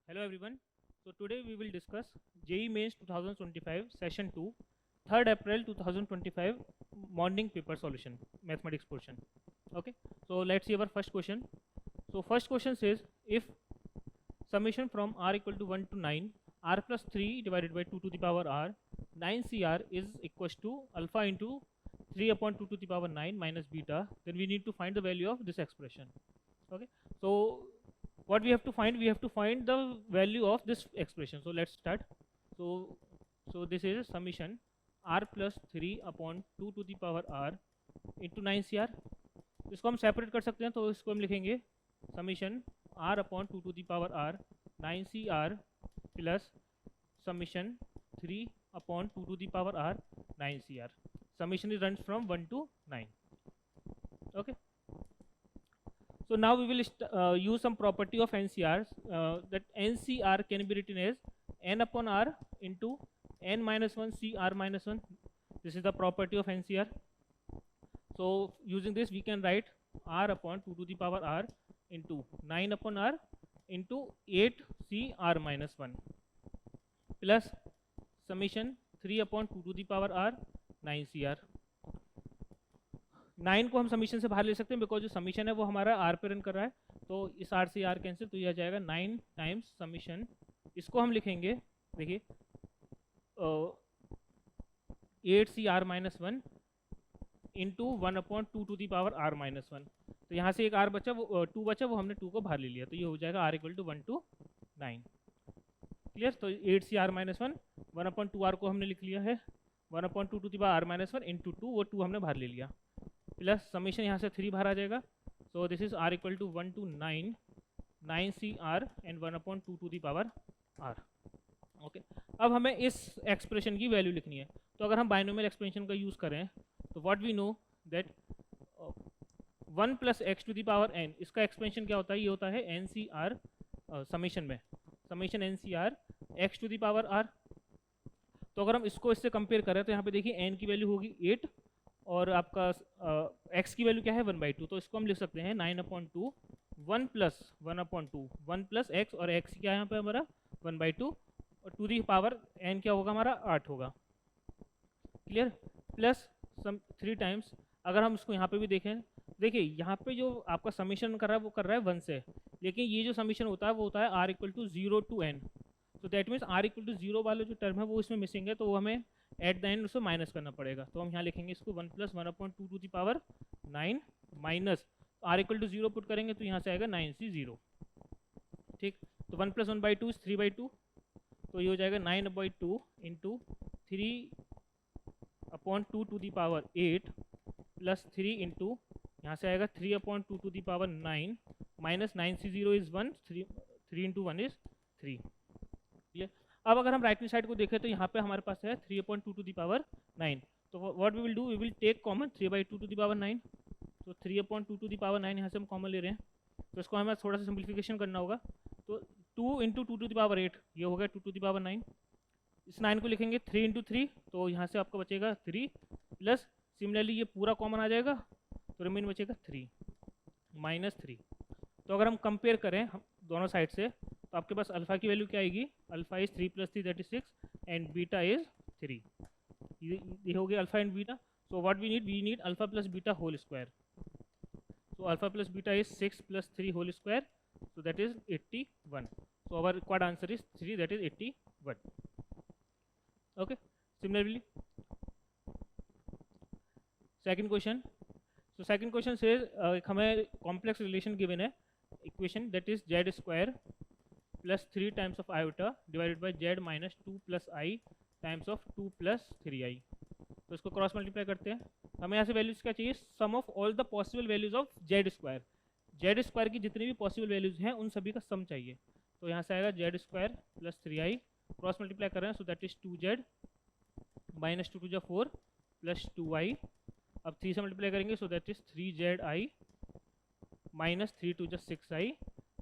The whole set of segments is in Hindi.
Hello everyone. So today we will discuss JEE Mains 2025 Session 2, 3rd April 2025 morning paper solution, mathematics portion. Okay. So let's see our first question. So first question says if summation from r equal to 1 to 9 r plus 3 divided by 2 to the power r 9 cr is equals to alpha into 3 upon 2 to the power 9 minus beta, then we need to find the value of this expression. Okay. So what we have to find the value of this expression. So let's start. So this is summation r plus 3 upon 2 to the power r into 9 cr. इसको हम सेपरेट कर सकते हैं, तो इसको हम लिखेंगे summation r upon 2 to the power r 9 C R plus summation 3 upon 2 to the power r 9 C R. Summation is runs from 1 to 9. Okay. So now we will use some property of NCR, that NCR can be written as n upon r into n minus 1 cr minus 1. This is the property of NCR. So using this we can write r upon 2 to the power r into 9 upon r into 8 cr minus 1 plus summation 3 upon 2 to the power r 9 cr. 9 को हम समीशन से बाहर ले सकते हैं बिकॉज जो समीशन है वो हमारा आर पे रन कर रहा है, तो इस आर से आर कैंसिल, तो यह आ जाएगा 9 टाइम्स समीशन. इसको हम लिखेंगे, देखिए 8 C R minus 1 into 1 upon 2 to the power R minus 1. तो यहाँ से एक आर बचा, वो 2 बचा, वो हमने 2 को बाहर ले लिया, तो ये हो जाएगा R equal to 1 to 9. Clear. तो 8 C R minus 1 1 upon 2 R को हमने लिख लिया है, 1 upon 2 to the power R minus 1 into 2, वो 2 हमने बाहर ले लिया, प्लस समीशन यहाँ से 3 बाहर आ जाएगा. So this is R equal to 1 to 9 9 C R and 1 upon 2 to the power R. Okay. अब हमें इस एक्सप्रेशन की वैल्यू लिखनी है, तो अगर हम बाइनोमियल एक्सपेंशन का यूज़ करें तो what we know that 1 plus X to the power N, इसका एक्सपेंशन क्या होता है, ये होता है एन सी आर समीशन में, summation N C R X to the power R. तो अगर हम इसको इससे कंपेयर करें तो यहाँ पे देखिए एन की वैल्यू होगी 8 और आपका x की वैल्यू क्या है 1/2, तो इसको हम लिख सकते हैं 9 upon 2 1 plus 1 upon 2 1 plus x, और x क्या है यहाँ पे हमारा 1/2, और टू दी पावर n क्या होगा हमारा 8 होगा. क्लियर. प्लस सम 3 टाइम्स, अगर हम इसको यहाँ पे भी देखें, देखिए यहाँ पे जो आपका समीशन कर रहा है वो कर रहा है 1 से, लेकिन ये जो समीशन होता है वो होता है r equal to 0 to n. तो that means r equal to 0 वाला जो टर्म है वो इसमें मिसिंग है, तो वो हमें एट द एंड उसको माइनस करना पड़ेगा. तो हम यहाँ लिखेंगे इसको 1 plus 1 upon 2 to the power 9 minus r equal to 0 put करेंगे तो यहाँ से आएगा 9 सी 0. ठीक. तो 1 प्लस 1/2 इज 3/2, तो ये हो जाएगा 9/2 into 3 upon 2 to the power 8 plus 3 into यहाँ से आएगा 3 upon 2 to the power 9 minus 9 C 0 is 1, 3 into 1 is 3. Clear. अब अगर हम राइट हैंड साइड को देखें तो यहाँ पे हमारे पास है 3/2 टू दी पावर 9. तो what we will do, we will take common 3/2 to the power 9. तो 3/2 टू दी पावर 9 यहाँ से हम कॉमन ले रहे हैं, तो इसको हमें थोड़ा सा सिंप्लीफिकेशन करना होगा. तो 2 इंटू 2 टू दी पावर 8, ये हो गया 2 टू दी पावर 9. इस 9 को लिखेंगे 3 इंटू 3, तो यहाँ से आपका बचेगा 3 प्लस सिमिलरली ये पूरा कॉमन आ जाएगा, तो रिमेन बचेगा 3 माइनस 3. तो अगर हम कंपेयर करें हम दोनों साइड से, तो आपके पास अल्फा की वैल्यू क्या आएगी, alpha is 3 plus 3 that is 6 and beta is 3. ये हो गया alpha and beta. So what we need alpha plus beta whole square. So alpha plus beta is 6 plus 3 whole square, so that is 81. So our required answer is 3, that is 81. Okay. Similarly second question. So second question से हमें कॉम्प्लेक्स रिलेशन गिवन है, equation that is Z square plus 3 times of iota divided by Z minus 2 plus I times of 2 plus 3i. तो इसको क्रॉस मल्टीप्लाई करते हैं. हमें यहाँ से वैल्यूज क्या चाहिए, sum of all the possible values of Z square. Z square की जितनी भी पॉसिबल वैल्यूज हैं उन सभी का सम चाहिए. तो यहाँ से आएगा Z square plus 3i, cross multiply कर रहे हैं, so that is 2z minus 2 2 4 plus 2i. अब 3 से मल्टीप्लाई करेंगे, so that is 3zi minus 3 2 6i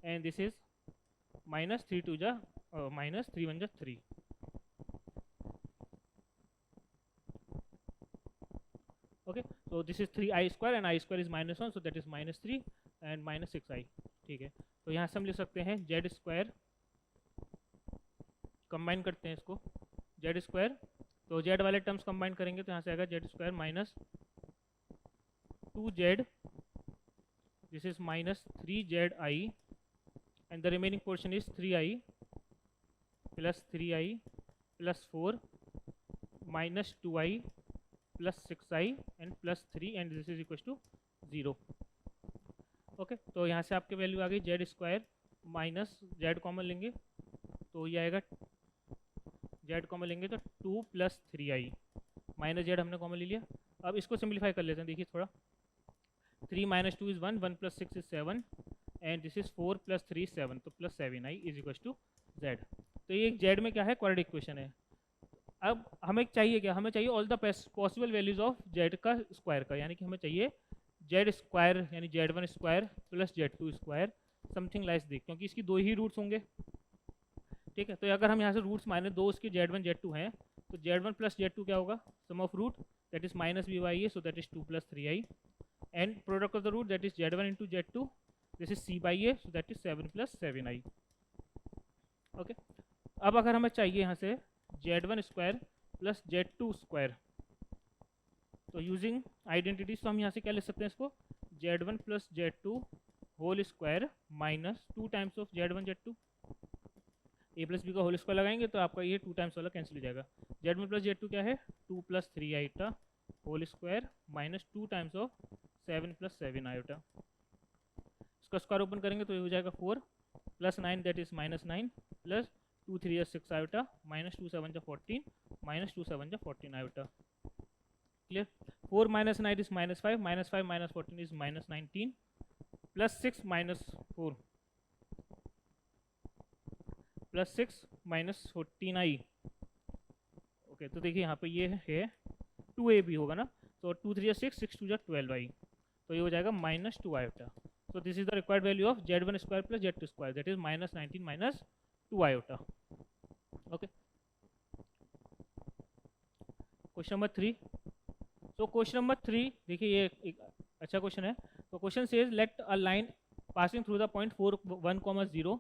and this is minus 3 2 minus 3 1 3. Okay. So this is 3i square and i square is minus 1, so that is minus 3 and minus 6i. ठीक है. तो यहाँ से हम लिख सकते हैं जेड स्क्वायर कंबाइन करते हैं इसको, जेड स्क्वायर, तो जेड वाले टर्म्स कंबाइन करेंगे तो यहाँ से आएगा Z square minus 2z, this is minus 3zi, and the remaining portion is 3i plus 3i प्लस 4 minus 2i plus 6i and plus 3, and this is equal to 0। Okay, तो यहाँ से आपके वैल्यू आ गई Z square minus Z common लेंगे तो ये आएगा, जेड कॉमन लेंगे तो 2 प्लस 3i माइनस जेड हमने कॉमन ले लिया। अब इसको सिंप्लीफाई कर लेते हैं, देखिए थोड़ा, 3 minus 2 is 1, 1 plus 6 is 7, and this is 4 plus 3 7, तो plus 7i is equal to Z. तो ये जेड में क्या है, क्वाड्रेटिक इक्वेशन है। अब हमें चाहिए क्या, हमें चाहिए all the possible values of Z का स्क्वायर का, यानी कि हमें चाहिए जेड स्क्वायर यानी z1 square plus z2 square something like this, क्योंकि इसकी दो ही रूट्स होंगे। ठीक है, तो अगर हम यहाँ से रूट्स माने दो उसके z1 z2 हैं, तो z1 प्लस z2 क्या होगा, sum of root that is minus b/a, so that is 2 plus 3i, and product of the root that is z1 into z2, this is c/a, so that is 7 plus 7i। Okay, अब अगर हमें चाहिए यहाँ से z1 square plus z2 square, तो यूजिंग आइडेंटिटीज तो हम यहाँ से क्या लिख सकते हैं इसको, z1 plus z2 whole square minus 2 times of z1 z2, a plus B का होल स्क्वायर लगाएंगे तो आपका ये 2 टाइम्स वाला कैंसिल हो जाएगा। z1 प्लस z2 क्या है, 2 plus 3 iota whole square minus 2 times of 7 plus 7 iota, इसका स्क्वायर ओपन करेंगे तो ये हो जाएगा 4 plus 9 that is minus 9 plus 2 3 या 6 आइटा माइनस 2 7 जा 14 माइनस 2 7 जा 14 iota. Clear, 4 minus 9 is minus 5, minus 5 minus 14 is minus 19 plus 6 minus 4 plus 6 minus 14i। Okay, तो देखिए यहाँ पे ये है 2ab होगा ना, तो 2 3 6 6 2 12i, तो ये हो जाएगा minus 2 iota. So this is the required value of z1 square plus z2 square, that is minus 19 minus 2 iota. Okay, question number 3। तो क्वेश्चन नंबर 3 देखिए ये एक अच्छा क्वेश्चन है। तो question says late a line passing through the point 4 1, 0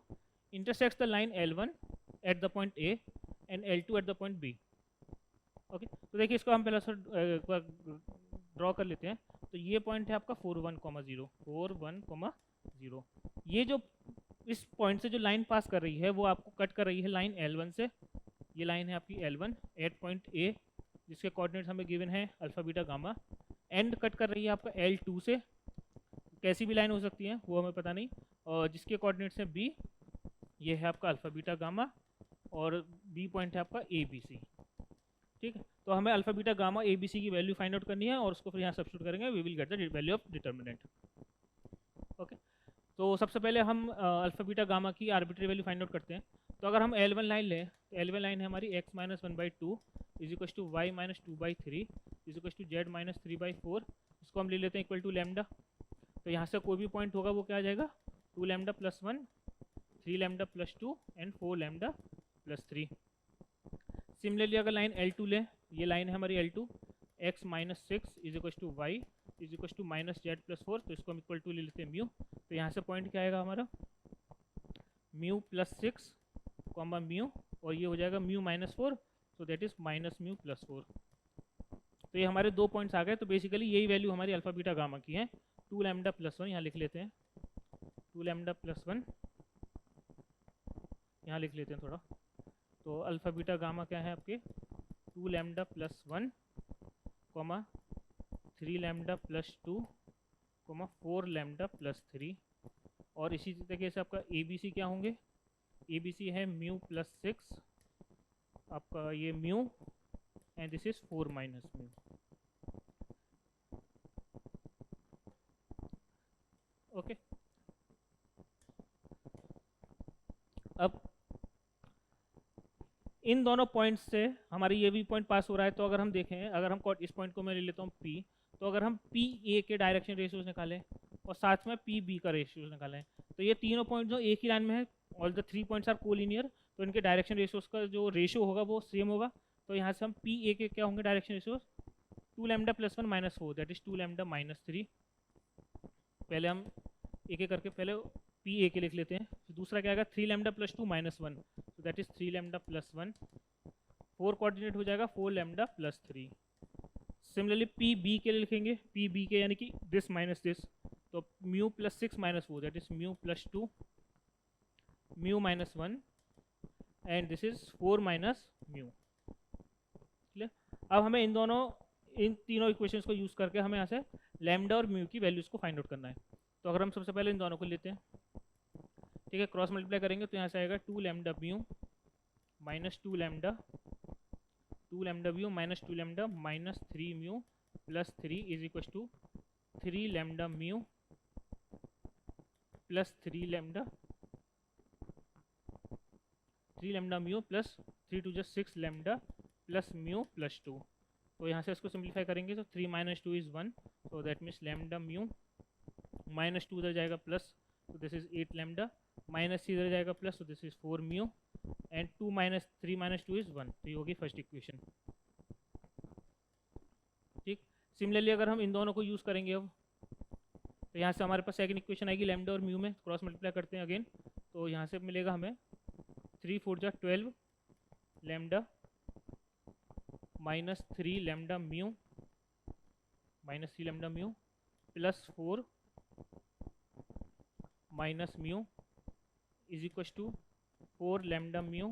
intersects the line L1 at the point A and L2 at the point B। Okay, तो देखिए इसको हम पहले ड्रॉ कर लेते हैं। तो ये पॉइंट है आपका 4 1, 0 4 1, 0। ये जो इस पॉइंट से जो लाइन पास कर रही है वो आपको कट कर रही है लाइन L1 से। ये लाइन है आपकी L1 एट पॉइंट A, जिसके कोऑर्डिनेट्स हमें गिवन है alpha beta gamma. And cut कर रही है आपका L2 से, कैसी भी लाइन हो सकती है वो हमें पता नहीं, और जिसके कोऑर्डिनेट्स हैं B, ये है आपका अल्फा बीटा गामा, और बी पॉइंट है आपका ए बी सी। ठीक है, तो हमें alpha beta gamma A B C की वैल्यू फाइंड आउट करनी है और उसको फिर यहाँ सब्स्टिट्यूट करेंगे, we will get the value of determinant. Okay, तो सबसे पहले हम अल्फा बीटा गामा की आर्बिट्री वैल्यू फाइंड आउट करते हैं। तो अगर हम L1 लाइन लें तो L1 लाइन है हमारी x minus 1/2 is equal to y minus 2/3 is equal to z minus 3/4, इसको हम ले लेते हैं इक्वल टू लैम्डा। तो यहाँ से कोई भी पॉइंट होगा वो क्या आ जाएगा, 2 lambda plus 1, 3 lambda plus 2 and 4 lambda plus 3। Similarly अगर लाइन L2 लें, ये लाइन है हमारी L2, x minus 6 is equal to y is equal to minus Z plus 4, तो इसको हम इक्वल टू ले लेते हैं म्यू। तो यहाँ से पॉइंट क्या आएगा हमारा, म्यू प्लस 6 कॉमा म्यू, और ये हो जाएगा mu minus 4, so that is minus mu plus 4। तो ये हमारे दो पॉइंट्स आ गए। तो बेसिकली यही वैल्यू हमारी अल्फा बीटा गामा की है, 2 लैम्डा प्लस 1 यहाँ लिख लेते हैं, 2 लैम्डा प्लस 1 यहाँ लिख लेते हैं थोड़ा। तो अल्फा बीटा गामा क्या है आपके, 2 lambda plus 1 comma 3 lambda plus 2 comma 4 lambda plus 3, और इसी तरीके से आपका ए बी सी क्या होंगे, ए बी सी है म्यू प्लस 6 आपका ये mu, and this is 4 minus mu. Okay, अब इन दोनों पॉइंट्स से हमारी ये भी पॉइंट पास हो रहा है। तो अगर हम देखें, अगर हम इस पॉइंट को मैं ले लेता हूँ P, तो अगर हम पी ए के डायरेक्शन रेशियोज निकालें और साथ में पी बी का रेशियोज निकालें, तो ये तीनों पॉइंट जो एक ही लाइन में है, all the 3 points are collinear, तो इनके डायरेक्शन रेशियोज का जो रेशियो होगा वो सेम होगा। तो यहाँ से हम पी ए के क्या होंगे direction ratios, 2 lambda plus 1 minus 4 that is 2 lambda minus 3। पहले हम एक एक करके पहले पी ए के लिख लेते हैं। फिर दूसरा क्या आएगा, 3 लैम्डा प्लस 2 माइनस 1, तो that is 3 lambda plus 1। 4 coordinate हो जाएगा 4 lambda plus 3। Similarly P B के लिए लिखेंगे, पी बी के यानी कि दिस माइनस दिस, तो mu plus 6 minus 4 that is mu plus 2, mu minus 1 and this is 4 minus mu. Clear? अब हमें इन तीनों इक्वेशंस को यूज़ करके हमें यहाँ से लैम्डा और म्यू की वैल्यूज़ को फाइंड आउट करना है। तो अगर हम सबसे पहले इन दोनों को लेते हैं, ठीक है, क्रॉस मल्टीप्लाई करेंगे तो यहाँ से आएगा 2 lambda mu minus 2 lambda mu minus 2 lambda minus 3 mu plus 3 is equal to 3 lambda mu plus 3 lambda mu plus 3 to just 6 lambda plus mu plus 2। तो यहाँ से इसको सिंप्लीफाई करेंगे तो 3 minus 2 is 1, so that means lambda mu minus 2 इधर जाएगा प्लस, तो दिस इज 8 लैम्डा माइनस 3 इधर जाएगा प्लस, तो this is 4 mu and 2 minus 3 minus 2 is 1। तो ये होगी फर्स्ट इक्वेशन। ठीक, सिमिलरली अगर हम इन दोनों को यूज़ करेंगे अब, तो यहाँ से हमारे पास सेकंड इक्वेशन आएगी लैम्डा और म्यू में क्रॉस मल्टीप्लाई करते हैं अगेन, तो यहाँ से मिलेगा हमें 3 4 जा 12 lambda minus 3 lambda mu plus 4 minus mu is equal to 4 lambda mu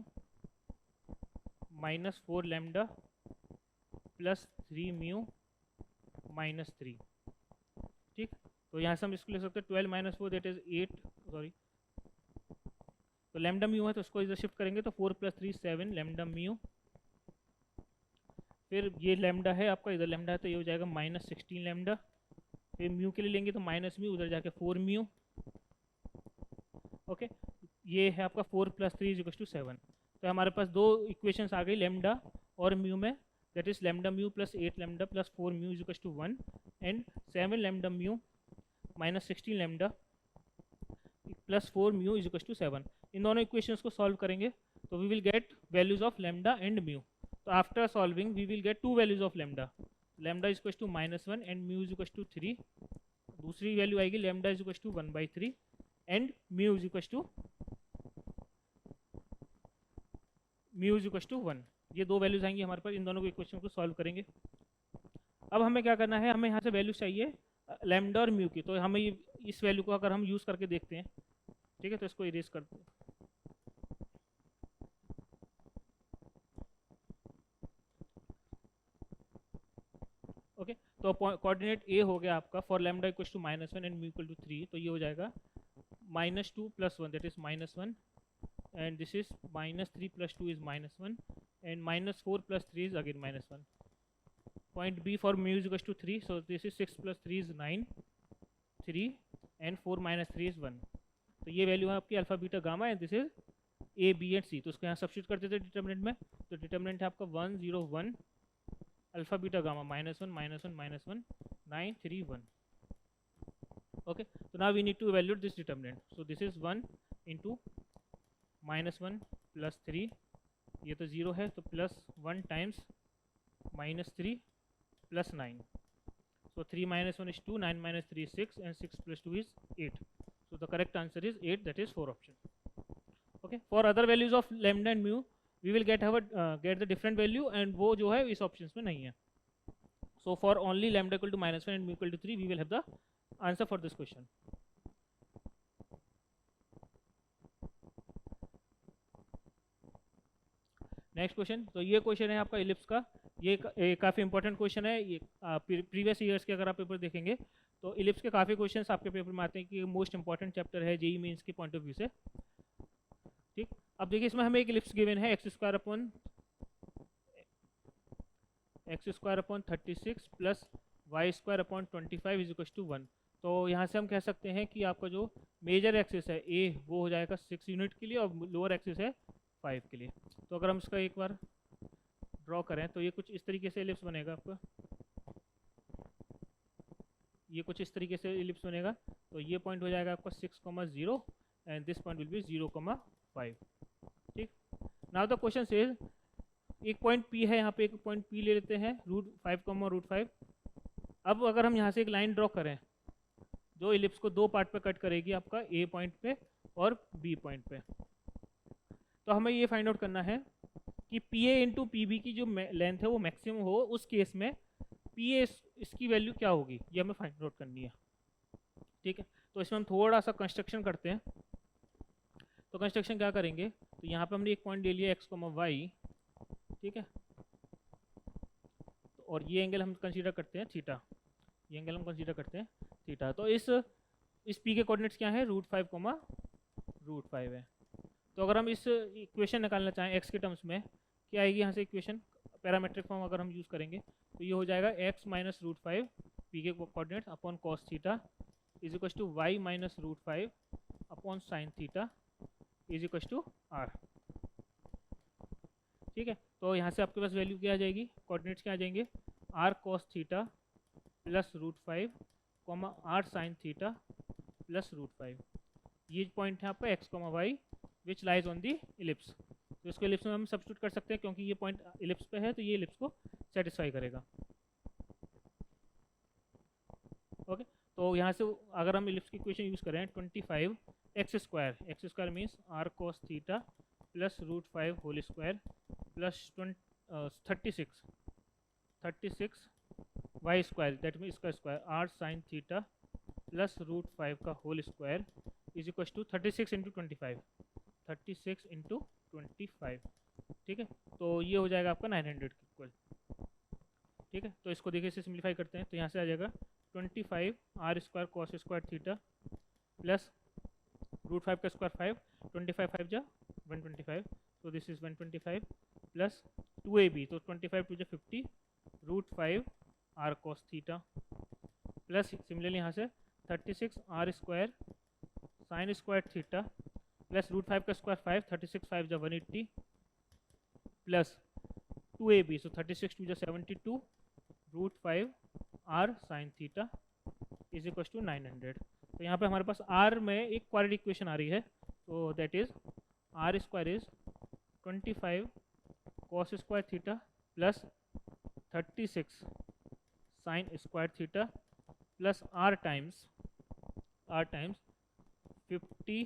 minus 4 lambda plus 3 mu minus 3। ठीक, तो यहाँ से हम इसको लिख सकते हैं 12 माइनस 4 दैट इज 8, सॉरी, तो लैम्डा म्यू है तो उसको इधर शिफ्ट करेंगे तो 4 प्लस 3 7 लैम्डा म्यू, फिर ये लैम्डा है आपका, इधर लैम्डा है तो ये हो जाएगा माइनस 16 लैम्डा, फिर म्यू के लिए लेंगे तो माइनस म्यू, उधर जाके 4 म्यू। ओके, ये है आपका 4 प्लस 3 इज इक्वल टू 7। तो हमारे पास दो इक्वेशंस आ गई लैम्डा और म्यू में, that is lambda mu plus 8 lambda plus 4 mu is equal to 1 and 7 lambda mu minus 16 lambda plus 4 mu is equal to 7। इन दोनों इक्वेशंस को सॉल्व करेंगे तो we will get values of lambda and mu. तो after solving we will get two values of lambda, lambda is equal to -1 and mu is equal to 3। दूसरी वैल्यू आएगी lambda is equal to 1/3 and mu is equal to 1। ये दो वैल्यूज आएंगी हमारे पास, इन दोनों को इक्वेशन को सॉल्व करेंगे। अब हमें क्या करना है, हमें यहाँ से वैल्यू चाहिए लैम्डा और म्यू की, तो हमें इस वैल्यू को अगर हम यूज़ करके देखते हैं, ठीक है, तो इसको इरेज करते हैं। ओके, तो कोऑर्डिनेट ए हो गया आपका for lambda equal to -1 and mu equal to 3, तो ये हो जाएगा -2 + 1 that is -1 and this is -3 + 2 is -1 एंड -4 + 3 is again -1। Point B for mu is equal to 3, so this is 6 + 3 is 9, 3 and 4 - 3 is 1। तो ये वैल्यू है आपकी alpha beta gamma and this is A B and C. तो उसको यहाँ सब्स्टिट्यूट कर देते हैं डिटर्मिनेंट में, तो डिटर्मिनेंट है आपका 1 0 1 अल्फा बीटा गामा -1 -1 -1 9 3 1। ओके, तो now we need to evaluate this determinant, so this is 1 × -1 + 3, ये तो 0 है तो +1 times -3 + 9, so 3 - 1 is 2, 9 - 3 is 6 and 6 + 2 is 8, so the correct answer is 8, that is 4 option। okay, for other values of lambda and mu we will get the different value and वो जो है इस options में नहीं है। so for only lambda equal to -1 and mu equal to 3 we will have the answer for this question। Next question, तो ये क्वेश्चन है आपका इलिप्स का, ये काफ़ी इंपॉर्टेंट क्वेश्चन है। ये प्रीवियस ईयर्स के अगर आप पेपर देखेंगे तो इलिप्स के काफ़ी क्वेश्चंस आपके पेपर में आते हैं कि मोस्ट इंपॉर्टेंट चैप्टर है जेईई मेंस के पॉइंट ऑफ व्यू से। ठीक, अब देखिए इसमें हमें एक इलिप्स गिवन है x² / 36 + y² / 25 is equal to 1। तो यहाँ से हम कह सकते हैं कि आपका जो मेजर एक्सिस है ए वो हो जाएगा 6 यूनिट के लिए और लोअर एक्सिस है 5 के लिए। तो अगर हम इसका एक बार ड्रॉ करें तो ये कुछ इस तरीके से इलिप्स बनेगा आपका, ये कुछ इस तरीके से इलिप्स बनेगा। तो ये पॉइंट हो जाएगा आपका 6, 0 and this point will be 0, 5। ठीक, नाउ द क्वेश्चन सेज एक पॉइंट P है, यहाँ पे एक पॉइंट P ले लेते हैं √5, √5। अब अगर हम यहाँ से एक लाइन ड्रॉ करें जो इलिप्स को दो पार्ट पे कट करेगी, आपका A पॉइंट पे और B पॉइंट पे, तो हमें ये फाइंड आउट करना है कि P A into P B की जो लेंथ है वो मैक्सिमम हो, उस केस में पी ए इसकी वैल्यू क्या होगी, ये हमें फाइंड आउट करनी है। ठीक है, तो इसमें हम थोड़ा सा कंस्ट्रक्शन करते हैं। तो कंस्ट्रक्शन क्या करेंगे, तो यहाँ पे हमने एक पॉइंट ले लिया एक्स कोमा वाई, ठीक है, और ये एंगल हम कंसीडर करते हैं थीटा, ये एंगल हम कंसीडर करते हैं थीटा। तो इस पी के कोऑर्डिनेट्स क्या है, √5 कोमा √5 है। तो अगर हम इस इक्वेशन निकालना चाहें एक्स के टर्म्स में, क्या आएगी यहाँ से इक्वेशन, पैरामेट्रिक फॉर्म अगर हम यूज़ करेंगे तो ये हो जाएगा x माइनस √5 पी के coordinates upon cos theta is equal to y minus √5 upon sine theta is equal to r। ठीक है, तो यहाँ से आपके पास वैल्यू क्या आ जाएगी, कोऑर्डिनेट्स क्या आ जाएंगे, r cos theta plus √5 comma r sine theta plus √5। ये पॉइंट है आपका x comma y which lies on the ellipse. तो इसको इलिप्स में हम सब्स्टिट्यूट कर सकते हैं क्योंकि ये पॉइंट इलिप्स पे है, तो ये इलिप्स को सेटिस्फाई करेगा। ओके, तो यहाँ से अगर हम इलिप्स की इक्वेशन यूज़ करें 25 X square means r cos theta plus √5 whole square plus 36 Y square that mean इसका square r sine theta plus √5 का whole square is equal to 36 into 25। ठीक है, तो ये हो जाएगा आपका 900 के इक्वल। ठीक है, तो इसको देखिए से सिंप्लीफाई करते हैं, तो यहाँ से आ जाएगा 25 r square cos square theta plus √5 का स्क्वायर 5, 25 5 जा 125, तो दिस इज 125 प्लस 2ab, तो 25 2 जा 50 √5 r cos theta plus similarly यहाँ से 36 r square sine square theta plus √5 का स्क्वायर 5, 36 5 जा 180 प्लस 2ab, सो 36 2 जा 72 √5 r sine theta is equal to 900। तो यहाँ पे हमारे पास r में एक क्वाड्रेटिक इक्वेशन आ रही है, तो that is r square is 25 cos square theta plus 36 sine square theta plus r times 50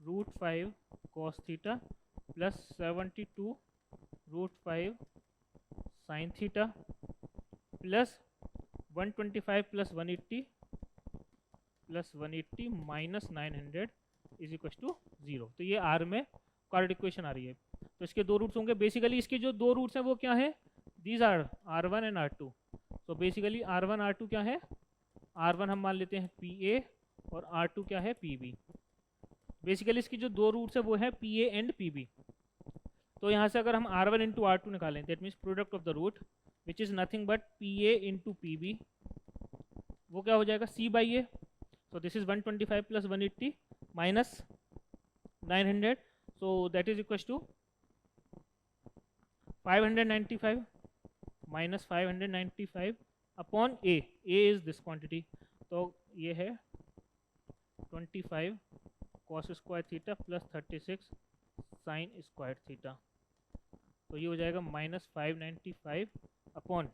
√5 cos theta plus 72 √5 sine theta plus 125 plus 180 minus 900 is equal to 0। तो ये r में क्वाड्रेटिक इक्वेशन आ रही है। तो इसके दो रूट्स होंगे, बेसिकली इसके जो दो रूट्स हैं वो क्या है, these are r1 and r2। तो बेसिकली r1 r2 क्या है, r1 हम मान लेते हैं pa और r2 क्या है pb। बेसिकली इसकी जो दो रूट्स है वो है pa एंड pb। तो यहाँ से अगर हम r1 इंटू r2 निकालें, that means product of the root which is nothing but pa into pb, वो क्या हो जाएगा c by A. So this is 125 plus 180 minus 900, so that is equal to 595 minus 595 upon a is this quantity, तो ये है 25 cos square theta plus 36 sine square theta, तो ये हो जाएगा minus 595 upon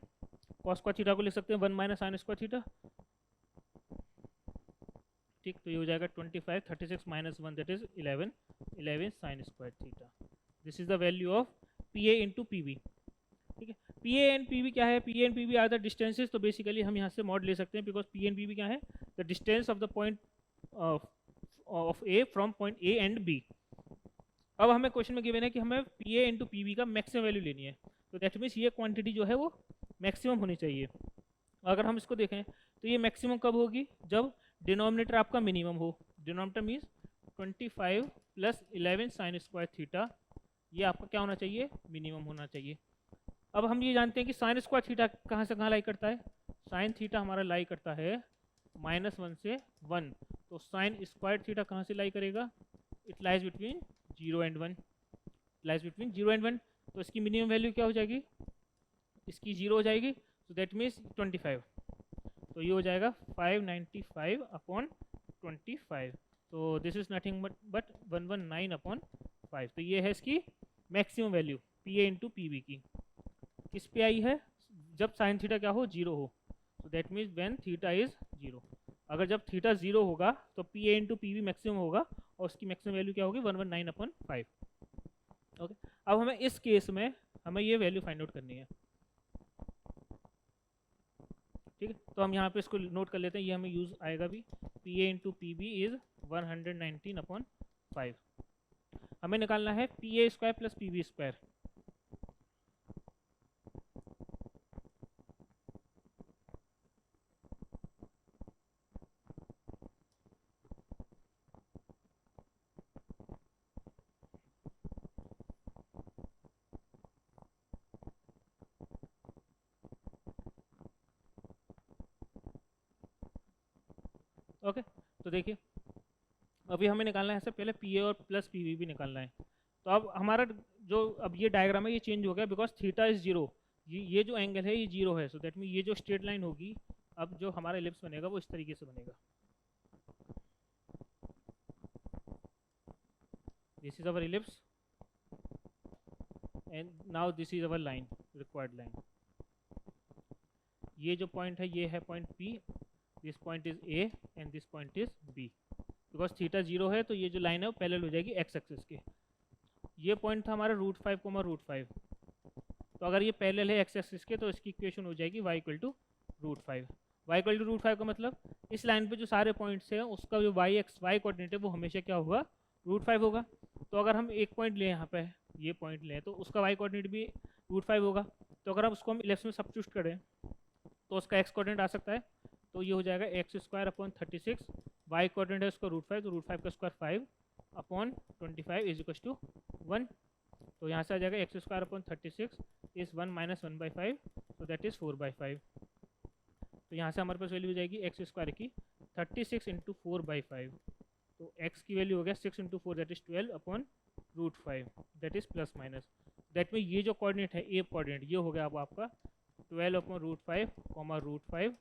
cos square theta को लिख सकते हैं 1 माइनस साइन स्क्वायर थीटा। ठीक, तो ये हो जाएगा 25 36 minus 1 that is 11 sine square theta. This is the value of P A into P B. ठीक है, P A and P B क्या है, P A and P B are the distances. तो बेसिकली हम यहाँ से मॉड ले सकते हैं because P and P B क्या है, the distance of the point of A from point A and B. अब हमें क्वेश्चन में गिवन है कि हमें P A into P B का मैक्सिमम वैल्यू लेनी है, तो दैट मीन्स ये क्वांटिटी जो है वो मैक्सिमम होनी चाहिए। अगर हम इसको देखें तो ये मैक्सिमम कब होगी, जब डिनोमिनेटर आपका मिनिमम हो। Denominator means 25 plus 11 sine square theta, ये आपका क्या होना चाहिए, मिनिमम होना चाहिए। अब हम ये जानते हैं कि साइन स्क्वायर थीटा कहाँ से कहाँ लाई करता है, साइन थीटा हमारा लाई करता है -1 से 1, तो साइन स्क्वायर थीटा कहाँ से लाई करेगा, it lies between 0 and 1, lies between 0 and 1। तो इसकी मिनिमम वैल्यू क्या हो जाएगी, इसकी 0 हो जाएगी, तो दैट मीन्स 25, तो ये हो जाएगा 595 अपॉन 25, तो this is nothing but 119 upon 5। तो ये है इसकी maximum value P A into P B की। किस पे आई है, जब साइन थीटा क्या हो, 0 हो, तो that means when theta is 0। अगर जब थीटा 0 होगा तो P A into P B maximum होगा और उसकी मैक्सिमम वैल्यू क्या होगी 119 अपॉन 5। ओके, अब हमें इस केस में हमें ये वैल्यू फाइंड आउट करनी है। ठीक है, तो हम यहाँ पे इसको नोट कर लेते हैं, ये हमें यूज़ आएगा भी। P A into P B is 119/5। हमें निकालना है P A square plus P B square. Okay, तो देखिए अभी हमें निकालना है, इससे पहले पी ए और प्लस पी बी भी निकालना है। तो अब हमारा जो अब ये डायग्राम है ये चेंज हो गया, बिकॉज थीटा इज जीरो। ये जो एंगल है ये जीरो है, सो दैट मीन ये जो स्ट्रेट लाइन होगी, अब जो हमारा एलिप्स बनेगा वो इस तरीके से बनेगा। This is our ellipse and now this is our line, required line. ये जो पॉइंट है ये है point P, this point is A and this point is B। Because theta zero है तो ये जो लाइन है वो पैरेलल हो जाएगी एक्स एक्सिस के। ये पॉइंट था हमारा √5, तो अगर ये पैरेलल है एक्स एक्सिस के तो इसकी इक्वेशन हो जाएगी y = √5। y = √5 का मतलब इस लाइन पे जो सारे पॉइंट्स हैं उसका जो y कोऑर्डिनेट है वो हमेशा क्या होगा, √5 होगा। तो अगर हम एक पॉइंट लें यहाँ पे, ये पॉइंट लें, तो उसका y कोऑर्डिनेट भी √5 होगा। तो अगर हम उसको हम इलेप्स में सब्स्टिट्यूट करें तो उसका x कोऑर्डिनेट आ सकता है, तो ये हो जाएगा x²/36। y कोऑर्डिनेट है उसका √5, तो √5 का स्क्वायर 5/25 इज इक्वल टू 1। तो यहाँ से आ जाएगा x²/36 इज 1 - 1/5, तो दैट इज़ 4/5। तो यहाँ से हमारे पास वैल्यू हो जाएगी x² की 36 × 4/5। तो x की वैल्यू हो गया 6 × 4 that is 12/√5, that is plus minus. That में ये जो कोऑर्डिनेट है ए कोऑर्डिनेट ये हो गया अब आपका 12/√5, √5।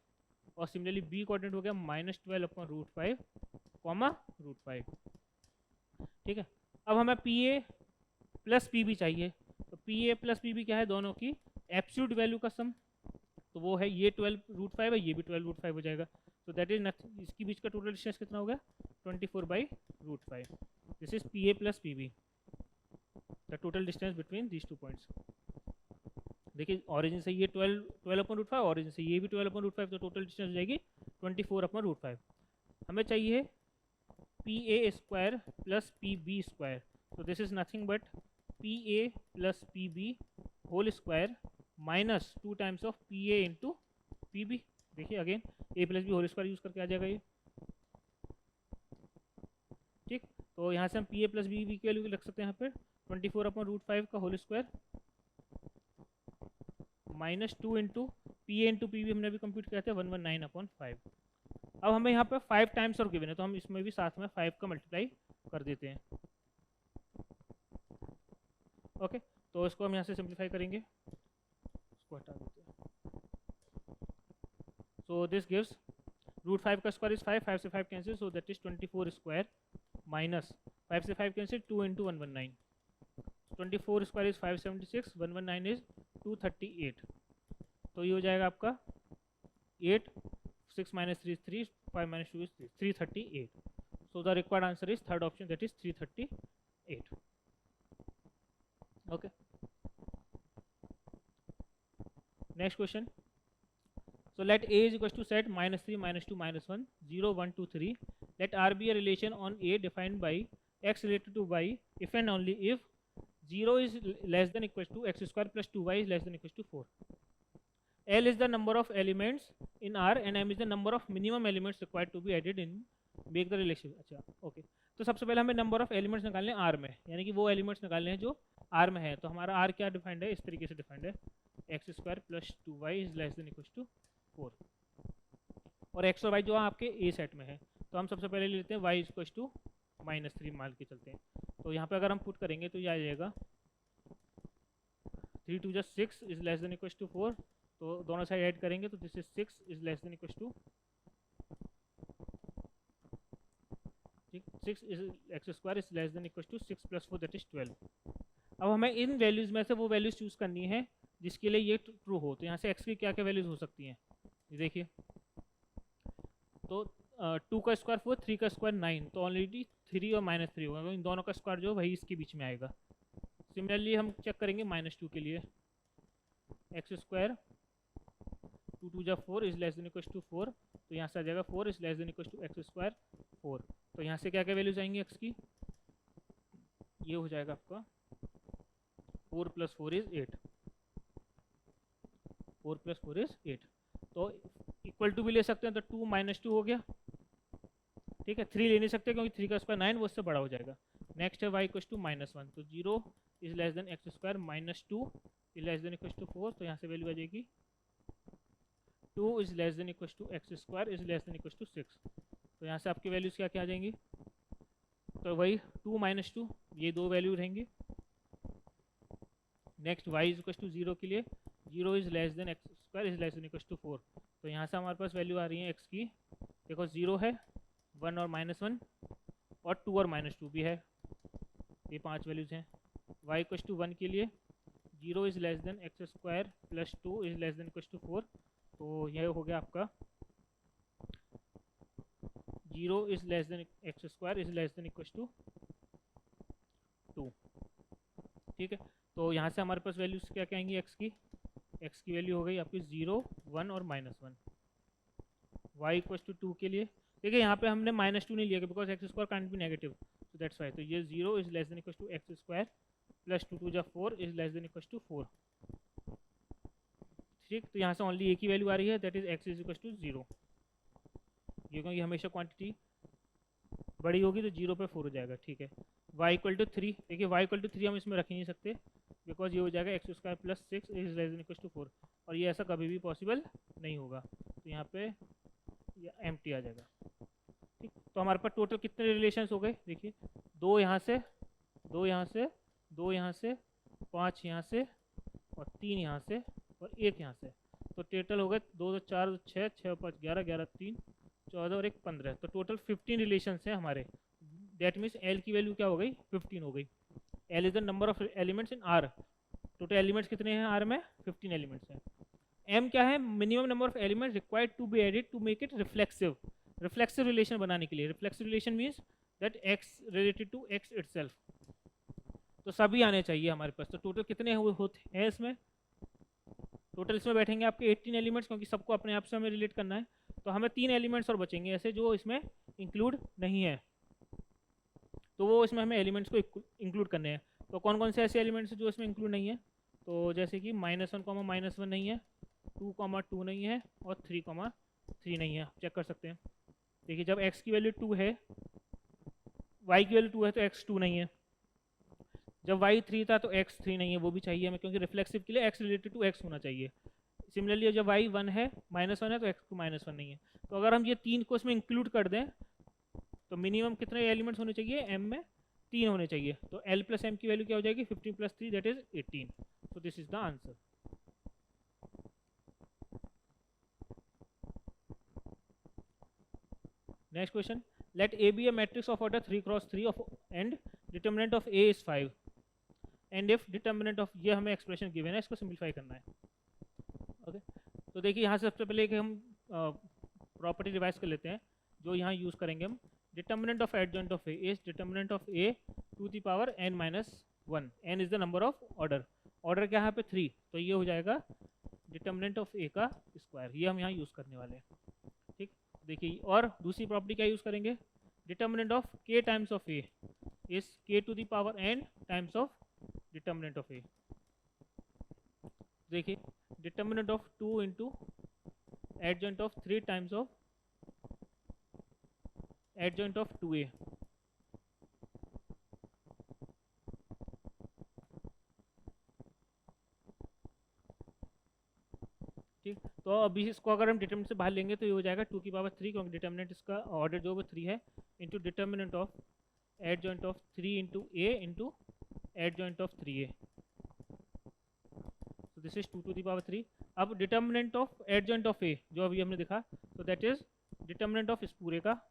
और सिमिलरली बी कोऑर्डिनेट हो गया -12/√5, √5। ठीक है, अब हमें P A plus P B चाहिए। तो P A plus P B क्या है, दोनों की एब्सोल्यूट वैल्यू का सम। तो वो है ये 12√5 है, ये भी 12√5 हो जाएगा। तो दैट इज नथिंग, इसके बीच का टोटल डिस्टेंस कितना हो गया, 24/√5। This is P A plus P B, the total distance between these two points. देखिए ऑरिजिन से ये 12/√5, ऑरिजिन से ये भी 12/√5, तो टोटल डिस्टेंस हो जाएगी 24/√5। हमें चाहिए P A square plus P B square. तो this is nothing but P A plus P B whole square minus 2 times of P A into P B. देखिए again A plus B whole square use करके आ जाएगा ये। ठीक, तो यहाँ से हम P A plus B B की वैल्यू रख सकते हैं यहाँ पर 24/√5 का whole square -2 into P A into P B हमने अभी कंप्यूट किया था 119/5। अब हमें यहाँ पे 5 टाइम्स और गिवन है, तो हम इसमें भी साथ में 5 का मल्टीप्लाई कर देते हैं। ओके, तो इसको हम यहाँ से सिंप्लीफाई करेंगे, इसको हटा देते हैं। सो दिस गिव्स √5 का स्क्वायर इज 5, 5 से 5 cancel, so that is 24 square minus 5 से 5 कैंसिल 2 × 119। 24 square is 576, 119 is 238। तो ये हो जाएगा आपका 8, 6 - 3 is 3, 5 - 2 is 3, 338। So the required answer is third option, that is 338. Okay. Next question. So let A is equals to set -3, -2, -1, 0, 1, 2, 3. Let R be a relation on A defined by x related to y if and only if 0 is less than equals to x² plus 2y is less than equals to 4. L is the number of elements in R and M is the number of minimum elements required to be added in make the relation। अच्छा ओके, तो सबसे पहले हमें नंबर ऑफ एलिमेंट्स निकालने हैं R में, यानी कि वो एलिमेंट्स निकालने हैं जो R में है। तो हमारा R क्या डिफाइंड है, इस तरीके से डिफाइंड है x² plus 2y is less than equals to 4। और x और y जो आपके A सेट में है, तो हम सबसे पहले लेते हैं y is equals to -3 मान के चलते हैं। तो यहाँ पे अगर हम पुट करेंगे तो ये आ जाएगा 3 × 2 = 6 is less than equals to 4। तो दोनों साइड ऐड करेंगे तो this is 6 is less than equals to, ठीक, 6 is x² is less than equals to 6 + 4 that is 12। अब हमें इन वैल्यूज में से वो वैल्यूज चूज करनी है जिसके लिए ये ट्रू हो। तो यहाँ से x की क्या क्या वैल्यूज हो सकती हैं, ये देखिए। तो 2 का स्क्वायर 4, 3 का स्क्वायर 9, तो ऑलरेडी 3 और -3 होगा, इन दोनों का स्क्वायर जो वही इसके बीच में आएगा। सिमिलरली हम चेक करेंगे -2 के लिए, एक्स स्क्वायर 2 2 जा 4 is less than equal to 4, तो यहाँ से आ जाएगा 4 is less than equal to x square 4। तो यहाँ से क्या क्या वैल्यूज आएंगी एक्स की, ये हो जाएगा आपका 4 + 4 इज 8, 4 + 4 इज 8। तो इक्वल टू भी ले सकते हैं, तो 2 - 2 हो गया, ठीक है। 3 ले नहीं सकते क्योंकि 3 का स्क्वायर 9, वो उससे बड़ा हो जाएगा। नेक्स्ट है y = -1, तो 0 is less than X square -2 is less than equal to 4, तो यहाँ से वैल्यू आ जाएगी 2 is less than equal to x square is less than equal to 6। तो यहाँ से आपकी वैल्यूज क्या क्या आ जाएंगी, तो वही 2 - 2, ये दो वैल्यू रहेंगी। नेक्स्ट y = 0 के लिए 0 is less than X square is less than equal to 4, तो यहाँ से हमारे पास वैल्यू आ रही है x की, देखो 0 है, 1 और -1 और 2 और -2 भी है, ये 5 वैल्यूज हैं। y = 1 के लिए 0 is less than X square plus 2 is less than equal to 4, तो यह हो गया आपका 0 is less than X square is less than equal to 2, ठीक है। तो यहाँ से हमारे पास वैल्यूज क्या क्या आएंगी x की वैल्यू हो गई आपकी 0 1 और -1। y = 2 के लिए देखिए यहाँ पे हमने -2 नहीं लिया because X square can't be negative, तो दैट्स वाई, तो ये 0 is less than equal to x square plus 2 2 जा 4 is less than equal to 4, ठीक। तो यहाँ से ओनली एक ही वैल्यू आ रही है, that is x is equal to 0, ये क्योंकि हमेशा क्वांटिटी बड़ी होगी तो 0 पे 4 हो जाएगा, ठीक है। y = 3, देखिए y = 3 हम इसमें रख ही नहीं सकते बिकॉज ये हो जाएगा X square plus 6 is less than equal to 4, और ये ऐसा कभी भी पॉसिबल नहीं होगा, तो यहाँ पे एम्प्टी आ जाएगा, ठीक। तो हमारे पास टोटल कितने रिलेशंस हो गए, देखिए 2 यहाँ से, 2 यहाँ से, 2 यहाँ से, 5 यहाँ से और 3 यहाँ से और 1 यहाँ से, तो टोटल हो गए 2 2 4 6 6 5 11 11 3 14 और 1 15, तो टोटल 15 रिलेशंस हैं हमारे। दैट मीन्स एल की वैल्यू क्या हो गई, 15 हो गई। L is the number of elements in are, total elements कितने हैं आर में, 15 एलिमेंट्स हैं। एम क्या है, minimum number of elements required to be added to make it reflexive, reflexive relation बनाने के लिए। Reflexive relation means that X related to X itself, तो सभी आने चाहिए हमारे पास। तो टोटल कितने होते हैं इसमें, टोटल इसमें बैठेंगे आपके 18 एलिमेंट्स, क्योंकि सबको अपने आप से हमें रिलेट करना है, तो हमें 3 एलिमेंट्स और बचेंगे ऐसे जो इसमें इंक्लूड नहीं है, तो वो इसमें हमें एलिमेंट्स को इंक्लूड करने हैं। तो कौन कौन से ऐसे एलिमेंट्स हैं जो इसमें इंक्लूड नहीं है, तो जैसे कि -1, -1 नहीं है, 2, 2 नहीं है और 3, 3 नहीं है, चेक कर सकते हैं। देखिए जब x की वैल्यू 2 है, y की वैल्यू 2 है तो x 2 नहीं है, जब y 3 था तो x 3 नहीं है, वो भी चाहिए हमें क्योंकि रिफ्लेक्सिव के लिए x रिलेटेड टू x होना चाहिए। सिमिलरली जब y 1 है, -1 है तो x को -1 नहीं है। तो अगर हम ये 3 को इसमें इंक्लूड कर दें तो मिनिमम कितने एलिमेंट्स होने चाहिए, m में 3 होने चाहिए, तो l + m की वैल्यू क्या हो जाएगी, 15 + 3 that is 18, so this is the answer। Next question, let A be a matrix of order 3 × 3 of and determinant of A is 5 and if determinant of, ये हमें एक्सप्रेशन गिवन है, इसको सिंप्लीफाई करना है, ओके। तो देखिए यहाँ से सबसे पहले कि हम प्रॉपर्टी रिवाइज कर लेते हैं जो यहाँ यूज़ करेंगे हम। Determinant of adjoint of A is determinant of A to the power n - 1, n is the number of order, order क्या है यहाँ पे 3, तो ये हो जाएगा डिटर्मिनेंट ऑफ ए का स्क्वायर, ये हम यहाँ यूज़ करने वाले हैं, ठीक। देखिए और दूसरी प्रॉपर्टी क्या यूज़ करेंगे, determinant of k times of A is k to the power n times of determinant of A. देखिए determinant of 2 into adjoint of 3 times of adjoint of 2a, ठीक। तो अभी इसको अगर हम डिटर्मिनेंट से बाहर लेंगे तो ये हो जाएगा 2 की पावर 3, क्योंकि डिटर्मिनेंट इसका ऑर्डर जो वो 3 है, into determinant of adjoint of 3 into A into adjoint of 3a, तो this is 2 to the power 3। अब determinant of adjoint of A जो अभी हमने देखा, तो दैट इज डिटर्मिनेंट ऑफ इस पूरे का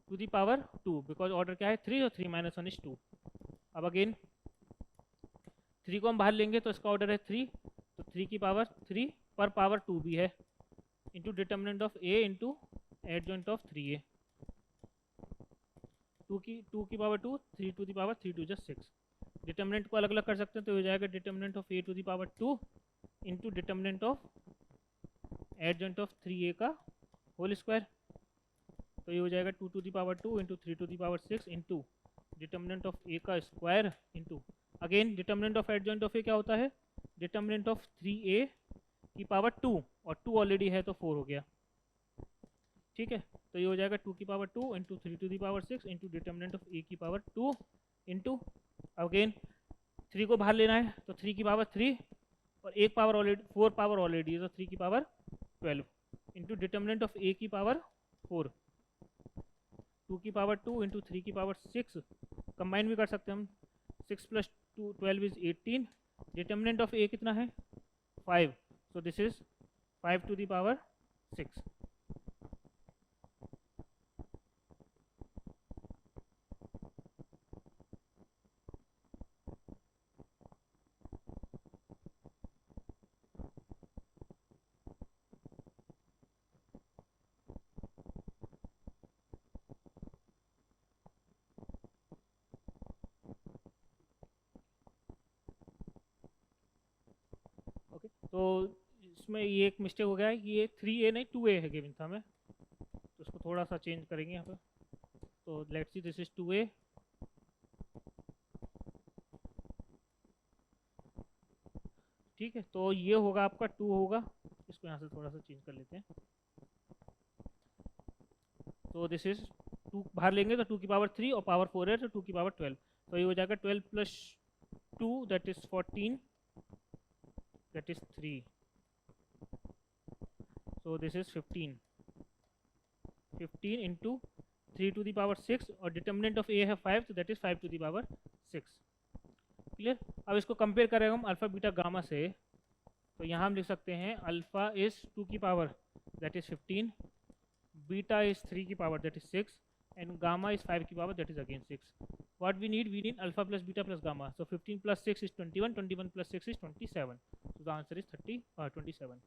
to the power 2, because order क्या है 3 और 3 - 1 इज 2। अब अगेन 3 को हम बाहर लेंगे तो इसका ऑर्डर है 3, तो 3 की पावर 3 पर पावर 2 भी है, into determinant of A into adjoint of 3a, two की power 2, 3 to the power 3 to just 6। Determinant को अलग अलग कर सकते हैं, तो हो जाएगा determinant of A to the power 2 into determinant of adjoint of 3a का होल स्क्वायर। तो ये हो जाएगा 2 to the power 2 into 3 to the power 6 into determinant of A का square into again determinant of adjoint of A क्या होता है, डिटर्मिनेंट ऑफ 3a की पावर 2, और 2 ऑलरेडी है तो 4 हो गया। ठीक है, तो ये हो जाएगा 2 की power 2 into 3 to the power 6 into determinant of A की पावर 2 इंटू अगेन 3 को बाहर लेना है तो 3 की पावर 3 और एक पावर ऑलरेडी 4 पावर ऑलरेडी है तो 3 की power 12 into determinant of A की पावर 4, 2 की पावर 2 इंटू 3 की पावर 6, कंबाइन भी कर सकते हैं हम, 6 plus 2 12 is 18, determinant of A कितना है 5, so this is 5 to the power 6। तो इसमें ये एक मिस्टेक हो गया है कि ये 3a नहीं 2a है गिवन था हमें, तो इसको थोड़ा सा चेंज करेंगे यहाँ पे। तो let's see this is 2a, ठीक है, तो ये होगा आपका 2 होगा, इसको यहाँ से थोड़ा सा चेंज कर लेते हैं। तो दिस इज 2 बाहर लेंगे तो 2 की पावर 3 और पावर 4 है तो 2 की पावर 12, तो ये हो जाएगा 12 plus 2 that is 14, that is 3, so this is 15 into 3 to the power 6 और डिटर्मिनेंट ऑफ ए है 5, so that is 5 to the power 6। Clear. अब इसको कंपेयर करेंगे हम अल्फा बीटा गामा से, तो यहाँ हम लिख सकते हैं अल्फा इज 2 की power that is 15, beta is 3 की power that is 6 and gamma is 5 की power that is again 6। what we need alpha plus beta plus gamma, so 15 plus 6 is 21, 21 plus 6 is 27, so the answer is 27।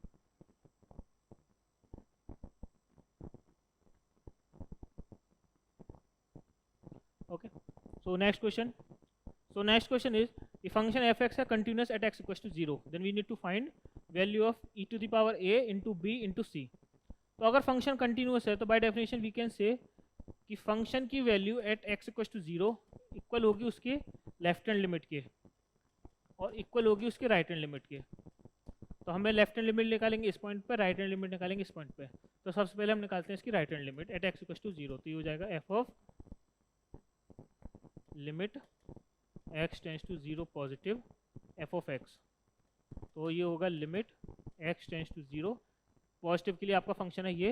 okay, so next question is the function fx is continuous at x equals to 0, then we need to find value of e to the power a into b into c। तो अगर फंक्शन कंटिन्यूस है तो बाय डेफिनेशन वी कैन से कि फंक्शन की value at X equal to 0 equal होगी उसके लेफ्ट हैंड लिमिट के और इक्वल होगी उसके राइट हैंड लिमिट के। तो हमें लेफ्ट हैंड लिमिट निकालेंगे इस पॉइंट पर, राइट हैंड लिमिट निकालेंगे इस पॉइंट पे। तो सबसे पहले हम निकालते हैं इसकी right hand limit at X equal to 0, तो ये हो जाएगा F of limit X tends to 0 positive F of X, तो ये होगा limit X tends to 0 positive के लिए आपका फंक्शन है ये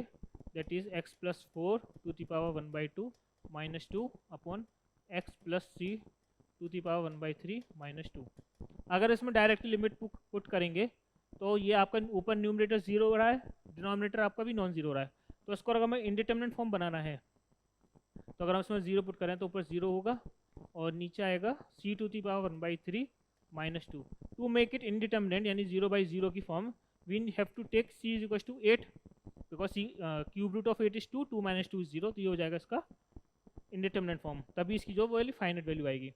that is X plus 4 to the power 1/2 minus 2 upon X plus C to the power 1/3 minus 2। अगर इसमें डायरेक्टली लिमिट पुट करेंगे तो ये आपका ऊपर न्यूमरेटर 0 हो रहा है, डिनोमिनेटर आपका भी नॉन 0 हो रहा है, तो इसको अगर हमें इंडिटरमिनेंट फॉर्म बनाना है तो अगर हम इसमें 0 पुट करें तो ऊपर 0 होगा और नीचे आएगा C to the power 1/3 minus 2। To make it indeterminate यानी 0/0 की form we have to take c is equals to 8 because c cube root of 8 is 2, 2 minus 2 is 0, तो ये हो जाएगा इसका इंडिटरमिनेंट फॉर्म, तभी इसकी जो वैल्यू फाइनाइट वैल्यू आएगी।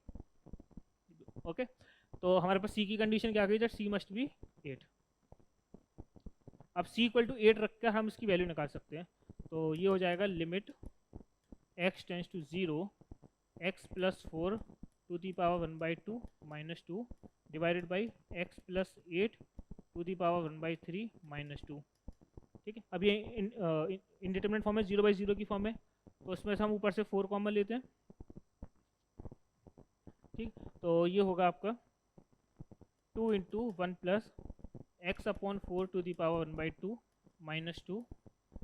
ओके, तो हमारे पास c की कंडीशन क्या आ गई, दैट c मस्ट बी 8। अब c इक्वल टू 8 रखकर हम इसकी वैल्यू निकाल सकते हैं, तो ये हो जाएगा limit x tends to 0 x plus 4 to the power 1/2 minus 2 divided by x plus 8 to the power 1/3 minus 2। ठीक है, अब ये इंडिटरमिनेंट फॉर्म है, 0/0 की फॉर्म है, तो उसमें से हम ऊपर से 4 कॉमन लेते हैं। ठीक, तो ये होगा आपका 2 into 1 plus X upon 4 to the power 1/2 minus 2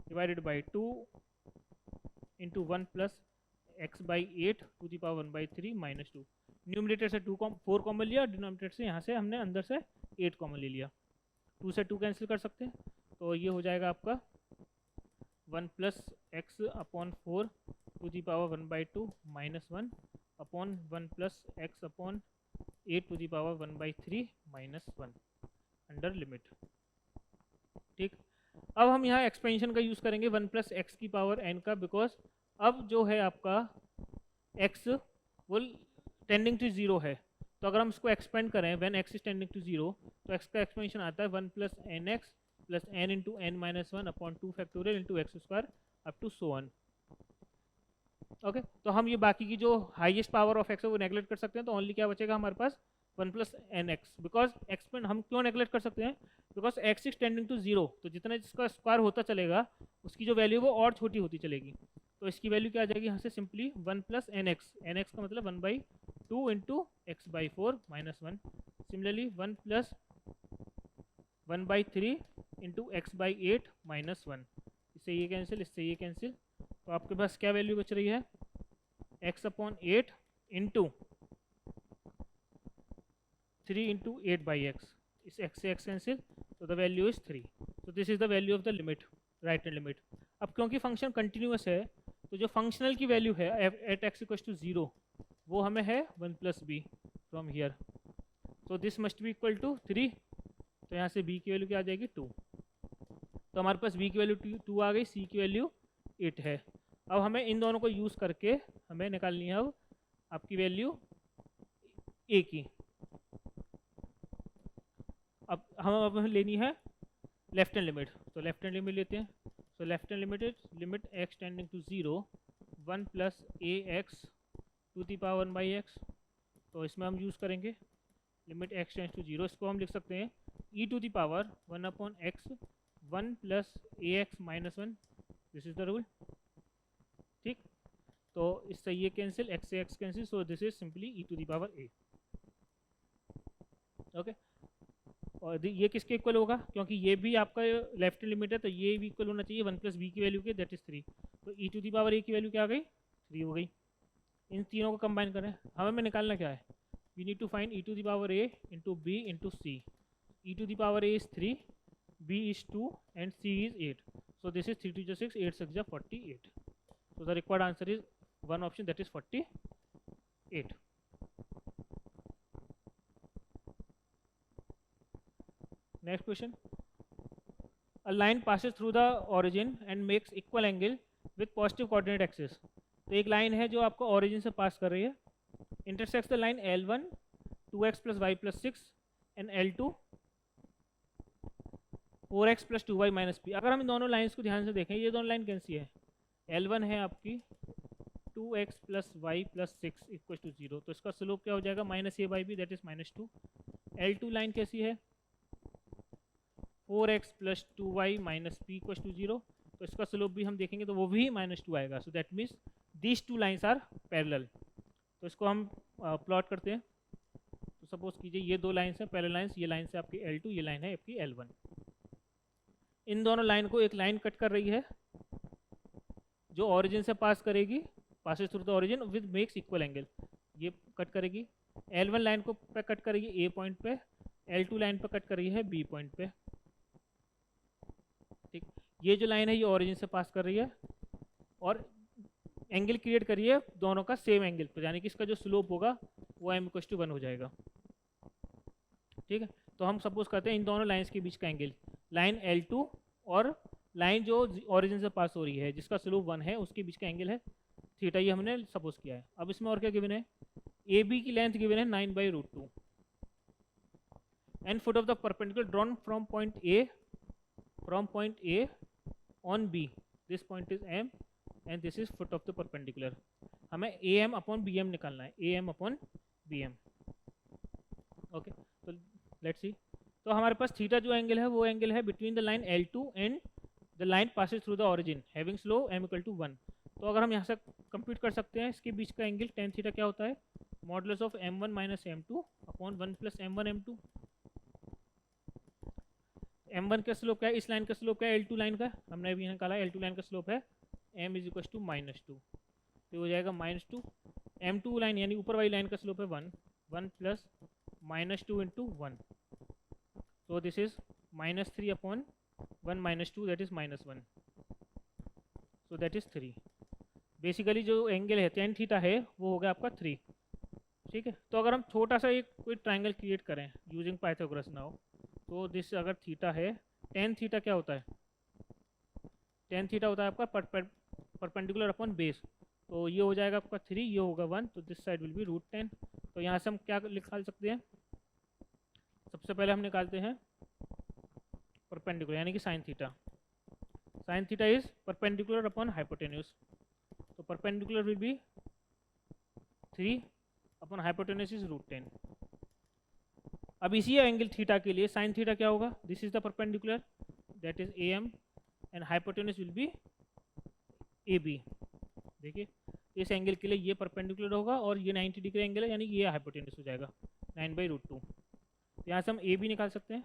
divided by 2 into 1 plus X by 8 to the power 1/3 minus 2। Numerator से 4 कॉमन लिया, डिनोमिनेटर से यहाँ से हमने अंदर से 8 कॉमन ले लिया, 2 से 2 कैंसिल कर सकते हैं, तो ये हो जाएगा आपका 1 plus X upon 4 to the power 1/2 minus 1 upon 1 plus X upon 8 to the power 1/3 minus 1 under limit. ठीक, अब हम यहाँ एक्सपेंशन का यूज़ करेंगे 1 प्लस एक्स की पावर n का, बिकॉज अब जो है आपका एक्स वो टेंडिंग टू जीरो है, तो अगर हम इसको एक्सपेंड करें when X is tending to zero, तो एक्स का एक्सपेंशन आता है 1 plus N X plus N into N minus one upon 2 factorial into x square up to so on. Okay, तो हम ये बाकी की जो हाईएस्ट पावर ऑफ एक्स है वो नेगलेक्ट कर सकते हैं, तो ओनली क्या बचेगा हमारे पास 1 plus N X. Because expand हम क्यों नेगलेक्ट कर सकते हैं, because X is tending to zero, तो जितना जिसका स्क्वायर होता चलेगा उसकी जो वैल्यू वो और छोटी होती चलेगी, तो इसकी वैल्यू क्या आ जाएगी यहाँ से सिंपली 1 प्लस एन एक्स का मतलब 1/2 into x by 4 minus 1। Similarly 1 plus 1/3 into x by 8 minus 1। इससे ये कैंसिल, इससे ये कैंसिल, तो आपके पास क्या वैल्यू बच रही है, x upon 8 into 3 into 8/x। इस एक्स से एक्स कैंसिल, तो द वैल्यू इज 3। तो this is the value of the limit, right hand limit. अब क्योंकि फंक्शन कंटिन्यूस है, तो जो फंक्शनल की वैल्यू है एट एक्स इक्वल टू 0 वो हमें है 1 plus B from here, so this must be equal to 3। तो यहाँ से b की वैल्यू क्या आ जाएगी 2। तो हमारे पास b की वैल्यू 2 आ गई, c की वैल्यू 8 है। अब हमें इन दोनों को यूज़ करके हमें निकालनी है अब आपकी वैल्यू a की। अब लेनी है लेफ्ट हैंड लिमिट, तो लेफ्ट हैंड लिमिट लेते हैं। So left hand limit is limit X tending to 0 1 plus A X to the power 1/x। तो इसमें हम यूज़ करेंगे लिमिट एक्स टेंड्स टू 0, इसको हम लिख सकते हैं e to the power 1 upon X 1 plus A X minus 1। This is the rule, ठीक। तो इससे ये कैंसिल, एक्स से X cancel, so this is simply e to the power a। Okay, और ये किसके इक्वल होगा, क्योंकि ये भी आपका लेफ्ट लिमिट है, तो ये भी इक्वल होना चाहिए 1 प्लस बी की वैल्यू के, दैट इज 3। तो e to the power a की वैल्यू क्या आ गई, 3 हो गई। इन तीनों को कंबाइन करें, हमें निकालना क्या है, we need to find e to the power a into B into C. e to the power a is 3, b is 2 and c is 8, so this is 3 to the 6, 8 6 48, so the required answer is one option, that is 48. Next question, a line passes through the origin and makes equal angle with positive coordinate axis। तो एक लाइन है जो आपको origin से पास कर रही है, intersects the line L1 2x plus y plus 6 and L2 4x plus 2y minus P. अगर हम इन दोनों लाइन्स को ध्यान से देखें, ये दोनों लाइन कैसी है, L1 है आपकी 2x plus Y plus 6 equal to 0, तो इसका स्लोप क्या हो जाएगा minus A by B, that is -2। L2 line कैसी है 4x plus 2y minus P equal to 0, तो इसका स्लोप भी हम देखेंगे तो वो भी -2 आएगा। So that means these two lines are parallel. तो इसको हम प्लॉट करते हैं। तो सपोज कीजिए ये दो लाइन्स हैं पैरेलल लाइन्स, ये लाइन है आपकी L2, ये लाइन है आपकी L1। इन दोनों लाइन को एक लाइन कट कर रही है जो ओरिजिन से पास करेगी, passes through the origin with makes equal angle, ये कट करेगी। L1 लाइन को पे कट करेगी A पॉइंट पे, L2 लाइन पे कट करेगी है B पॉइंट पे, ठीक। ये जो लाइन है ये ओरिजिन से पास कर रही है और एंगल क्रिएट करी है दोनों का सेम एंगल पर, यानी कि इसका जो स्लोप होगा वो m=1 हो जाएगा, ठीक है। तो हम सपोज करते हैं इन दोनों लाइंस के बीच का एंगल, लाइन L2 और लाइन जो ओरिजिन से पास हो रही है जिसका स्लोप 1 है उसके बीच का एंगल है थीटा, ये हमने सपोज किया है। अब इसमें और क्या गिवन है, AB की लेंथ गिवन है 9/√2 and foot of the perpendicular drawn from point A on B, this point is M and this is foot of the perpendicular. हमें AM अपॉन BM निकालना है, AM अपॉन BM। ओके, तो लेट्स सी। तो हमारे पास थीटा जो एंगल है वो एंगल है between the line L2 and the line Passage through the origin having slope m=1। तो अगर हम यहाँ से कंप्यूट कर सकते हैं इसके बीच का एंगल tan थीटा क्या होता है, modulus of m1 minus m2 upon 1 plus m1 m2। m1 का स्लोप क्या है, इस लाइन का स्लोप क्या है L2 लाइन का, हमने अभी यहाँ निकाला L2 लाइन का स्लोप है m इज इक्वल टू -2, तो हो जाएगा -2। m2 लाइन यानी ऊपर वाली लाइन का स्लोप है 1 plus -2 into 1, so this is -3 upon 1 -2, that is -1, so that is 3। Basically जो एंगल है tan थीटा है वो हो गया आपका 3, ठीक है। तो अगर हम छोटा सा एक कोई ट्रायंगल क्रिएट करें यूजिंग पाइथागोरस नाउ, तो दिस अगर थीटा है, tan थीटा क्या होता है, tan थीटा होता है आपका परपेंडिकुलर अपॉन बेस, तो ये हो जाएगा आपका 3, ये होगा 1, तो दिस साइड विल बी √10। तो यहाँ से हम क्या निकाल सकते हैं, सबसे पहले हम निकालते हैं परपेंडिकुलर यानी कि sine theta. Sine theta is perpendicular upon hypotenuse, तो perpendicular will be 3 upon hypotenuse is √10। अब इसी एंगल थीटा के लिए साइन थीटा क्या होगा, this is the perpendicular that is AM and hypotenuse will be AB। देखिए इस एंगल के लिए ये परपेंडिकुलर होगा और ये 90 डिग्री एंगल है, यानी कि ये हाइपोटेन्यूज हो जाएगा 9/√2। तो यहाँ से हम AB निकाल सकते हैं,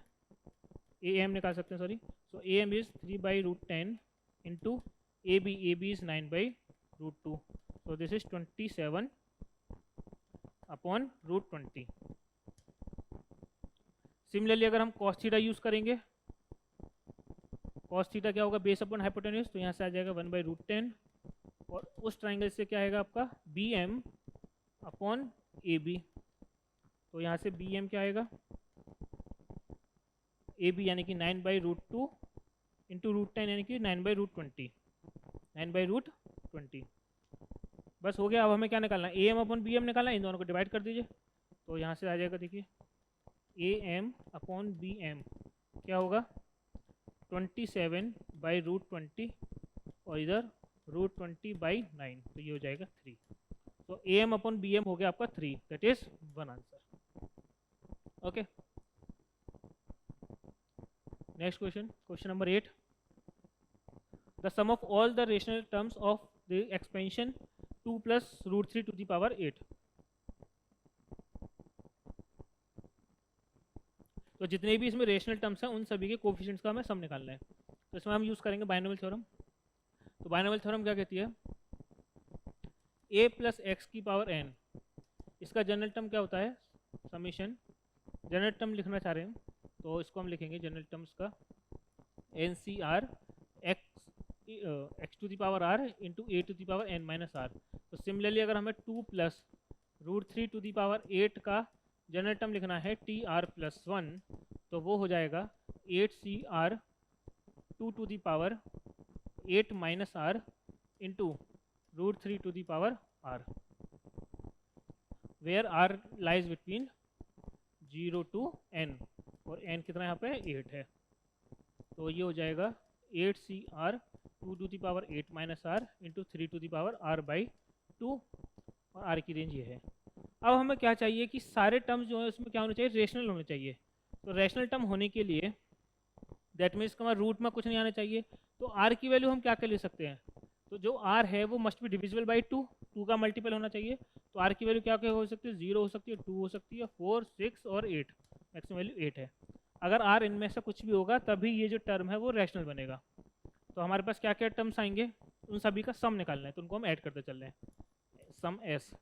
AM निकाल सकते हैं, sorry. So AM is 3/√10 into AB is 9/√2, so this is 27 upon √20। Similarly अगर हम cos थीटा यूज करेंगे, cos थीटा क्या होगा, बेस अपॉन हाइपोटेन्यूज, तो यहाँ से आ जाएगा 1/√10 और उस ट्राइंगल से क्या आएगा आपका BM अपॉन AB। तो यहाँ से BM क्या आएगा, AB यानी कि 9/√2 इंटू √10 यानी कि 9/√20, 9/√20। बस हो गया। अब हमें क्या निकालना है, AM अपॉन BM निकालना है, इन दोनों को डिवाइड कर दीजिए। तो यहाँ से आ जाएगा, देखिए AM अपॉन BM क्या होगा 27/√20 और इधर √20/9, तो ये हो जाएगा 3। तो AM अपॉन BM हो गया आपका 3, that is 1 answer. Okay, next question, question number 8। The sum of all the rational terms of the expansion 2 + √3 to the power 8। तो जितने भी इसमें रेशनल टर्म्स हैं उन सभी के कोफिशिएंट्स का हमें सम निकालना है। तो इसमें हम यूज़ करेंगे बाइनोमियल थ्योरम। तो बाइनोमियल थ्योरम क्या कहती है, a + x की पावर n, इसका जनरल टर्म क्या होता है, समीशन। जनरल टर्म लिखना चाह रहे हैं तो इसको हम लिखेंगे जनरल टर्म्स का NCR x to the power r into a to the power n - r। तो सिमिलरली अगर हमें 2 + √3 to the power 8 का जनरल टर्म लिखना है TR + 1, तो वो हो जाएगा 8CR 2 to the power 8 - r into √3 to the power r, where r lies between 0 to n, और n कितना यहाँ पे 8 है। तो ये हो जाएगा 8CR 2 to the power 8 - r into 3 to the power r/2, और r की रेंज ये है। अब हमें क्या चाहिए कि सारे टर्म्स जो है उसमें क्या होने चाहिए, रेशनल होने चाहिए। तो रेशनल टर्म होने के लिए दैट मीन्स का रूट में कुछ नहीं आना चाहिए। तो r की वैल्यू हम क्या कर ले सकते हैं, तो जो r है वो मस्ट बी डिविजिबल बाई 2, 2 का मल्टीपल होना चाहिए। तो r की वैल्यू क्या क्या हो सकती है, 0 हो सकती है, 2 हो सकती है, 4, 6 और 8, मैक्सिमम वैल्यू 8 है। अगर r इनमें से कुछ भी होगा तभी ये जो टर्म है वो रैशनल बनेगा। तो हमारे पास क्या क्या टर्म्स आएंगे, उन सभी का सम निकालना है, तो उनको हम ऐड करते चल रहे हैं। सम s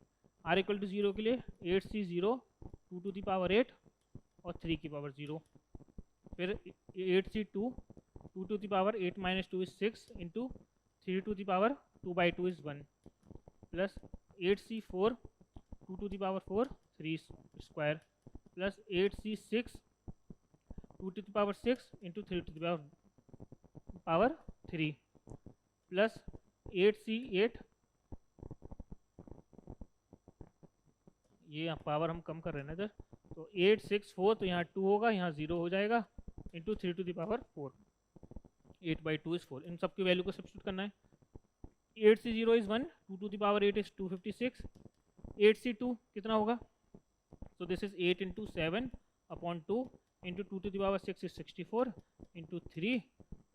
r = 0 के लिए 8C0 2 to the power 8 और 3 की पावर 0, फिर 8C2 2 to the power 8 - 2 is 6 into 3 to the power 2/2 is 1, plus 8C4 2 to the power 4 3 square, plus 8C6 2 to the power 6 into 3 to the power 3, plus 8C8, ये पावर हम कम कर रहे हैं ना इधर, तो 864, तो यहाँ 2 होगा, यहाँ 0 हो जाएगा, into 3 to the power 4, 8/2 is 4। इन सब की वैल्यू को सब्स्टिट्यूट करना है। 8C0 is 1, 2 to the power 8 is 256, 8C2 कितना होगा, so this is 8 into 7 upon 2 into 2 to the power 6 is 64 into 3,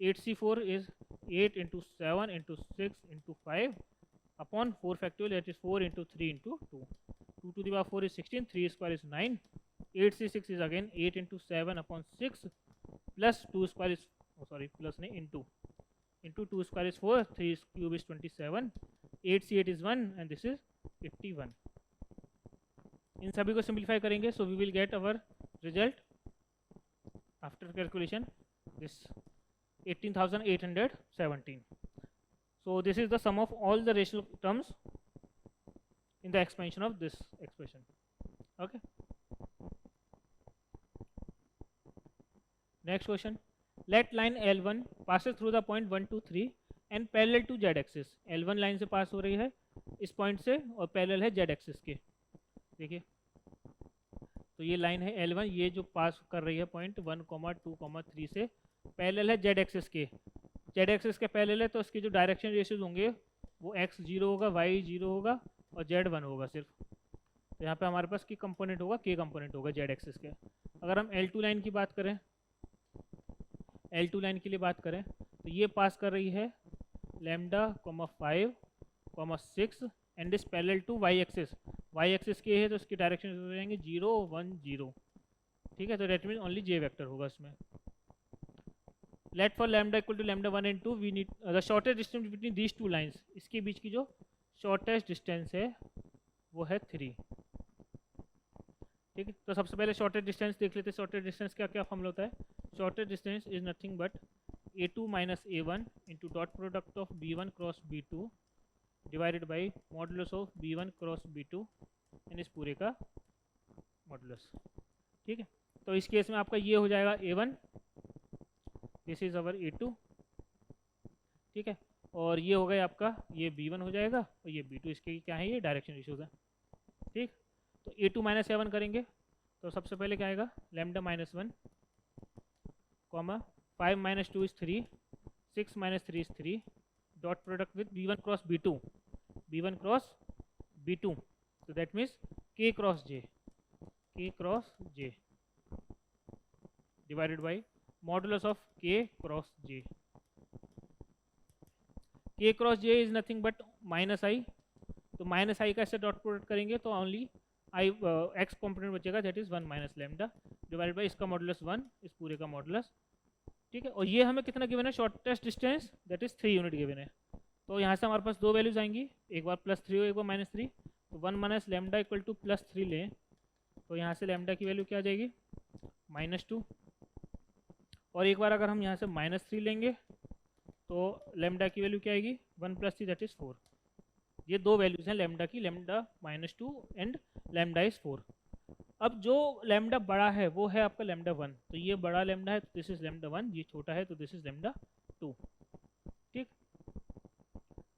8C4 is 8 into 7 into 6 into 5 upon 4 factorial, that is 4 into 3 into 2, 2 to the power 4 is 16, 3 square is 9, 8C6 is again 8 into 7 upon 6 plus 2 square is, oh sorry, plus नहीं, into 2 square is 4, 3 cube is 27, 8C8 is 1 and this is 81। इन सभी को सिंप्लीफाई करेंगे, so we will get our result after calculation this 18,817। so this is the sum of all the rational terms in the expansion of this expression। okay, next question, let line L1 passes through the point 1 2 3 and parallel to z axis। L1 line से पास हो रही है इस पॉइंट से और पैरेलल है जेड एक्सिस के। देखिए तो ये लाइन है L1, ये जो पास कर रही है पॉइंट 1, 2, 3 से पैरेलल है जेड एक्सिस के। जेड एक्सिस के पैरेलल है तो इसके जो डायरेक्शन रेशियोज होंगे वो x 0 होगा, y 0 होगा और z 1 होगा सिर्फ। तो यहाँ पे हमारे पास की कंपोनेंट होगा, k कंपोनेंट होगा जेड एक्सिस के। अगर हम L2 लाइन की बात करें, L2 लाइन के लिए बात करें तो ये पास कर रही है lambda 5, 6 and is parallel to y axis. y axis के है तो इसकी डायरेक्शन हो जाएंगे 0, 1, 0। ठीक है, तो that mean only j vector होगा इसमें। Let for lambda equal to lambda 1 and 2 we need the shortest distance between these two lines. इसके बीच की जो शॉर्टेस्ट डिस्टेंस है वो है 3। ठीक है, तो सबसे पहले शॉर्टेस्ट डिस्टेंस देख लेते हैं। शॉर्टेस्ट डिस्टेंस का क्या फॉर्मूला होता है? Shortest distance is nothing but a2 minus a1 into dot product of b1 cross b2 divided by modulus of b1 cross b2 इन इस पूरे का मॉडुलस। ठीक है, तो इस केस में आपका ये हो जाएगा a1, this is our a2। ठीक है, और ये हो गया आपका ये b1 हो जाएगा और ये b2, इसके क्या है, ये डायरेक्शन रेशियोज है। ठीक, तो a2 माइनस a1 करेंगे तो सबसे पहले क्या आएगा, lambda minus 1 comma 5 minus 2 is 3, 6 minus 3 is 3 dot product with b1 cross b2, b1 cross b2, so that means k cross j divided by modulus of k cross j। k cross j is nothing but minus i, तो माइनस i का ऐसे डॉट प्रोडक्ट करेंगे तो ओनली i x कॉम्पोनेंट बचेगा, that is 1 minus lambda divided by इसका मॉडुलस 1, इस पूरे का मॉडुलस। ठीक है, और ये हमें कितना गिवन है, shortest distance that is 3 unit given है। तो यहाँ से हमारे पास दो वैल्यूज आएंगी, एक बार +3 और एक बार -3। तो 1 माइनस लैम्डा इक्वल टू +3 लें तो यहाँ से लैम्डा की वैल्यू क्या आ जाएगी, -2। और एक बार अगर हम यहाँ से -3 लेंगे तो लैम्डा की वैल्यू क्या आएगी, 1 + 3 दैट इज 4। ये दो वैल्यूज हैं लैम्डा की, लैम्डा -2 एंड लैम्डा इज 4। अब जो लैम्डा बड़ा है वो है आपका लैम्डा 1, तो ये बड़ा लैम्डा है तो दिस इज लैम्डा 1, ये छोटा है तो दिस इज लैम्डा 2। ठीक,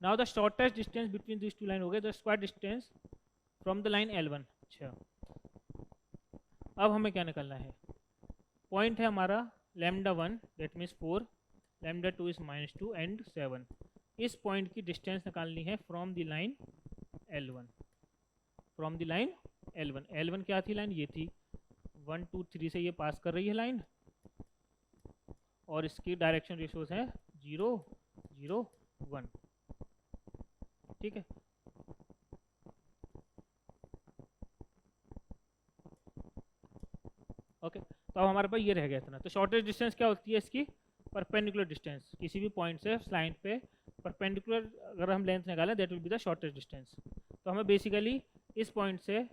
now the shortest distance between this two line हो गए the square distance from the line L1। अच्छा, अब हमें क्या निकालना है, पॉइंट है हमारा lambda 1 that means 4, lambda 2 is -2 and 7। इस पॉइंट की डिस्टेंस निकालनी है from the line L1, from the line L1। L1 क्या थी लाइन, ये थी 1, 2, 3 से ये पास कर रही है लाइन और इसकी डायरेक्शन रेशियोज हैं 0, 0, 1। ठीक है, ओके, तो अब हमारे पास ये रह गया इतना। तो शॉर्टेस्ट डिस्टेंस क्या होती है इसकी, परपेंडिकुलर डिस्टेंस, किसी भी पॉइंट से लाइन पे परपेंडिकुलर अगर हम लेंथ निकालें that will be the shortest distance. तो हमें बेसिकली इस पॉइंट से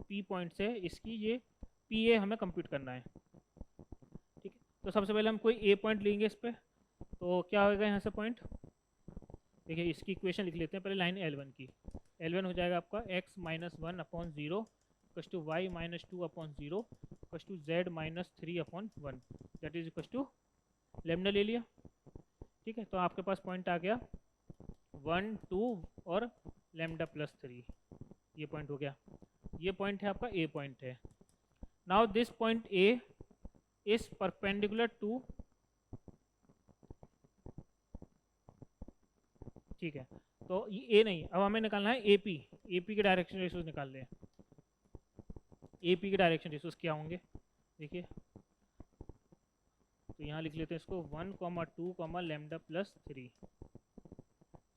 P पॉइंट से इसकी ये PA हमें कंप्यूट करना है। ठीक है, तो सबसे पहले हम कोई A पॉइंट लेंगे इस पर, तो क्या होगा यहाँ से पॉइंट, देखिए इसकी इक्वेशन लिख लेते हैं पहले लाइन L1 की। L1 हो जाएगा आपका x - 1/0 equals to y - 2/0 equals to z - 3/1 that is equals to lambda ले लिया। ठीक है, तो आपके पास पॉइंट आ गया 1, 2 और लैम्डा +3, ये पॉइंट हो गया। ये पॉइंट है आपका A पॉइंट है। Now this point A is perpendicular to, ठीक है, तो ये A नहीं, अब हमें निकालना है AP। AP के डायरेक्शन रेशियोज निकाल लें। AP के डायरेक्शन रेशियोज क्या होंगे, देखिए तो यहाँ लिख लेते हैं इसको 1, 2, लैम्डा +3।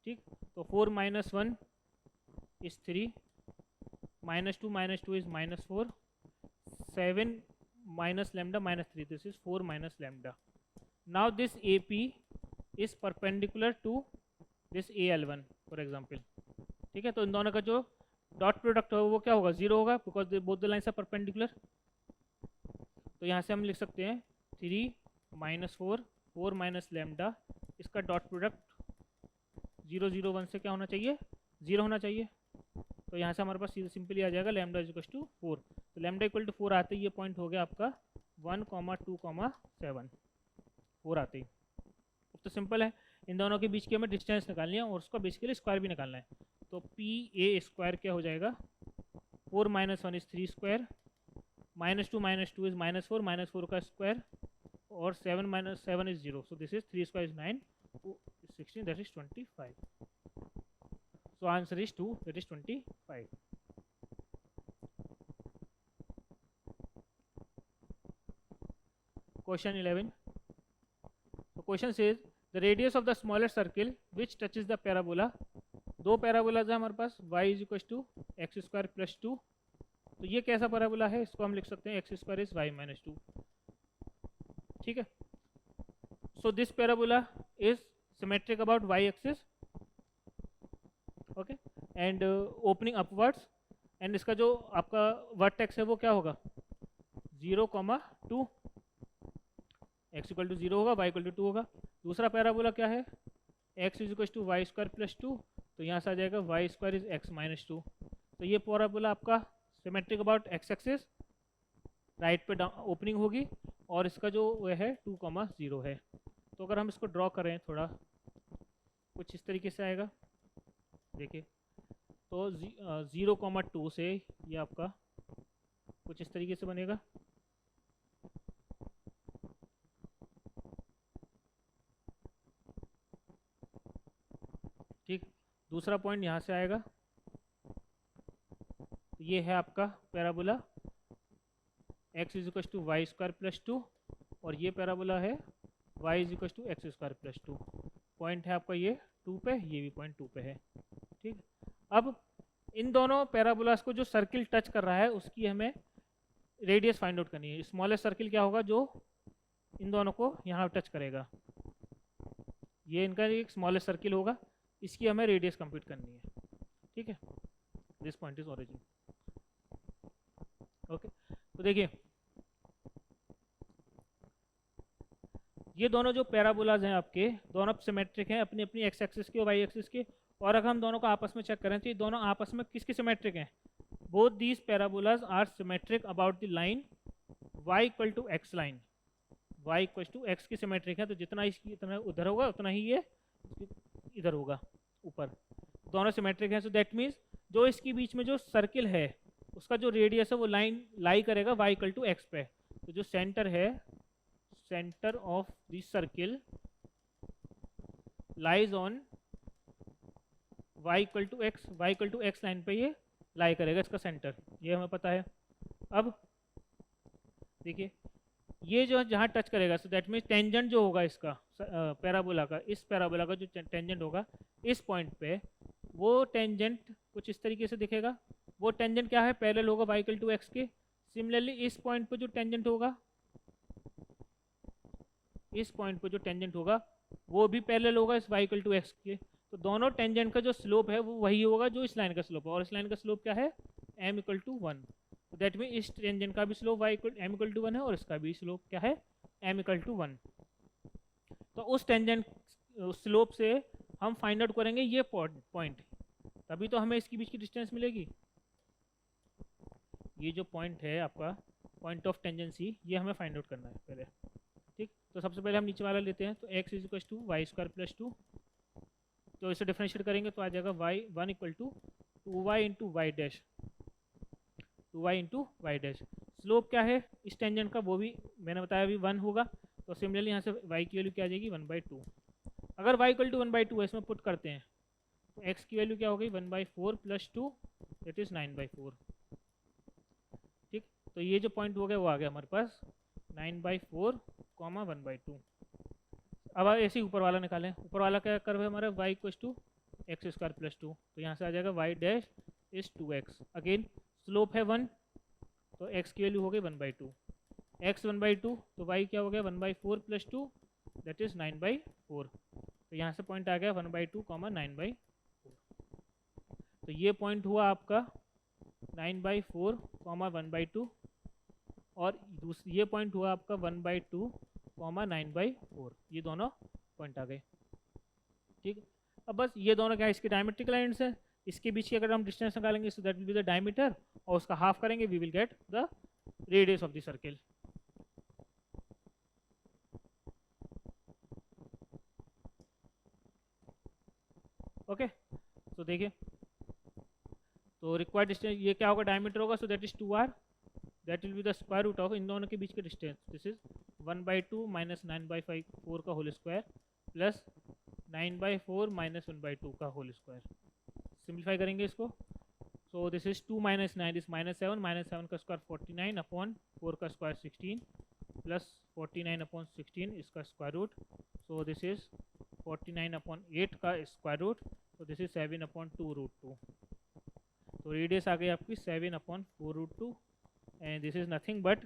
ठीक, तो 4 - 1 is 3, -2 is -4, 7 minus lambda -3, this is 4 minus lambda. Now this AP is perpendicular to this AL1 for example. ठीक है, तो इन दोनों का जो डॉट प्रोडक्ट होगा वो क्या होगा, 0 होगा because both the lines are perpendicular. तो यहाँ से हम लिख सकते हैं 3 - 4, 4 माइनस लैम्डा, इसका डॉट प्रोडक्ट 0, 0, 1 से क्या होना चाहिए, 0 होना चाहिए। तो यहाँ से हमारे पास सिंपली आ जाएगा लैम्डा इज इक्वल टू 4। तो लैम्डा इक्वल टू 4 आते ही ये पॉइंट हो गया आपका 1, 2, 7, 4 आते ही। अब तो सिंपल है, इन दोनों के बीच की हमें डिस्टेंस निकालनी है और उसका बेसिकली स्क्वायर भी निकालना है। तो पी ए स्क्वायर क्या हो जाएगा, 4 minus 1 is 3 square, minus two is minus four का स्क्वायर, और 7 minus 7 is 0, so this is 3 square is 9, 16, that is 25. So answer is 2, that is 25. Question 11. So question says the radius of the smallest circle which touches the parabola. दो पैराबोलाज है हमारे पास, y is equal to x square plus 2. तो ये कैसा पैराबोला है, इसको हम लिख सकते हैं x square is y minus 2. ठीक है. So this parabola is symmetric about y axis, okay, and opening upwards, and इसका जो आपका वर्टेक्स है वो क्या होगा, 0,2, एक्स इक्वल टू 0 होगा, वाई इक्वल टू 2 होगा. दूसरा पैराबोला क्या है, x is equal to y square plus 2, तो यहाँ से आ जाएगा y square is x minus 2. तो ये पैराबोला आपका symmetric about x axis, right पे ओपनिंग होगी, और इसका जो है 2,0 है. तो अगर हम इसको ड्रॉ करें थोड़ा, कुछ इस तरीके से आएगा, देखिए. तो 0,2 से ये आपका कुछ इस तरीके से बनेगा. ठीक. दूसरा पॉइंट यहाँ से आएगा, तो ये है आपका parabola x is equal to y square plus 2, और ये पैराबोला है y is equal to x square plus 2. Point है आपका ये 2 पे, ये भी पॉइंट 2 पे है. ठीक. अब इन दोनों पैराबोलास को जो सर्किल टच कर रहा है उसकी हमें रेडियस फाइंड आउट करनी है. स्मॉलेस्ट सर्किल क्या होगा जो इन दोनों को यहाँ टच करेगा, ये इनका एक स्मॉलेस्ट सर्किल होगा, इसकी हमें रेडियस कंप्यूट करनी है. ठीक है. This point is origin. Okay. तो देखिए ये दोनों जो पैराबोलाज हैं आपके, दोनों सिमेट्रिक हैं अपनी अपनी एक्स एक्सिस के और वाई एक्सिस के. और अगर हम दोनों को आपस में चेक करें तो ये दोनों आपस में किसके सिमेट्रिक हैं, both these parabolas are symmetric about the line y equal to x line. y equal to x की सिमेट्रिक है, तो जितना इसकी इतना उधर होगा उतना ही ये इधर होगा ऊपर. दोनों सिमेट्रिक हैं. सो दैट मीन्स जो इसके बीच में जो सर्किल है उसका जो रेडियस है वो लाइन लाई करेगा y इक्वल टू एक्स पे. तो जो सेंटर है, centre of this circle lies on y equal to x, y equal to x line पे ये लाई करेगा, इसका सेंटर, ये हमें पता है. अब देखिए ये जो जहाँ टच करेगा, सो दैट मीन्स टेंजेंट जो होगा इसका पैराबोला का, इस पैराबोला का जो टेंजेंट होगा इस पॉइंट पे, वो टेंजेंट कुछ इस तरीके से दिखेगा. वो टेंजेंट क्या है, पैरेलल होगा y इक्वल टू एक्स के. सिमिलरली इस पॉइंट पे जो टेंजेंट होगा, इस पॉइंट पे जो टेंजेंट होगा वो भी पैरेलल होगा इस y इक्वल टू एक्स के. तो दोनों टेंजेंट का जो स्लोप है वो वही होगा जो इस लाइन का स्लोप है, और इस लाइन का स्लोप क्या है, m इक्वल टू 1. तो दैट मीन इस टेंजेंट का भी slope y equal m equal to 1 है, और इसका भी स्लोप क्या है, m इक्वल टू 1. तो उस टेंजेंट स्लोप से हम फाइंड आउट करेंगे ये पॉइंट, तभी तो हमें इसके बीच की डिस्टेंस मिलेगी. ये जो पॉइंट है आपका पॉइंट ऑफ टेंजेंसी, ये हमें फाइंड आउट करना है पहले. ठीक. तो सबसे पहले हम नीचे वाला लेते हैं, तो x is equal to y square plus 2, तो इसे डिफरेंशिएट करेंगे तो आ जाएगा y1 equal to 2y into y dash, 2y into y dash. Slope क्या है इस टेंजेंट का, वो भी मैंने बताया अभी 1 होगा. तो सिमिलरली यहाँ से y की वैल्यू क्या आ जाएगी, 1/2. अगर y इक्वल टू 1/2 है, इसमें पुट करते हैं तो x की वैल्यू क्या हो गई, 1/4 प्लस 2, दैट इज 9/4. ठीक. तो ये जो पॉइंट हो गया वो आ गया हमारे पास 9/4, 1/2. अब ऐसे ही ऊपर वाला निकालें. ऊपर वाला क्या कर्व है हमारा, y equal to x square plus 2, तो यहाँ से आ जाएगा y dash is 2x. Again slope है 1, तो x की वैल्यू हो गई 1/2, x 1/2, तो y क्या हो गया 1/4 प्लस 2, दैट इज 9/4. तो यहाँ से पॉइंट आ गया 1/2, 9/4. तो ये पॉइंट हुआ आपका 9/4, 1/2, और ये पॉइंट हुआ आपका 1/2, 9/4. ये दोनों पॉइंट आ गए. ठीक. अब बस ये दोनों क्या है, इसके डायमेट्रिक लाइन्स है, इसके बीच की अगर हम डिस्टेंस निकालेंगे so that will be the diameter, और उसका हाफ करेंगे we will get the radius of the circle. Okay. तो देखिए तो रिक्वायर्ड डिस्टेंस ये क्या होगा, डायमीटर होगा, so that is 2r, that will be the square root of इन दोनों के बीच का डिस्टेंस, दिस इज 1/2 माइनस 9/4 का होल स्क्वायर प्लस 9/4 माइनस 1/2 का होल स्क्वायर। सिंप्लीफाई करेंगे इसको, सो दिस इज 2 माइनस 9 इज -7 का स्क्वायर 49 अपॉन 4 का स्क्वायर 16 प्लस 49 अपॉन 16 इसका square root, so this is 49 upon 8 का square root, so this is 7 upon 2 root 2। तो रेडियस आ गई आपकी 7 upon 4 root 2 and this is nothing but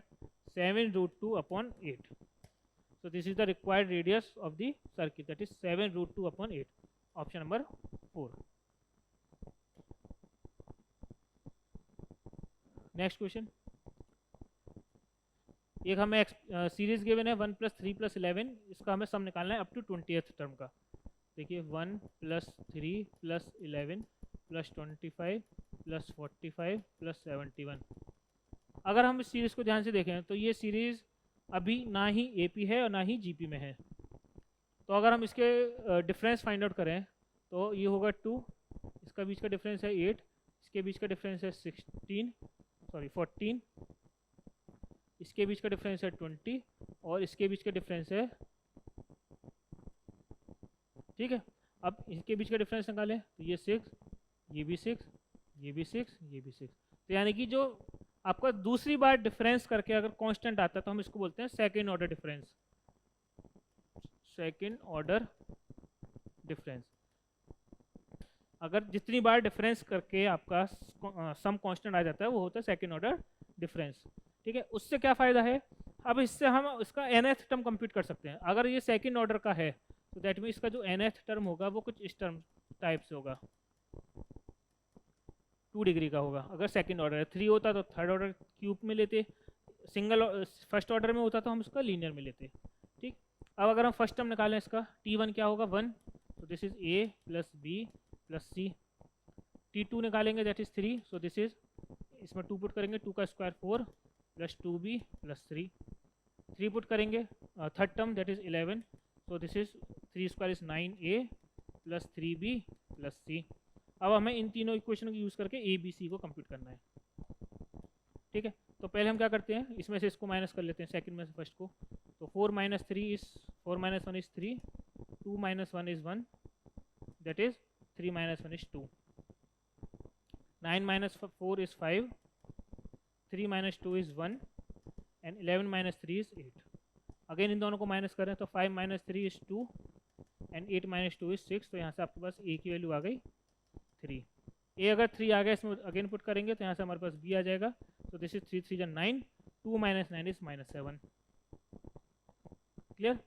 7 root 2 upon 8। So this is the required radius of the circle, that is 7 root 2 upon 8. Option number 4. Next question. एक हमें सीरीज गिवन है 1 + 3 + 11, इसका हमें सम निकालना है अप टू 20th टर्म का। देखिए 1 + 3 + 11 + 25 + 45 + 71। अगर हम इस सीरीज को ध्यान से देखें तो ये सीरीज अभी ना ही एपी है और ना ही जीपी में है। तो अगर हम इसके डिफरेंस फाइंड आउट करें तो ये होगा 2, इसका बीच का डिफरेंस है 8, इसके बीच का डिफरेंस है 14, इसके बीच का डिफरेंस है 20 और इसके बीच का डिफरेंस है, ठीक है। अब इसके बीच का डिफरेंस निकालें तो ये 6, ये भी 6, ये भी 6, ये भी 6। तो यानी कि जो आपका दूसरी बार डिफरेंस करके अगर कांस्टेंट आता है तो हम इसको बोलते हैं second order difference, second order difference. अगर जितनी बार डिफरेंस करके आपका सम कांस्टेंट आ जाता है वो होता है सेकंड ऑर्डर डिफरेंस, ठीक है। उससे क्या फ़ायदा है, अब इससे हम इसका nth टर्म कंप्यूट कर सकते हैं। अगर ये सेकंड ऑर्डर का है तो दैट मीन इसका जो nth टर्म होगा वो कुछ इस टर्म टाइप से होगा, 2 डिग्री का होगा। अगर सेकंड ऑर्डर है, 3 होता तो थर्ड ऑर्डर क्यूब में लेते, सिंगल फर्स्ट ऑर्डर में होता तो हम उसका लीनियर में लेते, ठीक। अब अगर हम फर्स्ट टर्म निकालें इसका T1 क्या होगा 1, तो this is A + B + C। T2 निकालेंगे that is 3, so this is, इसमें 2 पुट करेंगे, 2 का स्क्वायर 4 + 2B + 3। 3 पुट करेंगे third term that is 11, so this is 3 square is 9A + 3B + C। अब हमें इन तीनों इक्वेशन को यूज़ करके ए बी सी को कंप्यूट करना है, ठीक है। तो पहले हम क्या करते हैं, इसमें से इसको माइनस कर लेते हैं सेकंड में से फर्स्ट को। तो 4 - 1 is 3, 2 - 1 is 1, that is 3 - 1 is 2। 9 - 4 is 5, 3 - 2 is 1 and 11 - 3 is 8। Again in दोनों को माइनस करें तो 5 - 3 इज 2 एंड 8 - 2 इज 6। तो यहाँ से आपके पास ए की वैल्यू आ गई 3। ए अगर 3 आ गया, इसमें अगेन पुट करेंगे तो यहाँ से हमारे पास बी आ जाएगा। तो दिस इज 3 3 जा 9, 2 - 9 इज -7। क्लियर।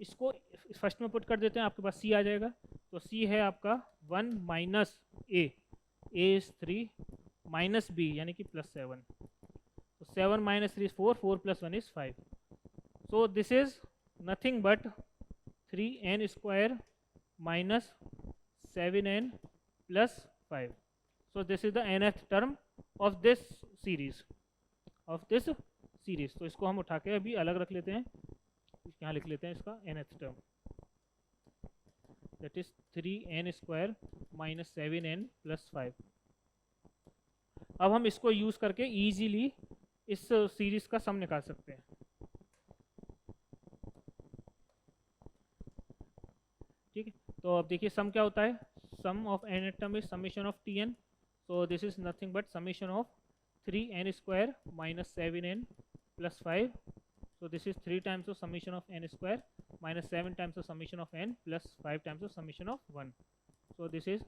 इसको फर्स्ट में पुट कर देते हैं, आपके पास सी आ जाएगा। तो सी है आपका 1 minus a is 3 minus b यानी कि +7। तो 7 - 3 is 4, 4 + 1 is 5। So this is nothing but 3n square minus 7n + 5। So this is the nth term of this series, तो इसको हम उठा के अभी अलग रख लेते हैं, यहाँ लिख लेते हैं इसका nth term, that is 3n square minus 7n + 5। अब हम इसको यूज करके इजीली इस सीरीज का सम निकाल सकते हैं, ठीक है। तो अब देखिए सम क्या होता है, sum of nth term is summation of Tn। So this is nothing but summation of 3n square minus 7n plus 5. So this is 3 times of summation of n square minus 7 times of summation of n plus 5 times of summation of 1. So this is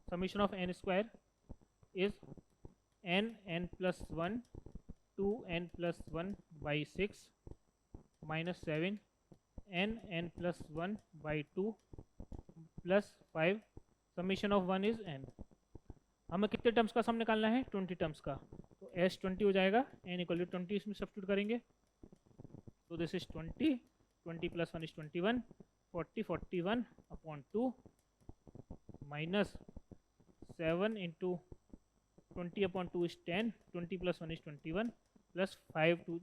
summation of n square is n plus 1 2n plus 1 by 6 minus 7 n plus 1 by 2 plus 5, summation of 1 is n। हमें कितने टर्म्स का सम निकालना है, 20 टर्म्स का। तो एस 20 हो जाएगा, एन इक्वल टू 20 इसमें सब्स्टिट्यूट करेंगे। तो this is 20, 20 + 1 is 21, 40 41 upon 2 minus 7 into 20 upon 2 is 10, 20 + 1 is 21 plus 5 to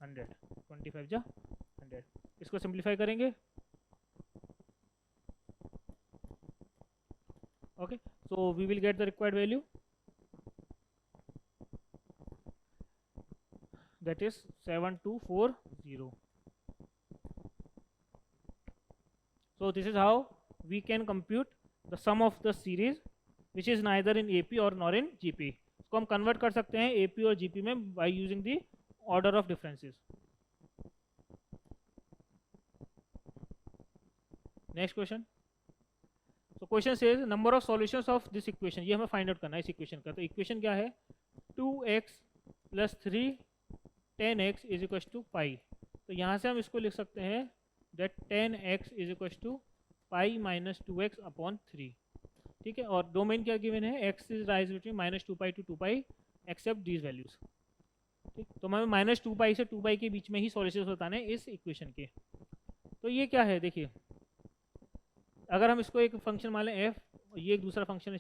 100, 25 जा 100। इसको सिंप्लीफाई करेंगे, okay. So we will get the required value, that is 7240. So this is how we can compute the sum of the series which is neither in AP or nor in GP. इसको हम convert कर सकते हैं AP और GP में by using the order of differences. Next question. So question says number of solutions of this equation. ये हमें find out करना है इस equation का. तो equation क्या है? 2x plus 3 10x is equals to pi. तो यहाँ से हम इसको लिख सकते हैं that 10x is equals to pi minus 2x upon 3. ठीक है, और डोमेन क्या गिवन है? x is rise between minus 2 pi to 2 pi except these values. ठीक, तो हमें माइनस 2 पाई से 2 पाई के बीच में ही सॉल्यूशंस बताने हैं इस इक्वेशन के. तो ये क्या है देखिए, अगर हम इसको एक फंक्शन मान लें f, ये एक दूसरा फंक्शन है,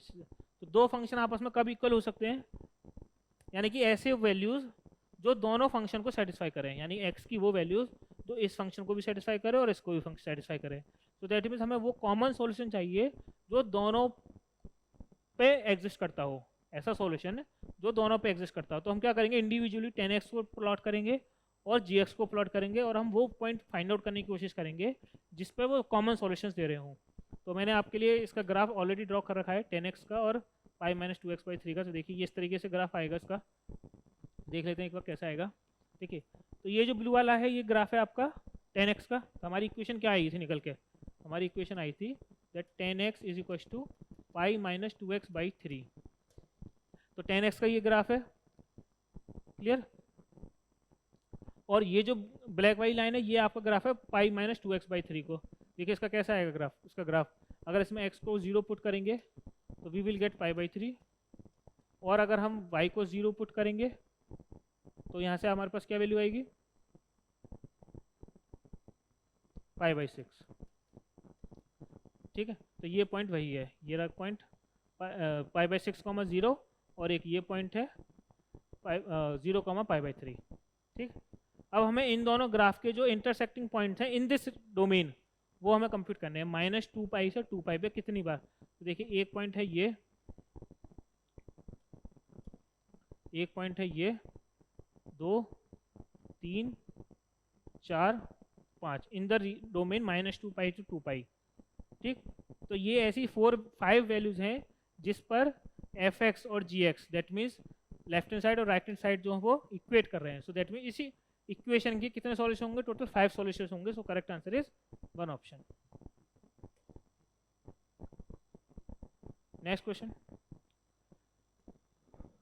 तो दो फंक्शन आपस में कब इक्वल हो सकते हैं? यानी कि ऐसे वैल्यूज जो दोनों फंक्शन को सेटिस्फाई करें, यानी x की वो वैल्यूज जो इस फंक्शन को भी सेटिस्फाई करे और इसको भी फंक्शन सेटिस्फाई करे. तो दैट मीन्स हमें वो कॉमन सॉल्यूशन चाहिए जो दोनों पे एग्जिस्ट करता हो, ऐसा सॉल्यूशन जो दोनों पे एग्जिस्ट करता हो. तो हम क्या करेंगे, इंडिविजुअली 10x को प्लॉट करेंगे और gx को प्लॉट करेंगे और हम वो पॉइंट फाइंड आउट करने की कोशिश करेंगे जिस पे वो कॉमन सॉल्यूशंस दे रहे हों. तो मैंने आपके लिए इसका ग्राफ ऑलरेडी ड्रॉ कर रखा है 10x का और पाई माइनस 2x/3 का. तो देखिए ये इस तरीके से ग्राफ आएगा, इसका देख लेते हैं एक बार कैसा आएगा. ठीक है, तो ये जो ब्लू वाला है ये ग्राफ है आपका 10x का. तो हमारी इक्वेशन क्या आई थी निकल के? हमारी इक्वेशन आई थी that 10x is equal to pi minus 2x/3. तो 10x का ये ग्राफ है, क्लियर. और ये जो ब्लैक वाली लाइन है ये आपका ग्राफ है पाई माइनस 2x/3 को. देखिए इसका कैसा आएगा ग्राफ, इसका ग्राफ अगर इसमें x को 0 पुट करेंगे तो वी विल गेट पाई/3, और अगर हम y को 0 पुट करेंगे तो यहाँ से हमारे पास क्या वैल्यू आएगी? पाई/6. ठीक है, तो ये पॉइंट वही है, ये रहा पॉइंट पाई/6 0, और एक ये पॉइंट है 0 पाई/3. ठीक, अब हमें इन दोनों ग्राफ के जो इंटरसेक्टिंग पॉइंट्स हैं इन दिस डोमेन वो हमें कंप्यूट करने हैं. माइनस 2 पाई से 2 पाई पे कितनी बार? तो देखिए एक पॉइंट है ये, एक पॉइंट है ये, 2 3 4 5 in the domain minus 2 pi to 2 pi. ठीक, तो ये ऐसी 4-5 वैल्यूज हैं जिस पर fx और gx that means left hand side और राइट हैंड साइड जो है वो इक्वेट कर रहे हैं. सो दैट मीन्स इसी इक्वेशन के कितने सॉल्यूशन होंगे? टोटल 5 सॉल्यूशंस होंगे. So correct answer is 1 option. Next question.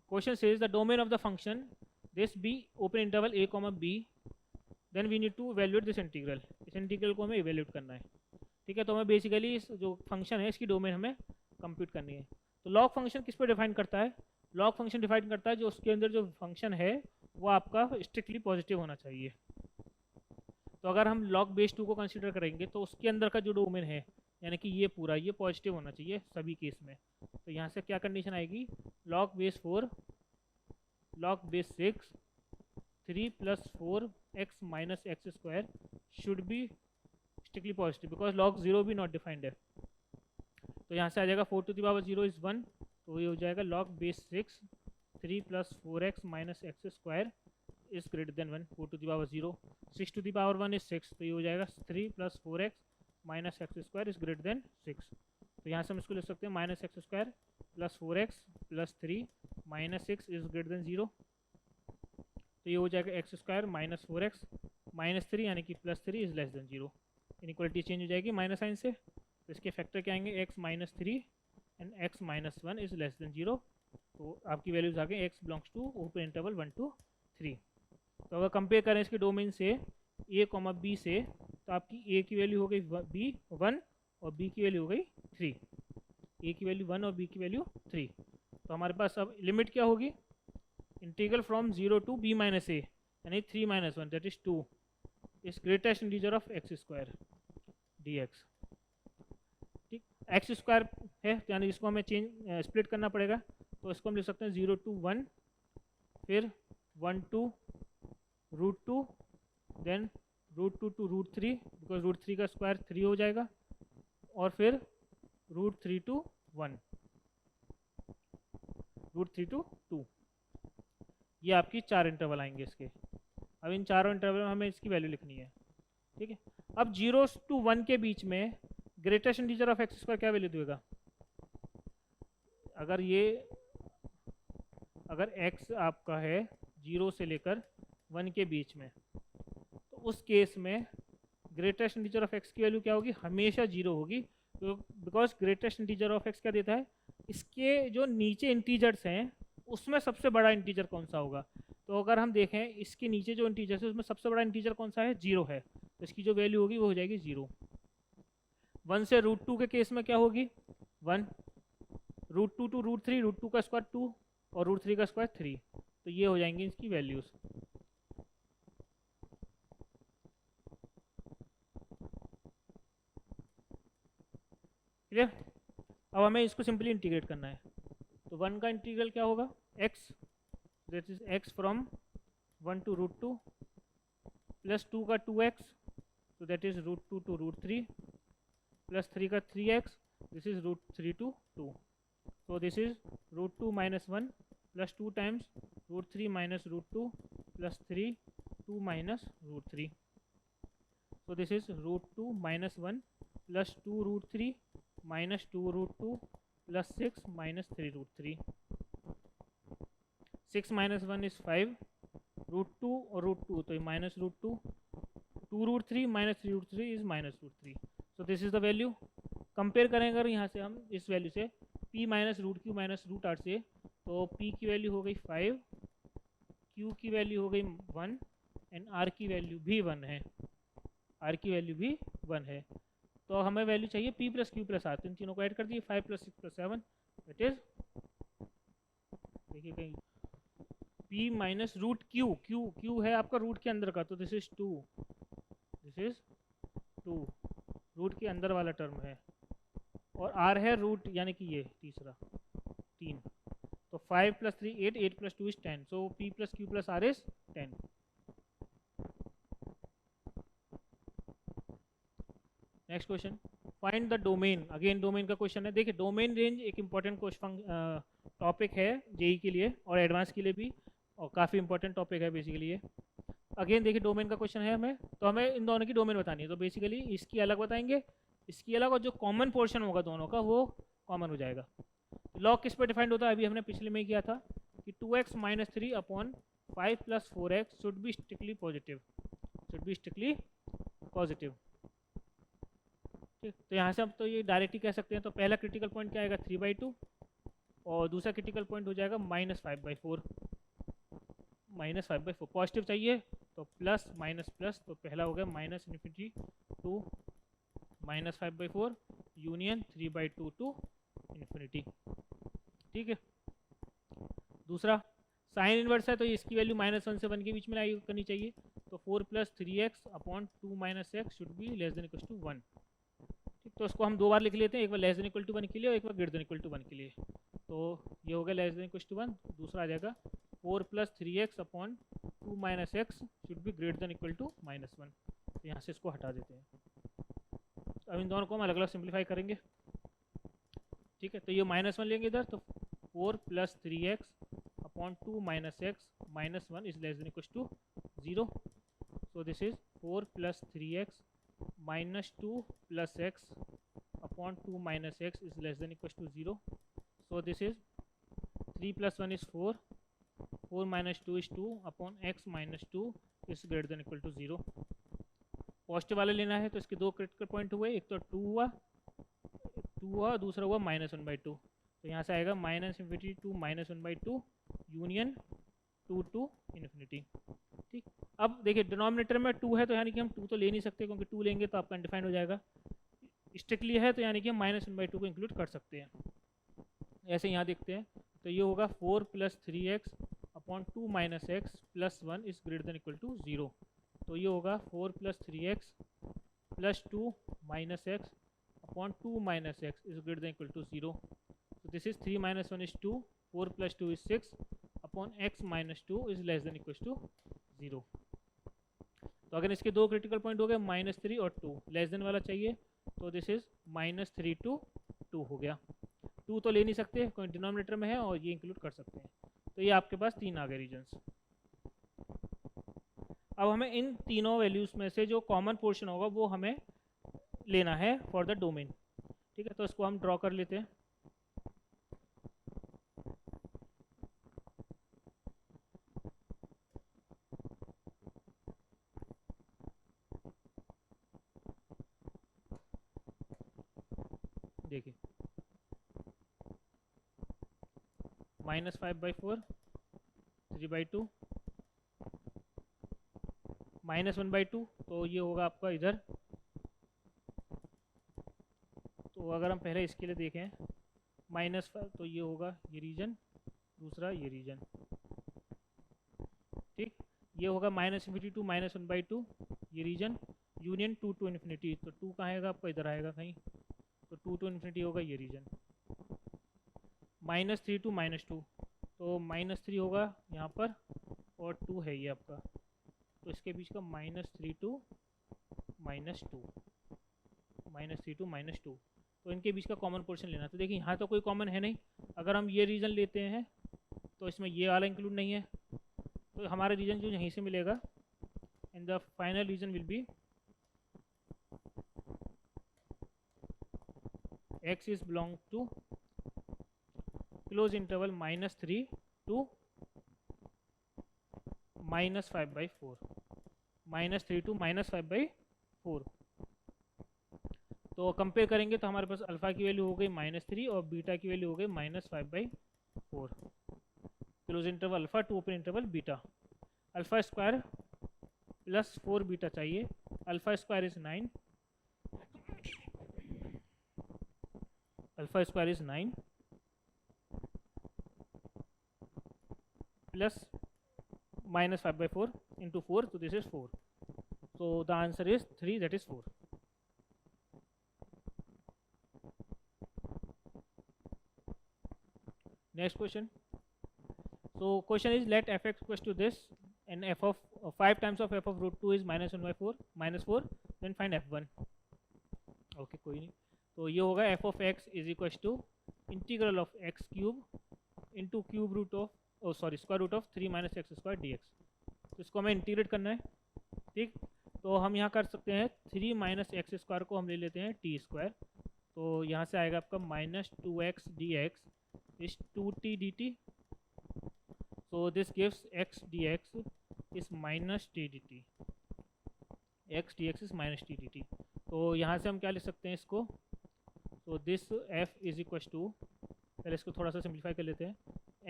Question says the domain of the function this b open interval a comma b, then we need to evaluate this integral. इस इंटीग्रल को हमें इवैल्यूएट करना है. ठीक है, तो हमें बेसिकली इस जो फंक्शन है इसकी डोमेन हमें कंप्यूट करनी है. तो लॉग फंक्शन किस पे डिफाइन करता है? लॉग फंक्शन डिफाइन करता है जो उसके अंदर जो फंक्शन है वो आपका स्ट्रिक्टली पॉजिटिव होना चाहिए. तो अगर हम लॉग बेस 2 को कंसीडर करेंगे तो उसके अंदर का जो डोमेन है यानी कि ये पूरा ये पॉजिटिव होना चाहिए सभी केस में. तो यहाँ से क्या कंडीशन आएगी? Log base 4, log base 6, 3 + 4x - x² should be strictly positive because log 0 भी नॉट डिफाइंड है. तो यहाँ से आ जाएगा 4 to the power 0 is 1, तो ये हो जाएगा log base 6 3 + 4x - x² is greater then 1. 4 to the power 0, 6 to the power 1 is 6, तो ये हो जाएगा 3 + 4x - x² is greater then 6. तो यहाँ से हम इसको लिख सकते हैं -x² + 4x + 3 - 6 is greater then 0. तो ये हो जाएगा x² - 4x - 3 यानी कि +3 is less than 0. Inequality change हो जाएगी माइनस साइन से. तो इसके फैक्टर क्या आएंगे? x - 3 and x - 1 is less than 0. तो आपकी वैल्यूज आ गई x belongs to open interval 1 to 3. तो अगर कंपेयर करें इसके डोमेन से a, b से, तो आपकी a की वैल्यू हो गई b 1 और b की वैल्यू हो गई 3. a की वैल्यू 1 और b की वैल्यू 3. तो हमारे पास अब लिमिट क्या होगी? Integral from 0 to b - a यानी 3 - 1 that is 2 is greatest integer of x² dx. ठीक, x² है यानी इसको हमें चेंज स्प्लिट करना पड़ेगा. तो इसको हम लिख सकते हैं 0 to 1, फिर 1 to √2, देन √2 to √3 बिकॉज √3 का स्क्वायर 3 हो जाएगा, और फिर √3 to 1. √3 to 2। ये आपकी 4 इंटरवल आएंगे इसके। अब इन चारों इंटरवल में हमें इसकी वैल्यू लिखनी है, ठीक है। अब 0 to 1 के बीच में greatest integer of x square क्या वैल्यू देगा? अगर x आपका है 0 से लेकर 1 के बीच में, तो उस केस में ग्रेटेस्ट इंटीजर ऑफ x की वैल्यू क्या होगी? हमेशा 0 होगी, तो because greatest integer of x क्या देता है? इसके जो नीचे इंटीजर्स हैं उसमें सबसे बड़ा इंटीजर कौन सा होगा? तो अगर हम देखें इसके नीचे जो इंटीजर्स है उसमें सबसे बड़ा इंटीजर कौन सा है? 0 है, तो इसकी जो वैल्यू होगी वो हो जाएगी 0। 1 से √2 के केस में क्या होगी? 1, √2 to √3, √2 का स्क्वायर 2 और √3 का स्क्वायर 3, तो ये हो जाएंगी इसकी वैल्यूज। क्लियर? अब हमें इसको सिंपली इंटीग्रेट करना है, तो 1 का इंटीग्रल क्या होगा? x, that is x from 1 to √2 plus 2 का 2x, तो दैट इज √2 to √3 प्लस 3 का 3x, this is √3 to 2, so this is √2 minus 1 plus 2 times √3 minus √2 plus 3, 2 minus √3, so this is √2 minus 1 plus 2 √3 minus 2 √2 plus 6 minus 3 √3, 6 minus 1 is 5, √2 और √2 तो ये minus √2, 2 √3 minus 3 √3 is minus √3, so this is the value। Compare करें अगर यहाँ से हम इस वैल्यू से p माइनस √q माइनस √8 से, तो p की वैल्यू हो गई 5, q की वैल्यू हो गई 1 एंड r की वैल्यू भी 1 है, r की वैल्यू भी 1 है। तो हमें वैल्यू चाहिए p plus q plus r, तो इन तीनों को ऐड कर दिए, 5 + 6 + 7, इट इज, देखिए कहीं p माइनस √q, q है आपका रूट के अंदर का, तो this is 2, this is 2, root के अंदर वाला टर्म है, और r है रूट यानी कि ये तीसरा 3, तो 5 + 3 8, 8 + 2 is 10, so p plus q plus r is 10। Next question, find the domain. Again domain का क्वेश्चन है। देखिए डोमेन रेंज एक इंपॉर्टेंट क्वेश्चन टॉपिक है जेई के लिए और एडवांस के लिए भी, और काफ़ी इंपॉर्टेंट टॉपिक है बेसिकली ये। अगेन देखिए डोमेन का क्वेश्चन है हमें, तो हमें इन दोनों की डोमेन बतानी है, तो बेसिकली इसकी अलग बताएंगे, इसकी अलग, और जो कॉमन पोर्शन होगा दोनों का वो कॉमन हो जाएगा। लॉग किस पर डिफाइंड होता है? अभी हमने पिछले में किया था कि 2x - 3 upon 5 + 4x should be strictly positive, should be strictly positive. ठीक, तो यहाँ से हम तो ये डायरेक्टली कह सकते हैं। तो पहला क्रिटिकल पॉइंट क्या आएगा? 3/2, और दूसरा क्रिटिकल पॉइंट हो जाएगा -5/4, -5/4। पॉजिटिव चाहिए तो प्लस माइनस प्लस, तो पहला हो गया -∞ टू -5/4 यूनियन 3/2 टू इन्फिनिटी। ठीक है, दूसरा साइन इनवर्स है, तो इसकी वैल्यू -1 से 1 के बीच में लाई करनी चाहिए, तो 4 + 3x upon 2 - x should be < 1। ठीक, तो उसको हम दो बार लिख लेते हैं, एक बार < 1 के लिए और एक बार < 1 के लिए। तो ये हो गया < 1, दूसरा आ जाएगा 4 + 3x upon 2 - x should be < -1। तो यहाँ से इसको हटा देते हैं। अब इन दोनों को हम अलग अलग सिंप्लीफाई करेंगे। ठीक है, तो ये -1 लेंगे इधर, तो 4 + 3x upon 2 - x -1 is < 0। So this is 4 + 3x -2 + x upon 2 - x is < 0। So this is 3 + 1 is 4, 4 - 2 is 2 upon x -2 is < 0। Positive वाले लेना है, तो इसके दो क्रिटिकल पॉइंट हुए, एक तो 2 हुआ, दूसरा हुआ -1/2। तो यहाँ से आएगा -∞ टू -1/2 यूनियन 2 टू इन्फिनिटी। ठीक, अब देखिए डिनोमिनेटर में 2 है, तो यानी कि हम 2 तो ले नहीं सकते, क्योंकि 2 लेंगे तो आपका अनडिफाइंड हो जाएगा। स्ट्रिक्टली है तो यानी कि हम -1/2 को इंक्लूड कर सकते हैं। ऐसे यहाँ देखते हैं, तो ये होगा 4 + 3x अपॉन 2 - x + 1 इज < 0। तो ये होगा 4 + 3x + 2 - x upon 2 - x is < 0। So this is 3 - 1 is 2, 4 + 2 is 6 upon x - 2 is < 0। तो अगर इसके दो क्रिटिकल पॉइंट हो गए -3 और 2, लेस देन वाला चाहिए, तो दिस इज -3 to 2 हो गया। 2 तो ले नहीं सकते, कोई डिनोमिनेटर में है, और ये इंक्लूड कर सकते हैं। तो ये आपके पास 3 आ गए रीजन्स। अब हमें इन तीनों वैल्यूज़ में से जो कॉमन पोर्शन होगा वो हमें लेना है फॉर द डोमेन। ठीक है, तो इसको हम ड्रॉ कर लेते हैं। देखिए -5/4, 3/2, -1/2, तो ये होगा आपका इधर। तो अगर हम पहले इसके लिए देखें -5, तो ये होगा ये रीजन, दूसरा ये रीजन। ठीक, ये होगा -∞ टू -1/2 ये रीजन, यूनियन 2 to ∞। तो 2 कहाँ आएगा आपका, इधर आएगा कहीं, तो 2 to ∞ होगा ये रीजन। -3 to -2, तो -3 होगा यहाँ पर और 2 है ये आपका, तो इसके बीच का -3 to -2, -3 to -2, तो इनके बीच का कॉमन पोर्शन लेना। तो देखिए यहाँ तो कोई कॉमन है नहीं, अगर हम ये रीजन लेते हैं तो इसमें ये वाला इंक्लूड नहीं है, तो हमारा रीजन जो यहीं से मिलेगा, and the final region will be x is belong to close interval -3 to -5/4, -3 to -5/4। तो कंपेयर करेंगे तो हमारे पास अल्फ़ा की वैल्यू हो गई -3 और बीटा की वैल्यू हो गई -5/4। Close interval alpha to open interval beta. Alpha square plus 4 beta चाहिए, alpha square is 9, alpha square is 9 plus -5/4 into 4, so this is 4. So the answer is 3, that is 4. Next question. So question is let fx equals to this and f of 5 times of f of √2 is -1/4 -4, then find f1. Okay, कोई नहीं, तो ये होगा f of x is equals to integral of x cube into cube root of square root of 3 - x square dx। तो इसको हमें इंटीग्रेट करना है। ठीक, तो हम यहाँ कर सकते हैं 3 - x स्क्वायर को हम ले लेते हैं t स्क्वायर, तो यहाँ से आएगा आपका -2x dx is 2t dt, so this gives x dx is -t dt, x dx is -t dt। तो यहाँ से हम क्या ले सकते हैं इसको, तो this f is equal to, पहले इसको थोड़ा सा सिंप्लीफाई कर लेते हैं,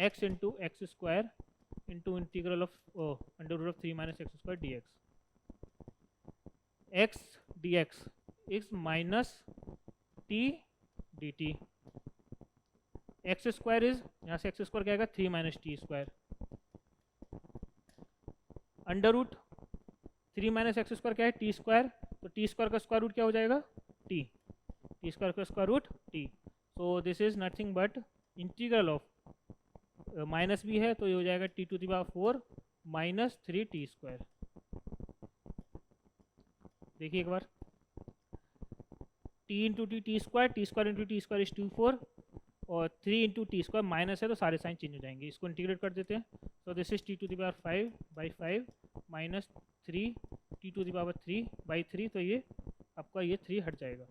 x into x square into integral of under root of 3 - x square dx, x dx is -t dt, x square is, यहाँ से एक्स स्क्वायर क्या आएगा 3 - t square, under root 3 - x square क्या है t स्क्वायर, तो t स्क्वायर का स्क्वायर रूट क्या हो जाएगा t स्क्वायर का square root t। So this is nothing but integral of minus भी है तो ये हो जाएगा t⁴ -3t स्क्वायर। देखिए एक बार, t into T square into T square is 2 और 3 इंटू टी स्क्वायर माइनस है तो सारे साइन चेंज हो जाएंगे, इसको इंटीग्रेट कर देते हैं। सो दिस इज t⁵/5 -3 t⁵3/3, तो ये आपका ये 3 हट जाएगा,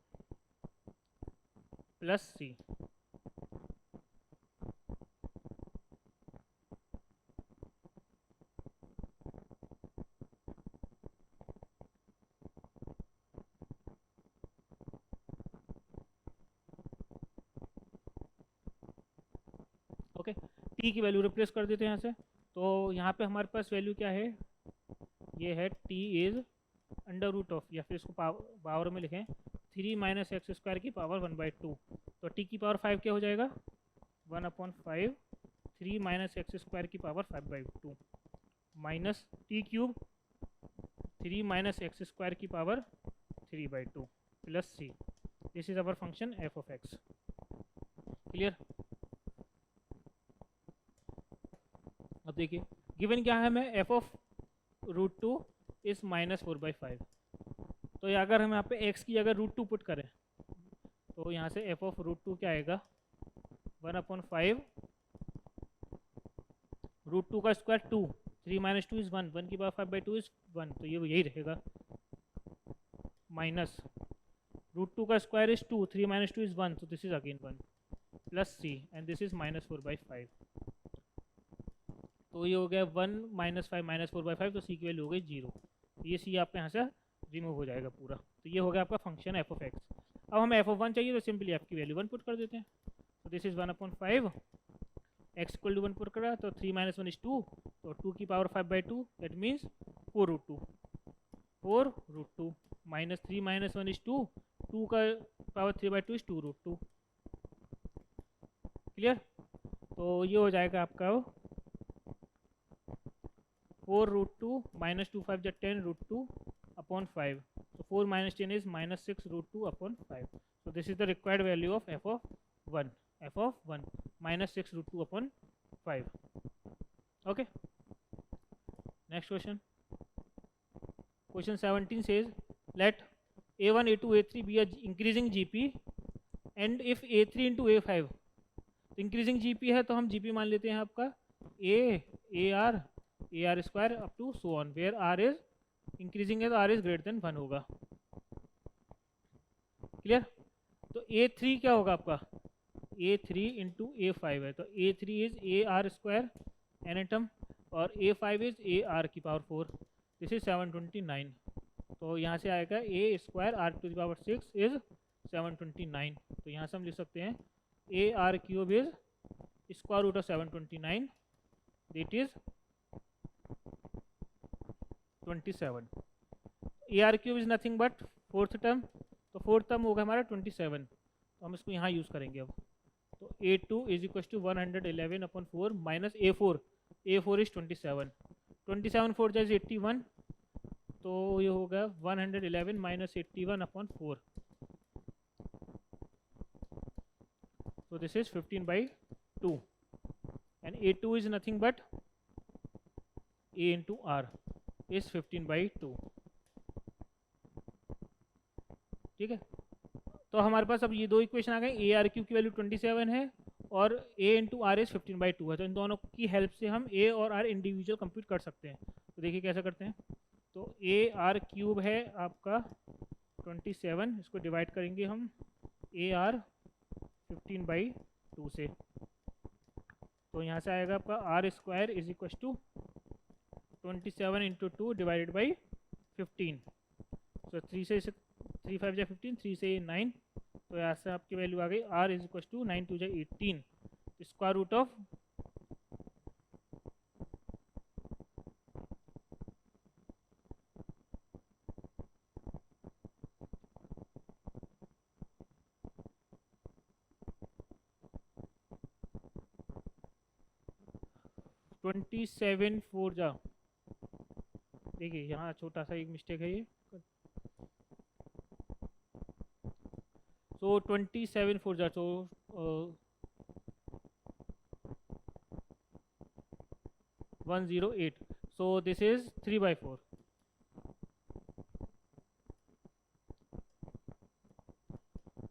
प्लस c। ओके, t की वैल्यू रिप्लेस कर देते हैं यहाँ से, तो यहाँ पे हमारे पास वैल्यू क्या है, ये है t is under root of, या फिर इसको पावर में लिखें 3 - x स्क्वायर की पावर 1/2, तो t की पावर 5 क्या हो जाएगा 1/5 3 - x स्क्वायर की power 5/2 minus t cube 3 - x square की power 3/2 plus c। This is our function f of x। Clear. अब देखिए गिवन क्या है हमें, f ऑफ √2 इज -4/5, तो ये अगर हम यहाँ पे x की अगर √2 पुट करें तो यहाँ से f ऑफ √2 क्या आएगा 1/5 रूट टू का स्क्वायर 2, 3 माइनस 2 इज़ 1, 1 की पावर 5/2 इज़ 1, तो ये यही रहेगा, माइनस रूट टू का square is 2, 3 minus 2 is 1, so this is again 1, plus c and this is -4/5, तो ये हो गया 1 -5 -4/5, तो c की वैल्यू हो गई 0, ये c आपका यहाँ से रिमूव हो जाएगा पूरा, तो ये हो गया आपका फंक्शन f ऑफ x। अब हमें f ऑफ 1 चाहिए, तो सिंपली f की वैल्यू 1 पुट कर देते हैं, तो this is 1/5, x equal to 1 put करा, तो 3 - 1 इज़ 2, तो 2 की power 5/2, that means 4√2, 4√2 minus 3 - 1 is 2, 2 का पावर 3/2 इज़ 2√2, क्लियर। तो ये हो जाएगा आपका 4√2 माइनस 2 5 जा 10√2 upon 5, so 4 - 10 is -6√2 upon 5, so this is the required value of f of 1, -6√2 upon 5, okay। Next question, question 17 says let a1 a2 a3 be a increasing gp and if a3 into a5, तो इंक्रीजिंग जीपी है तो हम जीपी मान लेते हैं आपका a are square up to so on, where r is increasing है तो आर इज ग्रेटर देन 1 होगा, क्लियर। तो a3 क्या होगा आपका, a3 इंटू a5 है, तो a3 is A are square and और a5 इज ए आर की पावर 4, दिस इज 729, तो यहाँ से आएगा A square R to the power 6 is 729, तो यहाँ से हम लिख सकते हैं A R cube is square root of 729, that is 27, A R cube is nothing but fourth term, तो फोर्थ टर्म होगा हमारा 27, तो हम इसको यहाँ यूज़ करेंगे अब, तो a2 is equal to 111/4 minus a4 is 27, 27 4 is 81, तो ये होगा 111 minus 81/4, so this is 15/2 and a2 is nothing but a into r is 15/2, ठीक है। तो हमारे पास अब ये दो इक्वेशन आ गए, ए आर क्यू की वैल्यू 27 है और ए इंटू आर इज 15/2 है, तो इन दोनों की हेल्प से हम ए और आर इंडिविजुअल कंप्यूट कर सकते हैं, तो देखिए कैसे करते हैं, तो ए आर क्यूब है आपका 27, इसको डिवाइड करेंगे हम ए आर 15/2 से, तो यहाँ से आएगा आपका r square is equal to 27 into 2 divided by 15, तो 3 से 3 5 जा 15, 3 से 9, तो यहाँ से आपकी वैल्यू आ गई आर इज इक्व टू 9 2 जा 18, स्क्वायर रूट ऑफ 27 4 जा, देखिए यहाँ छोटा सा एक मिस्टेक है ये, so 27 4 जा, so 108, so this is 3/4,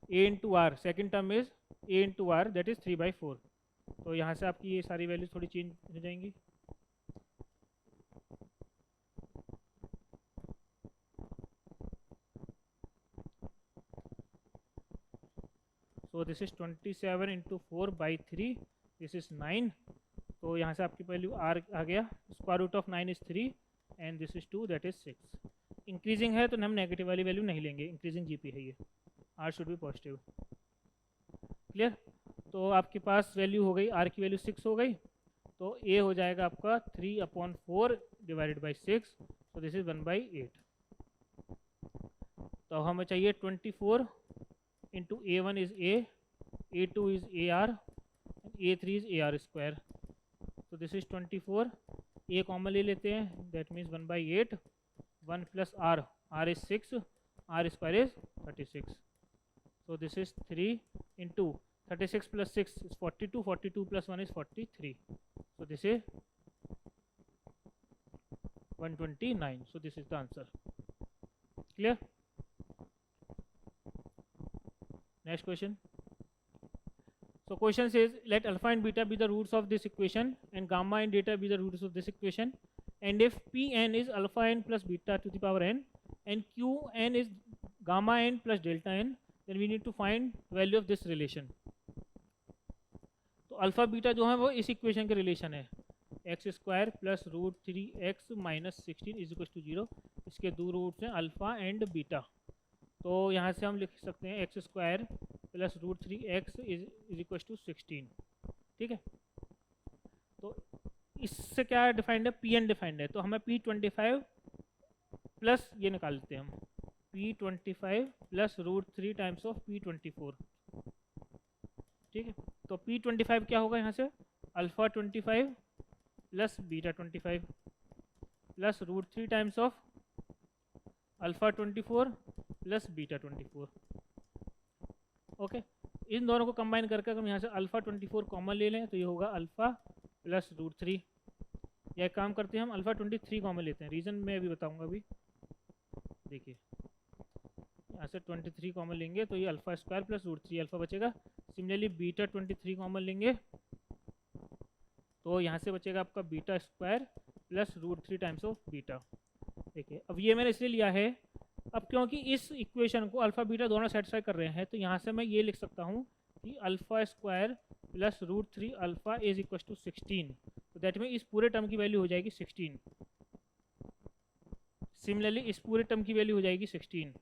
a into r, second term is a into r, that is 3/4, तो यहाँ से आपकी ये सारी वैल्यूज थोड़ी चेंज हो जाएंगी, so this is 27 into 4/3, this is 9, तो यहाँ से आपकी वैल्यू r आ गया, square root of 9 is 3 and this is 2, that is 6, increasing है तो हम नेगेटिव वाली वैल्यू नहीं लेंगे, इंक्रीजिंग जीपी है ये, r should be positive, clear. तो आपके पास वैल्यू हो गई, r की वैल्यू 6 हो गई, तो a हो जाएगा आपका 3/4 डिवाइडेड बाई 6, तो दिस इज 1/8, तो हमें चाहिए 24 into a1 is a2 is ar and a3 is ar square, तो दिस इज 24, a कॉमन ले लेते हैं, that means 1/8, 1 plus r is 6, r square is 36, so this is 3 into 36 plus 6 is 42, 42 plus 1 is 43, so this is 129, so this is the answer, clear। Next question, So question says let alpha and beta be the roots of this equation and gamma and delta be the roots of this equation, and if Pn is alpha n plus beta to the power n and Qn is gamma n plus delta n, then we need to find value of this relation. तो अल्फा बीटा जो है वो इस इक्वेशन के रिलेशन है, x square plus root three x minus 16 is equal to 0. इसके दो रूट्स हैं अल्फ़ा एंड बीटा. तो यहाँ से हम लिख सकते हैं x square plus root three x is equal to 16. ठीक है, तो इससे क्या डिफाइंड है, पी एन डिफाइंड है. तो हमें P25 प्लस ये निकाल लेते हैं हम, P25 plus root three times of P24. ठीक है, तो P25 क्या होगा यहाँ से, alpha 25 plus beta 25 plus root three times of alpha 24 plus beta 24. Okay, इन दोनों को कंबाइन करके हम यहाँ से अल्फ़ा 24 कॉमन ले लें तो ये होगा अल्फ़ा प्लस रूट थ्री. या एक काम करते हैं हम अल्फ़ा 23 कॉमन लेते हैं, रीज़न मैं अभी बताऊँगा. अभी देखिए यहाँ से 23 कॉमन लेंगे तो ये alpha square plus root three alpha बचेगा. सिमिलरली बीटा 23 कॉमन लेंगे तो यहाँ से बचेगा आपका beta square plus root three times of beta. देखिए अब ये मैंने इसलिए लिया है, अब क्योंकि इस इक्वेशन को अल्फ़ा बीटा दोनों सेटिस्फाई कर रहे हैं तो यहाँ से मैं ये लिख सकता हूँ कि alpha square plus root three alpha is equal to 16. तो दैट मीन इस पूरे टर्म की वैल्यू हो जाएगी 16. सिमिलरली इस पूरे टर्म की वैल्यू हो जाएगी 16.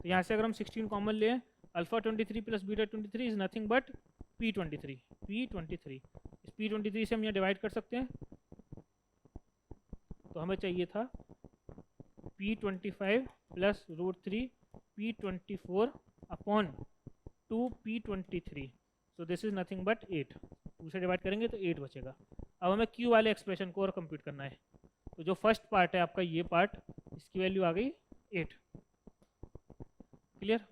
तो यहाँ से अगर हम 16 कॉमन लें, alpha 23 plus beta 23 is nothing but P23. इस P23 से हम यहाँ डिवाइड कर सकते हैं. तो हमें चाहिए था P25 plus root three P24 upon 2P23. So this is nothing but 8. 2 से डिवाइड करेंगे तो 8 बचेगा. अब हमें Q वाले एक्सप्रेशन को और कंप्यूट करना है. तो जो फर्स्ट पार्ट है आपका ये पार्ट, इसकी वैल्यू आ गई 8. क्लियर?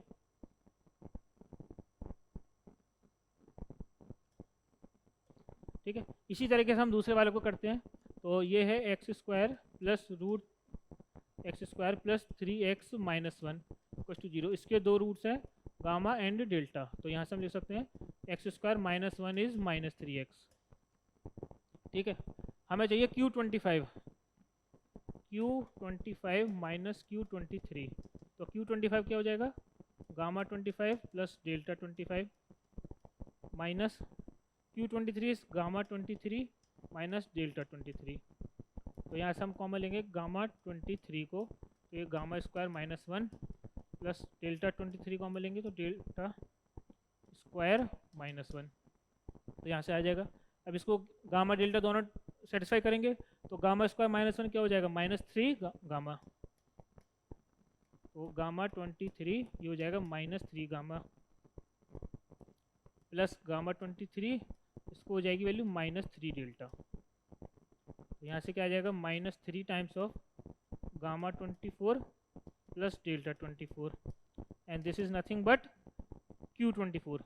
ठीक है, इसी तरीके से हम दूसरे वाले को करते हैं. तो ये है x square plus root x square plus three x minus one equal to 0. इसके दो रूट्स हैं गामा एंड डेल्टा. तो यहाँ से हम लिख सकते हैं x square minus one is minus 3x. ठीक है, हमें चाहिए Q25 माइनस Q23. तो Q25 क्या हो जाएगा, gamma 25 plus delta 25 minus Q23 is gamma 23 minus delta 23. तो यहाँ से हम कॉमन लेंगे गामा 23 को, तो ये gamma square minus 1 plus delta 23 common लेंगे तो डेल्टा स्क्वायर माइनस 1. तो यहाँ से आ जाएगा. अब इसको गामा डेल्टा दोनों सेटिस्फाई करेंगे तो गामा स्क्वायर माइनस 1 क्या हो जाएगा, माइनस 3 गामा. तो गामा 23 ये हो जाएगा माइनस 3 गामा प्लस गामा 23, इसको हो जाएगी वैल्यू माइनस 3 डेल्टा. तो यहाँ से क्या आ जाएगा, minus 3 times of gamma 24 plus delta 24 and this is nothing but Q24.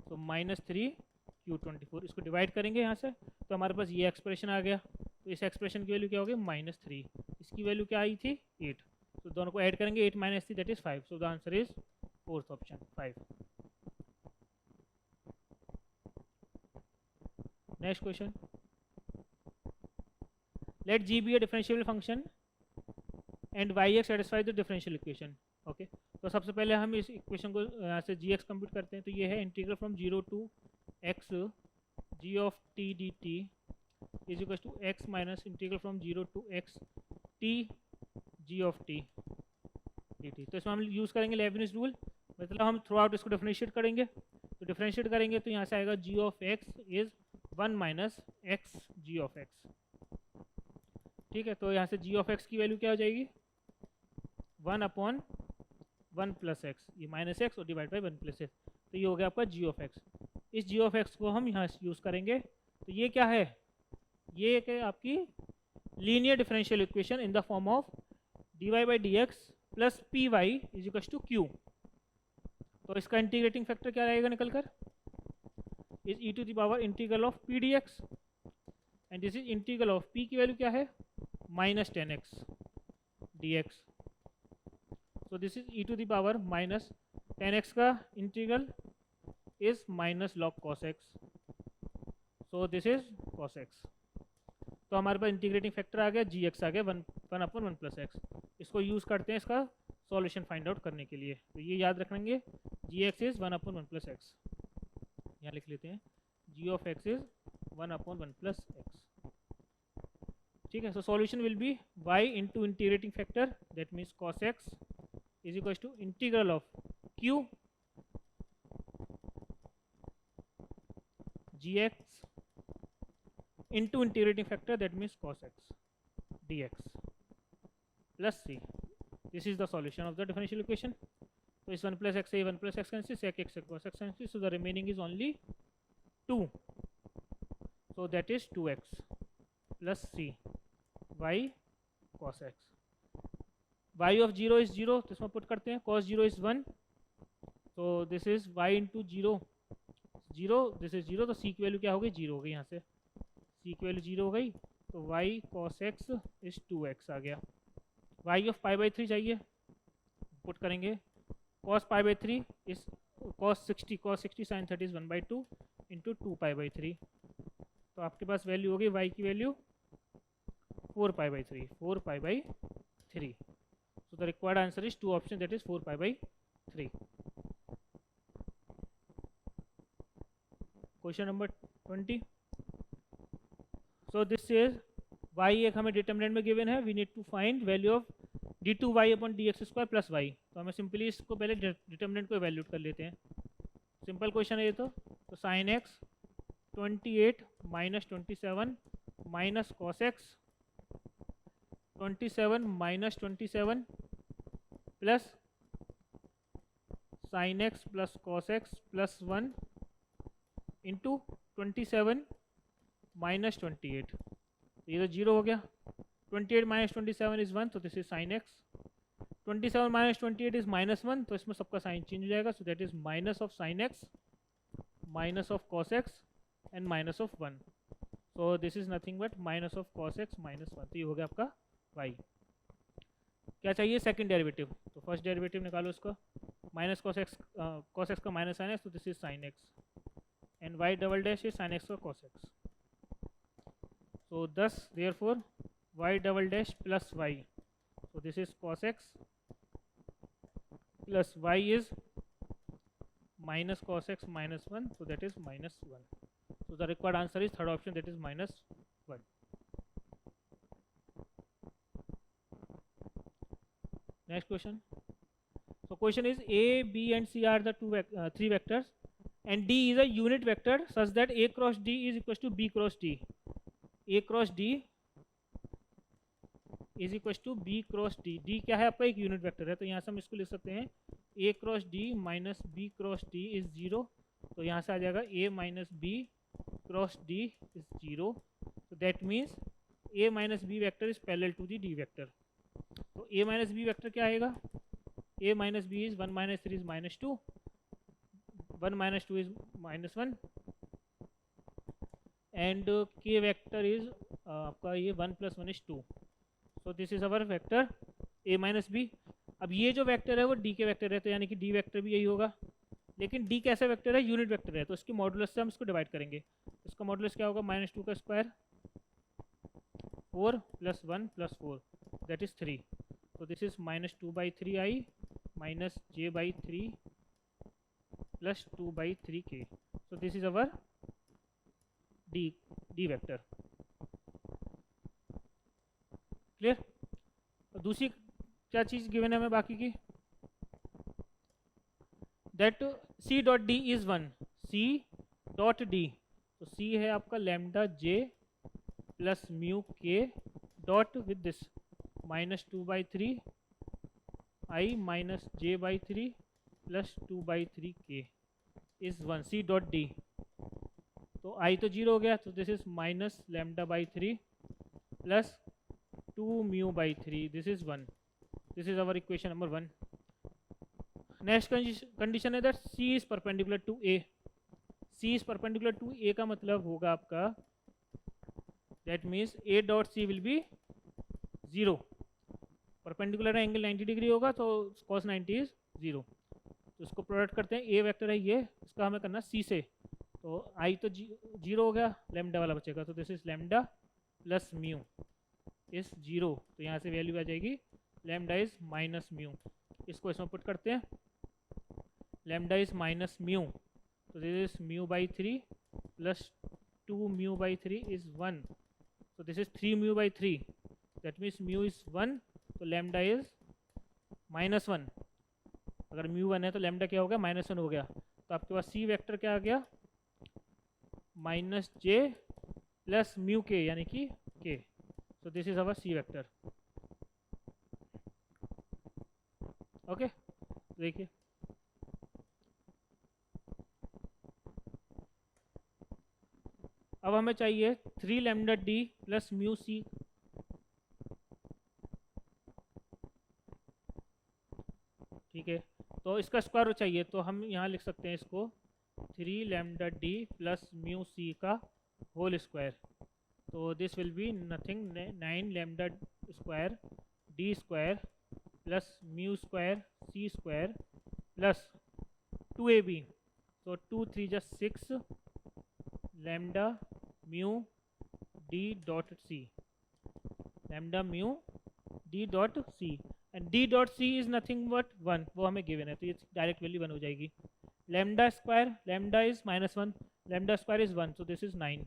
तो माइनस 3 Q24. इसको डिवाइड करेंगे यहाँ से तो हमारे पास ये एक्सप्रेशन आ गया. तो इस एक्सप्रेशन की वैल्यू क्या होगी, माइनस 3. इसकी वैल्यू क्या आई थी, 8. तो दोनों को ऐड करेंगे, 8 minus 3 that is 5. So the answer is fourth option 5. Next question, let g be a differentiable function and yx satisfy the differential equation. Okay, तो सबसे पहले हम इस इक्वेशन को यहाँ से gx कंप्यूट करते हैं. तो ये है integral from 0 to x g of t dt is equal to x minus integral from 0 to x t g of t dt. तो इसमें हम यूज़ करेंगे लेबनिज़ रूल, मतलब हम थ्रू आउट इसको डिफरेंशिएट करेंगे. तो डिफरेंशिएट करेंगे तो यहाँ से आएगा g of x is 1 minus x g of x. ठीक है, तो यहाँ से g ऑफ x की वैल्यू क्या हो जाएगी, 1 अपॉन 1 प्लस एक्स, ये माइनस एक्स और डिवाइड बाई 1 प्लस एक्स. तो ये हो गया आपका g ऑफ x. इस g ऑफ x को हम यहाँ यूज़ करेंगे. तो ये क्या है, ये एक है आपकी linear differential equation in the form of dy by d x plus p y is equal to q. तो इसका इंटीग्रेटिंग फैक्टर क्या रहेगा निकल कर, is e to the power integral of p d x and this is integral of p की वैल्यू क्या है, minus 10x dx. So this is e to the power minus 10x का integral is minus log cos x, so this is cos x। तो हमारे पास इंटीग्रेटिंग फैक्टर आ गया, gx आ गया 1/1 प्लस एक्स। इसको यूज़ करते हैं इसका सॉल्यूशन फाइंड आउट करने के लिए, तो ये याद रखेंगे gx इज 1/1 प्लस एक्स। यहाँ लिख लेते हैं g of x is 1/1 plus x. ठीक है, so solution will be y into integrating factor that means cos x is equal to integral of q gx into integrating factor that means cos x dx plus c. This is the solution of the differential equation. So it's 1 plus x a 1 plus x cancel, sec x cos x cancel, so the remaining is only 2. So that is 2x plus c y cos x. y of 0 is 0, तो इसमें पुट करते हैं, cos 0 is 1, so this is y into 0 0, this is 0, तो c की वैल्यू क्या हो गई, 0 हो गई। यहाँ से c की वैल्यू 0 हो गई, तो y cos x is 2x आ गया। y ऑफ पाई बाई 3 चाहिए, पुट करेंगे cos pi by 3 is cos 60 sin 30 is 1/2 into 2 pi by 3, तो आपके पास वैल्यू हो गई y की value 4 pi by 3 so the required answer is 2 option that is 4 pi by 3। Question number 20। So this is y एक हमें डिटर्मिनेंट में गिवन है, we need to find value of d2y upon dx square plus y। तो हमें सिंपली इसको पहले डिटर्मिनेंट को इवैल्यूएट कर लेते हैं। सिंपल क्वेश्चन है ये तो sin x 28 minus 27 minus cos x 27 minus 27 plus sin x plus cos x plus 1 into 27 minus 28, तो ये तो 0 हो गया। 28 माइनस 27 इज 1, तो this is sine x. 27 minus 28 is -1, तो इसमें सबका साइन चेंज हो जाएगा, सो that is minus of sine x minus of cos x and minus of 1, so this is nothing but minus of cos x minus 1, तो ये हो गया आपका y। क्या चाहिए, सेकंड डेरिवेटिव, तो फर्स्ट डेरिवेटिव निकालो इसका, माइनस कॉस एक्स का माइनस साइन एक्स, तो this is sine X and y double dash is sine X का cos X, so thus therefore y double dash plus y, so this is cos x plus y is minus cos x minus 1, so that is minus 1, so the required answer is third option, that is minus 1. Next question. So question is a, b and c are the three vectors and d is a unit vector such that a cross d is equals to b cross d. A cross D is equal to B cross D. D क्या है आपका, एक यूनिट वेक्टर है, तो यहाँ से हम इसको लिख सकते हैं A cross D minus B cross D is 0, तो यहाँ से आ जाएगा A minus B cross D is 0, तो that means A minus B vector is parallel to the D vector. तो ए माइनस बी वैक्टर क्या आएगा, A minus B is 1 minus 3 is -2, 1 minus 2 is -1 and k vector is आपका ये 1 + 1 is 2, so this is our vector a minus B. अब ये जो वेक्टर है वो d के वेक्टर है, तो यानी कि d वेक्टर भी यही होगा, लेकिन d कैसा वेक्टर है, यूनिट वेक्टर है, तो इसकी मॉडुलस से हम इसको डिवाइड करेंगे। इसका मॉडुलस क्या होगा, -2 का स्क्वायर 4 + 1 + 4 दैट इज 3, तो this is -2/3i minus j/3 plus 2/3k, so this is our D vector. Clear. दूसरी क्या चीज़ गिवन है हमें बाकी की, that C dot D is 1, C dot D, तो सी है आपका lambda j plus mu k dot with this -2/3 i minus j/3 plus 2/3k is 1, C dot D, तो आई तो 0 हो गया, तो this is minus λ/3 plus 2μ/3, this is 1, this is our equation number 1। Next condition है that C is perpendicular to A. C is perpendicular to A का मतलब होगा आपका that means A dot C will be 0, perpendicular angle 90 degree होगा, तो cos 90 इज 0, तो इसको प्रोडक्ट करते हैं, ए वेक्टर है ये, इसका हमें करना सी से, तो आई तो 0 हो गया, लैम्डा वाला बचेगा, तो this is lambda plus mu is 0, तो यहाँ से वैल्यू आ जाएगी लैम्डा इज माइनस म्यू। इसको इसमें पुट करते हैं, लैम्डा इज माइनस म्यू, तो this is mu by 3 plus 2 mu by 3 is 1, so this is 3 mu by 3, that means mu is 1, तो lambda is -1, अगर mu 1 है तो lambda क्या हो गया, -1 हो गया, तो आपके पास c वेक्टर क्या आ गया, -j प्लस म्यू k यानी कि k, so this is our c vector. Okay देखिए अब हमें चाहिए 3 lambda d plus mu c, ठीक है, तो इसका स्क्वायर चाहिए, तो हम यहाँ लिख सकते हैं इसको 3 lambda d plus mu c का होल स्क्वायर, तो this will be nothing 9 lambda square d square plus mu square c square plus 2ab, तो 2 3 just 6 lambda mu d dot c, lambda mu d dot c, and d dot c is nothing but 1, वो हमें गिवन है, तो ये डायरेक्ट वैल्यू 1 हो जाएगी। lambda square, lambda is -1, lambda square is 1, so this is 9,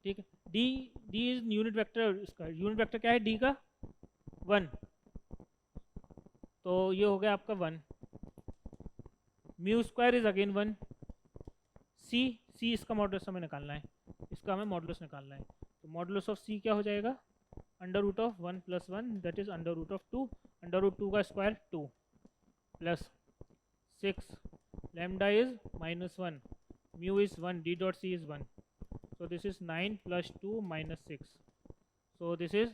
ठीक है। d इज यूनिट वेक्टर, इसका यूनिट वेक्टर क्या है d का 1, तो ये हो गया आपका 1, म्यू स्क्वायर इज अगेन 1, सी इसका मॉडुलस हमें निकालना है, इसका हमें मॉडुलस निकालना है, तो मॉडुलस ऑफ सी क्या हो जाएगा, under root of 1 plus 1 that is under root of 2, under root 2 का square 2 plus 6 lambda is -1 mu is 1 D dot C is 1, so this is 9 plus 2 minus 6, so this is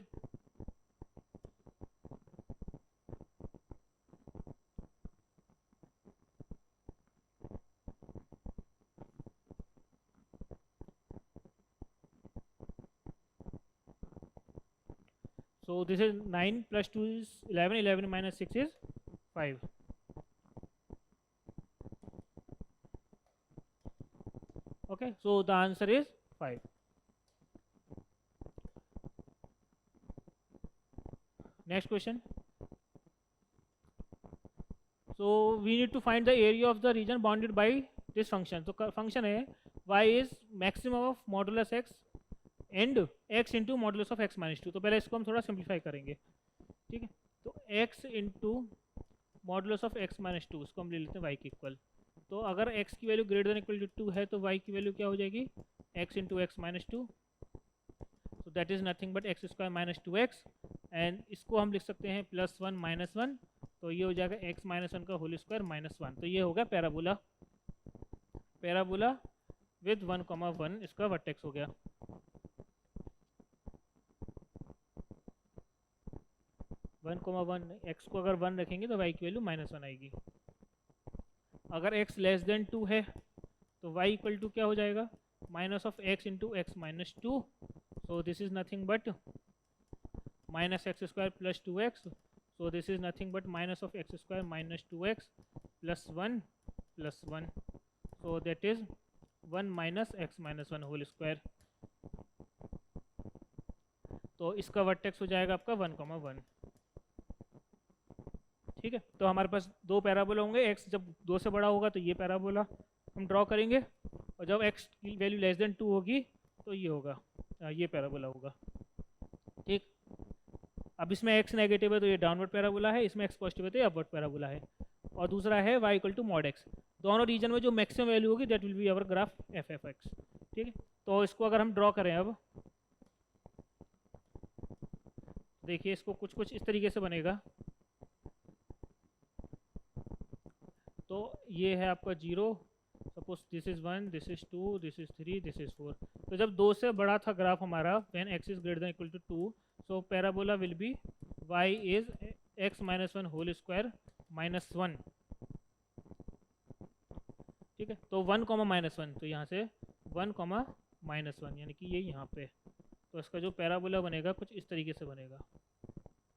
so this is 9 plus 2 is 11, 11 minus 6 is 5, okay, so the answer is 5. Next question, so we need to find the area of the region bounded by this function, so function है y is maximum of modulus x and x into modulus of x minus 2, तो पहले इसको हम थोड़ा सिंप्लीफाई करेंगे, ठीक है, तो x into modulus of x minus 2 इसको हम ले लेते हैं y के इक्वल, तो अगर x की value greater than equal to 2 है तो y की वैल्यू क्या हो जाएगी, x into x minus 2, so that is nothing but x square minus 2x, and इसको हम लिख सकते हैं +1 -1, तो ये हो जाएगा x माइनस 1 का होल स्क्वायर -1, तो ये हो गया पैराबोला, पैराबोला विद 1,1 इसका वर्टेक्स हो गया। x को अगर 1 रखेंगे तो y की वैल्यू -1 आएगी, अगर x लेस देन 2 है तो y इक्वल टू क्या हो जाएगा, minus of x into x minus 2, so this is nothing but minus x square plus 2x, so this is nothing but minus of x square minus 2x plus 1 plus 1, so that is 1 minus x minus 1 whole square, तो इसका वर्टेक्स हो जाएगा आपका 1,1, ठीक है। तो हमारे पास दो पैराबोला होंगे, x जब 2 से बड़ा होगा तो ये पैराबोला हम ड्रॉ करेंगे, और जब x की वैल्यू लेस देन 2 होगी तो ये होगा, ये पैराबोला होगा, ठीक। अब इसमें x नेगेटिव है तो ये डाउनवर्ड पैराबोला है, इसमें x पॉजिटिव है तो ये अपवर्ड पैराबोला है, और दूसरा है y equal to mod x, दोनों रीजन में जो मैक्सिमम वैल्यू होगी that will be our graph f(x), ठीक है। तो इसको अगर हम ड्रॉ करें, अब देखिए इसको कुछ इस तरीके से बनेगा, तो ये है आपका 0, suppose this is 1, this is 2, this is 3, this is 4, तो जब 2 से बड़ा था ग्राफ हमारा when x is greater than equal to 2, so parabola will be y is x minus 1 whole square -1, ठीक है। तो 1, -1, तो यहाँ से 1, -1 यानी कि ये यहाँ पे, तो इसका जो पैराबोला बनेगा कुछ इस तरीके से बनेगा,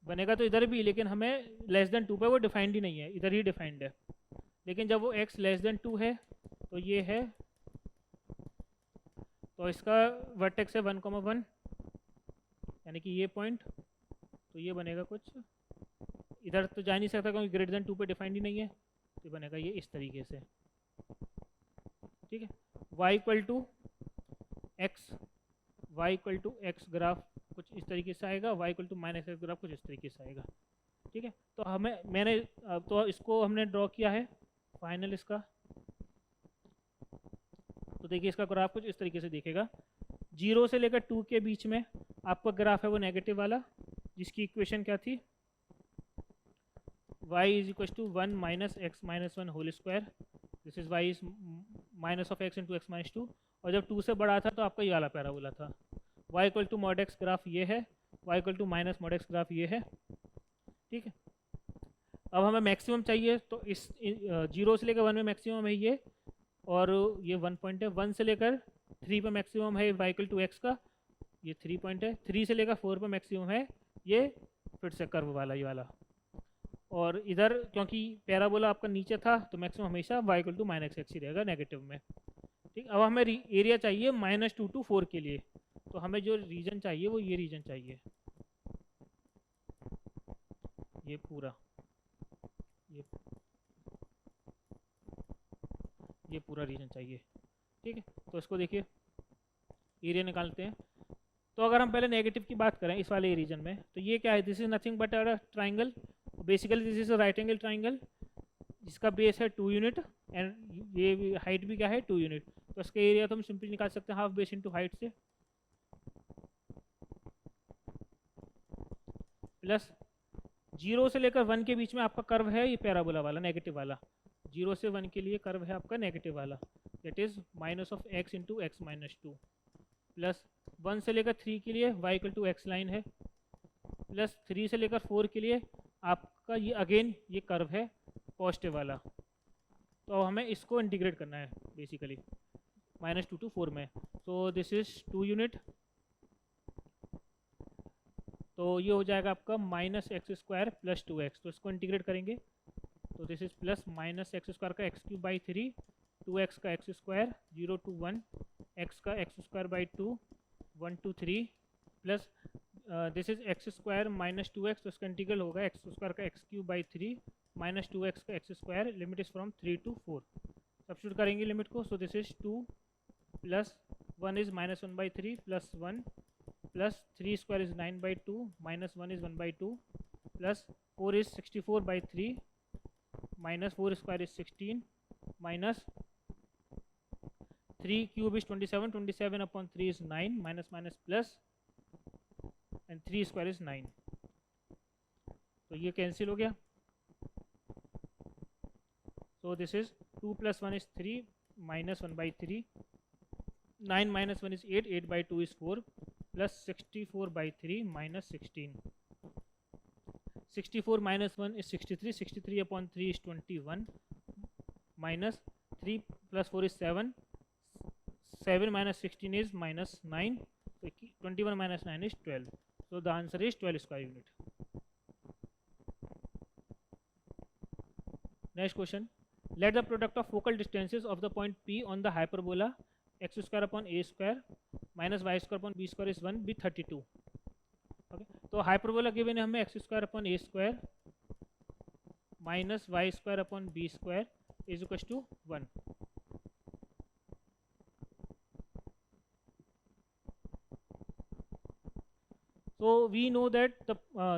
बनेगा तो इधर भी, लेकिन हमें लेस देन 2 पे वो डिफाइंड ही नहीं है, इधर ही डिफाइंड है। लेकिन जब वो x लेस देन 2 है तो ये है, तो इसका वर्टेक्स है 1,1, यानी कि ये पॉइंट, तो ये बनेगा कुछ, इधर तो जा नहीं सकता क्योंकि ग्रेटर देन 2 पे डिफाइंड ही नहीं है, तो बनेगा ये इस तरीके से। ठीक है, y equal to x graph कुछ इस तरीके से आएगा, y equal to minus x graph कुछ इस तरीके से आएगा। ठीक है, तो मैंने तो इसको हमने ड्रॉ किया है फाइनल इसका। तो देखिए इसका ग्राफ कुछ इस तरीके से दिखेगा। 0 से लेकर 2 के बीच में आपका ग्राफ है वो नेगेटिव वाला, जिसकी इक्वेशन क्या थी, y is equal to 1 minus x minus 1 whole square, this is y is minus of x into x minus 2। और जब 2 से बड़ा था तो आपका ये वाला पैराबोला था। y equal to mod x graph ये है, y equal to minus mod x graph ये है। ठीक है, अब हमें मैक्सिमम चाहिए, तो इस 0 से लेकर 1 में मैक्सिमम है ये, और ये 1 पॉइंट है। 1 से लेकर 3 पे मैक्सिमम है y इक्वल टू एक्स का, ये 3 पॉइंट है। 3 से लेकर 4 पे मैक्सिमम है ये फिर से कर्व वाला, ये वाला। और इधर क्योंकि पैराबोला आपका नीचे था तो मैक्सिमम हमेशा y equal to minus X ही रहेगा नेगेटिव में। ठीक, अब हमें एरिया चाहिए -2 to 4 के लिए, तो हमें जो रीजन चाहिए वो ये रीजन चाहिए, ये पूरा, ये पूरा रीजन चाहिए। ठीक है, तो इसको देखिए एरिया निकालते हैं। तो अगर हम पहले नेगेटिव की बात करें इस वाले रीजन में, तो ये क्या है, this is nothing but a triangle, basically this is a right angle triangle जिसका बेस है 2 यूनिट एंड ये हाइट भी क्या है 2 यूनिट। तो इसका एरिया तो हम सिंपली निकाल सकते हैं हाफ बेस इंटू हाइट से, प्लस 0 से लेकर 1 के बीच में आपका कर्व है ये पैराबोला वाला नेगेटिव वाला। 0 से 1 के लिए कर्व है आपका नेगेटिव वाला, that is minus of x into x minus 2, plus 1 से लेकर 3 के लिए y equal to x line है, प्लस 3 से लेकर 4 के लिए आपका ये अगेन ये कर्व है पॉजिटिव वाला। तो हमें इसको इंटीग्रेट करना है बेसिकली -2 to 4 में। सो दिस इज 2 यूनिट, तो ये हो जाएगा आपका minus x square plus 2x। तो इसको इंटीग्रेट करेंगे तो this is plus minus x square का x³ बाई 3, 2x का एक्स स्क्वायर 0 to 1, x का x square by 2, 1 to 3, plus this is x square minus 2x, तो इसका इंटीग्रल होगा एक्स स्क्वायर का x³ बाई 3 माइनस 2x का x square, limit is from 3 to 4। Substitute करेंगे लिमिट को, सो this is 2 plus 1 is -1 by 3 plus 1 plus 3 square is 9 by 2 minus 1 is 1 by 2 plus 4 is 64 by 3 minus 4 square is 16 minus 3 cube is 27, 27 upon 3 is 9 minus minus plus and 3 square is 9, तो ये कैंसिल हो गया। So this is 2 plus 1 is 3 minus 1 by 3, 9 minus 1 is 8, 8 by 2 is 4 plus 64 by 3 minus 16, 64 minus 1 is 63, 63 upon 3 is 21 minus 3 plus 4 is 7, 7 minus 16 is minus 9, so 21 minus 9 is 12, so the answer is 12 square unit. Next question, let the product of focal distances of the point P on the hyperbola x square upon a square minus y square upon b square is 1 be 32। okay, तो हाइपरबोला गिवन है हमें x square upon a square minus y square upon b square is equal to 1। so we know that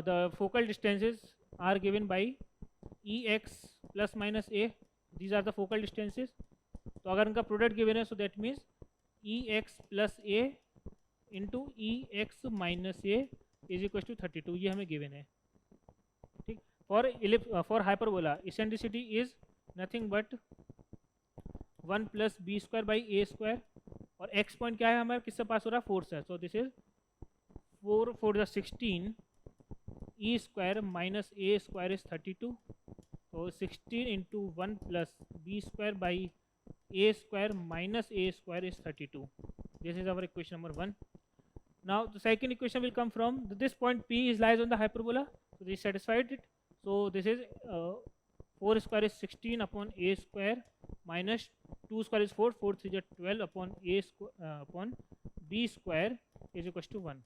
the focal distances are given by ex plus minus a, these are the focal distances। तो अगर इनका प्रोडक्ट गिवन है so that means e x plus a into e x minus a is equal to 32, ये हमें गिवन है। ठीक, for hyperbola eccentricity is nothing but 1 plus b square by a square, और एक्स पॉइंट क्या है हमारे किससे पास हो रहा है 4 से, so this is 4 4 16 E square minus A square is 32, so 16 into 1 plus b square by a square minus a square is 32. This is our equation number 1. Now the second equation will come from this point P is lies on the hyperbola, So this satisfied it. So this is 4 square is 16 upon a square minus 2 square is 4, 4 3 is 12 upon upon b square is equals to 1.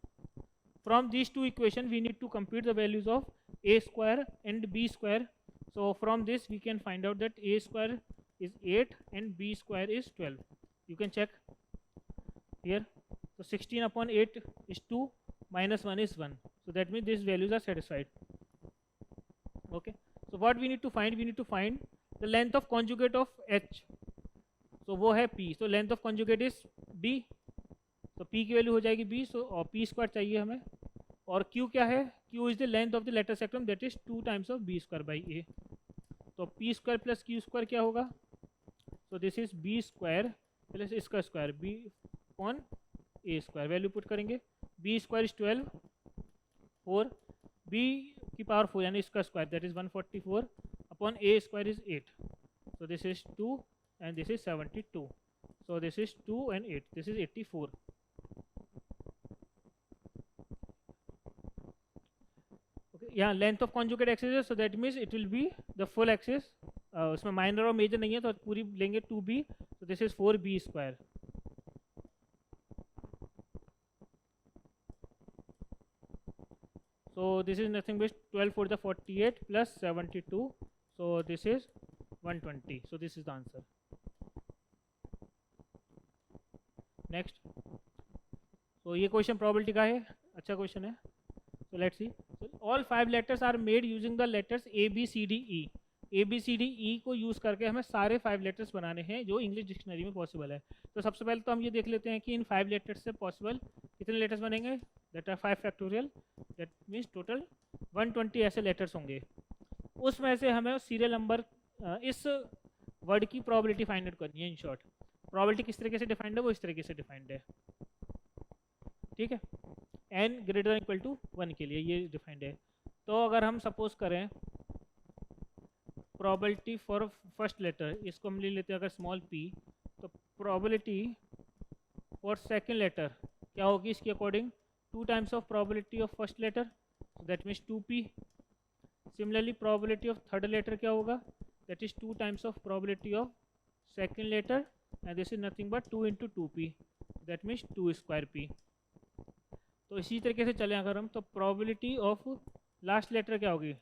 From these two equations we need to compute the values of a square and b square. So from this we can find out that a square is 8 and b square is 12. You can check here. So 16 upon 8 is 2, minus 1 is 1. So that means these values are satisfied. Okay. So what we need to find? We need to find the length of conjugate of h. So वो है p. So length of conjugate is b. तो p की वैल्यू हो जाएगी b. So और p स्क्वायर चाहिए हमें. और q क्या है? q is the length of the latus rectum, that is 2 times of b square by a. तो p square plus q square क्या होगा? So this is b square plus इसका square b upon a square. Value put करेंगे. b स्क्वायर इज 12, 4, b की पावर 4 यानी इसका square, that is 144 upon a square is 8. So this is 2 and this is 72. So this is 2 and 8. This is 84. Okay, yeah, length of conjugate axis, so that means it will be the full axis. उसमें माइनर और मेजर नहीं है तो पूरी लेंगे 2b. So this is 4b square. So this is nothing but 12 for the 48 plus 72. So this is 120. So this is the answer. Next. तो ये क्वेश्चन प्रोबेबिलिटी का है, अच्छा क्वेश्चन है. So let's see. All 5 letters are made using the letters A B C D E. A B C D E को यूज़ करके हमें सारे 5 लेटर्स बनाने हैं जो इंग्लिश डिक्शनरी में पॉसिबल है. तो सबसे पहले तो हम ये देख लेते हैं कि इन 5 लेटर्स से पॉसिबल कितने लेटर्स बनेंगे. That are 5 factorial, that means total 120 ऐसे लेटर्स होंगे. उसमें से हमें सीरियल नंबर इस वर्ड की प्रोबेबिलिटी फाइंड आउट करनी है. इन शॉर्ट प्रोबेबिलिटी किस तरीके से डिफाइंड है, वो इस तरीके से डिफाइंड है. ठीक है, n ग्रेटर इक्वल टू 1 के लिए ये डिफाइंड है. तो अगर हम सपोज करें प्रोबेबिलिटी फॉर फर्स्ट लेटर, इसको हम ले लेते हैं अगर स्मॉल p, तो प्रोबेबिलिटी फॉर सेकेंड लेटर क्या होगी इसके according? 2 times of probability of first letter, that means 2p. Similarly probability of third letter क्या होगा? That is 2 times of probability of second letter, and this is nothing but 2 into 2p, that means 2 square p. तो इसी तरीके से चलें अगर हम, तो प्रोबेबिलिटी ऑफ लास्ट लेटर क्या होगी?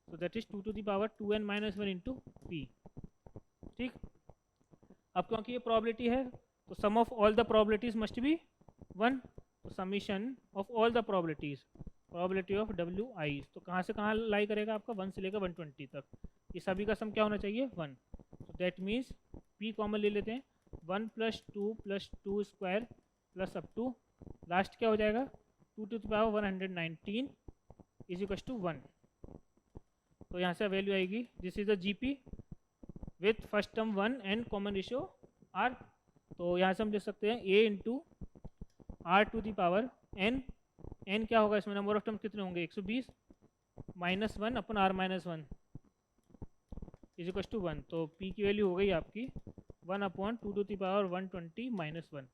तो that is 2 to the power 2n minus 1 into p. ठीक. अब क्योंकि ये प्रोबेबिलिटी है तो sum of all the probabilities must be 1. तो summation of all the probabilities, probability of W I, तो कहाँ से कहाँ लाई करेगा आपका? 1 से लेकर 120 तक. ये सभी का सम क्या होना चाहिए? 1. तो दैट मीन्स p कॉमन ले लेते हैं. 1 plus 2 square plus up to last क्या हो जाएगा? 2 to the power 119 is equal to 1. तो यहाँ से वैल्यू आएगी, this is the GP with first term 1 and common ratio r. तो यहाँ से हम लिख सकते हैं a into r to the power n. n क्या होगा इसमें? नंबर ऑफ टर्म कितने होंगे? 120 minus 1 upon r minus 1 is equal to 1. तो p की वैल्यू हो गई आपकी 1 upon 2 to the power 120 minus 1.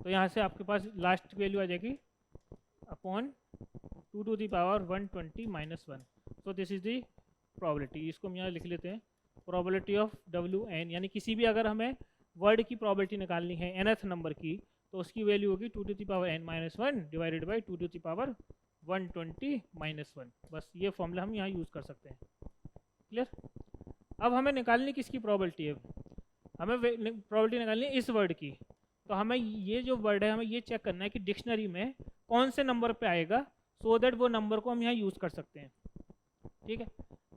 तो यहाँ से आपके पास लास्ट वैल्यू आ जाएगी upon 2 to the power 120 minus 1. So this is the probability. इसको हम यहाँ लिख लेते हैं प्रोबेबिलिटी ऑफ डब्ल्यू एन, यानी किसी भी अगर हमें वर्ड की प्रोबेबिलिटी निकालनी है nth नंबर की, तो उसकी वैल्यू होगी 2 to the power n minus 1 divided by 2 to the power 120 minus 1. बस ये फॉर्मूला हम यहाँ यूज़ कर सकते हैं. क्लियर. अब हमें निकालनी किसकी प्रोबेबिलिटी है? हमें प्रोबेबिलिटी निकालनी है इस वर्ड की. तो हमें ये जो वर्ड है हमें ये चेक करना है कि डिक्शनरी में कौन से नंबर पे आएगा, सो दैट वो नंबर को हम यहाँ यूज़ कर सकते हैं. ठीक है.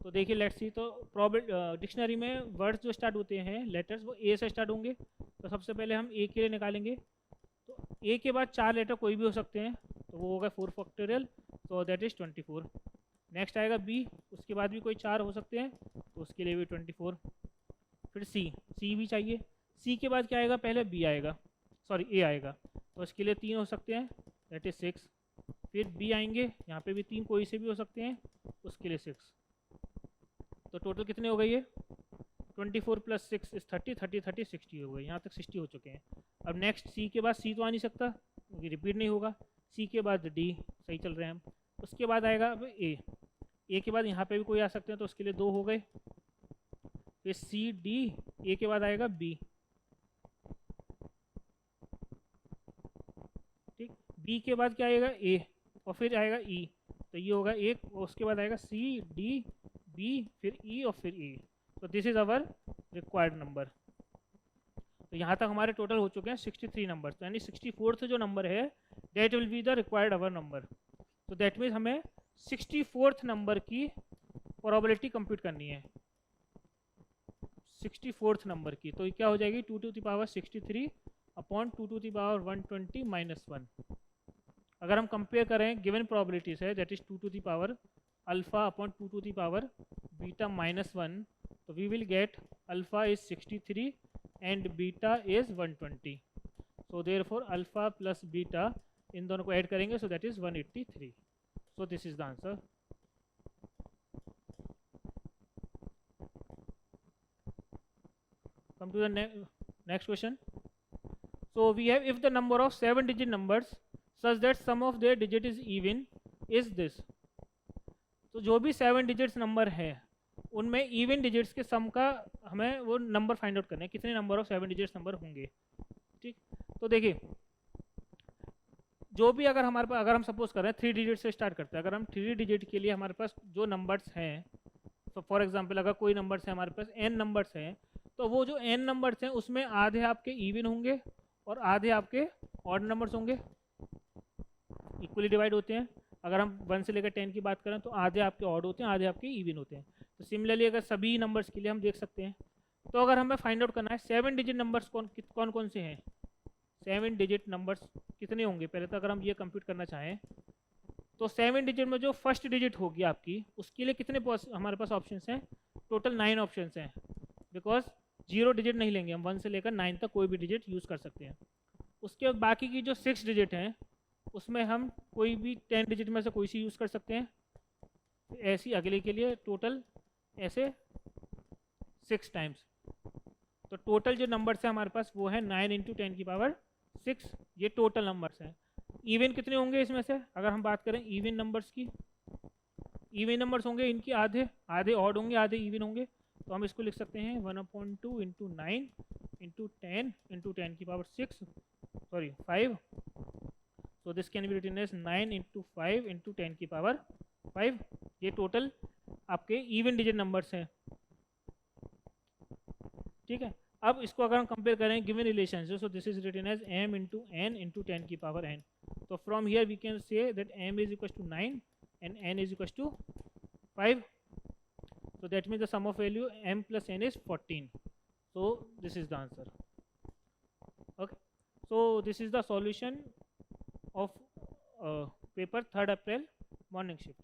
तो देखिए लेट्स सी. तो डिक्शनरी में वर्ड्स जो स्टार्ट होते हैं लेटर्स, वो ए से स्टार्ट होंगे. तो सबसे पहले हम ए के लिए निकालेंगे. तो ए के बाद 4 लेटर कोई भी हो सकते हैं, तो वो होगा 4 factorial, so that is 24. Next आएगा बी, उसके बाद भी कोई 4 हो सकते हैं, तो उसके लिए भी 24. फिर सी भी चाहिए. सी के बाद क्या आएगा? पहले बी आएगा, सॉरी ए आएगा, तो उसके लिए 3 हो सकते हैं, दैट इज़ 6. फिर बी आएंगे, यहाँ पे भी 3 कोई से भी हो सकते हैं, उसके लिए 6. तो टोटल कितने हो गए ये? 24 प्लस 6 इज 30, 30 30 60 हो गए. यहाँ तक 60 हो चुके हैं. अब नेक्स्ट सी के बाद सी तो आ नहीं सकता क्योंकि रिपीट नहीं होगा. सी के बाद डी, सही चल रहे हैं हम. उसके बाद आएगा ए के बाद यहाँ पे भी कोई आ सकते हैं, तो उसके लिए 2 हो गए। फिर सी डी, ए के बाद आएगा बी, ठीक। बी के बाद क्या आएगा ए, और फिर आएगा ई, तो ये होगा एक, और उसके बाद आएगा सी डी बी, फिर ई और फिर ए। तो this is our required number. तो यहाँ तक हमारे टोटल हो चुके हैं 63 नंबर। तो यानी 64th जो नंबर है that will be the required our number. तो दैट मीन्स हमें 64th नंबर की प्रोबेबिलिटी कंप्यूट करनी है, 64th नंबर की। तो ये क्या हो जाएगी 2 to the power 63 upon 2 to the power 120 minus 1। अगर हम कंपेयर करें गिवन प्रोबेबिलिटीज है that is 2 to the power alpha upon 2 to the power beta minus 1, तो we will get alpha is 63 and beta is 120। So therefore alpha plus beta इन दोनों को ऐड करेंगे, so that is 183। So this is the answer. Come to the next question. So we have, if the number of 7-digit numbers such that sum of their digit is even is this। तो जो भी 7 डिजिट्स नंबर है उनमें इवन डिजिट्स के सम का हमें वो नंबर फाइंड आउट करना है, कितने नंबर ऑफ 7 डिजिट्स नंबर होंगे, ठीक। तो देखिए जो भी अगर हमारे पास, अगर हम सपोज कर रहे हैं 3 डिजिट से स्टार्ट करते हैं, अगर हम 3 डिजिट के लिए हमारे पास जो नंबर्स हैं, तो फॉर एग्जांपल अगर कोई नंबर्स है हमारे पास n नंबर्स हैं, तो वो जो n नंबर्स हैं उसमें आधे आपके इवन होंगे और आधे आपके ऑड नंबर्स होंगे, इक्वली डिवाइड होते हैं। अगर हम 1 से लेकर 10 की बात करें तो आधे आपके ऑड होते हैं, आधे आपके इवन होते हैं। तो सिमिलरली अगर सभी नंबर्स के लिए हम देख सकते हैं, तो अगर हमें फाइंड आउट करना है 7 डिजिट नंबर्स कौन कौन से हैं, 7 डिजिट नंबर्स कितने होंगे, पहले तो अगर हम ये कंप्यूट करना चाहें तो 7 डिजिट में जो फर्स्ट डिजिट होगी आपकी उसके लिए कितने हमारे पास ऑप्शंस हैं, टोटल 9 ऑप्शंस हैं, बिकॉज 0 डिजिट नहीं लेंगे हम, 1 से लेकर 9 तक कोई भी डिजिट यूज़ कर सकते हैं। उसके बाद बाकी की जो 6 डिजिट हैं उसमें हम कोई भी 10 डिजिट में से कोई सी यूज़ कर सकते हैं। ऐसी अगले के लिए टोटल ऐसे 6 टाइम्स। तो टोटल जो नंबर्स है हमारे पास वो है 9 इंटू 10 की पावर 6, ये टोटल नंबर्स हैं। इवन कितने होंगे इसमें से, अगर हम बात करें इवन नंबर्स की, इवन नंबर्स होंगे इनकी आधे आधे ऑड होंगे आधे इवन होंगे, तो हम इसको लिख सकते हैं 1/2 इंटू 9 इंटू 10 इंटू 10 की power 6 sorry 5। So this can be written as 9 into 5 into 10 की पावर 5। ये टोटल आपके इवन डिजिट नंबर्स हैं, ठीक है। अब इसको अगर हम कंपेयर करें गिवन रिलेशन से, so this is written as m into n into 10 की पावर n। तो from here we can say that m is equal to 9 and n is equal to 5। So that means the sum of value m plus n is 14. So this is the answer. Okay. So this is the solution of paper 3rd April morning shift.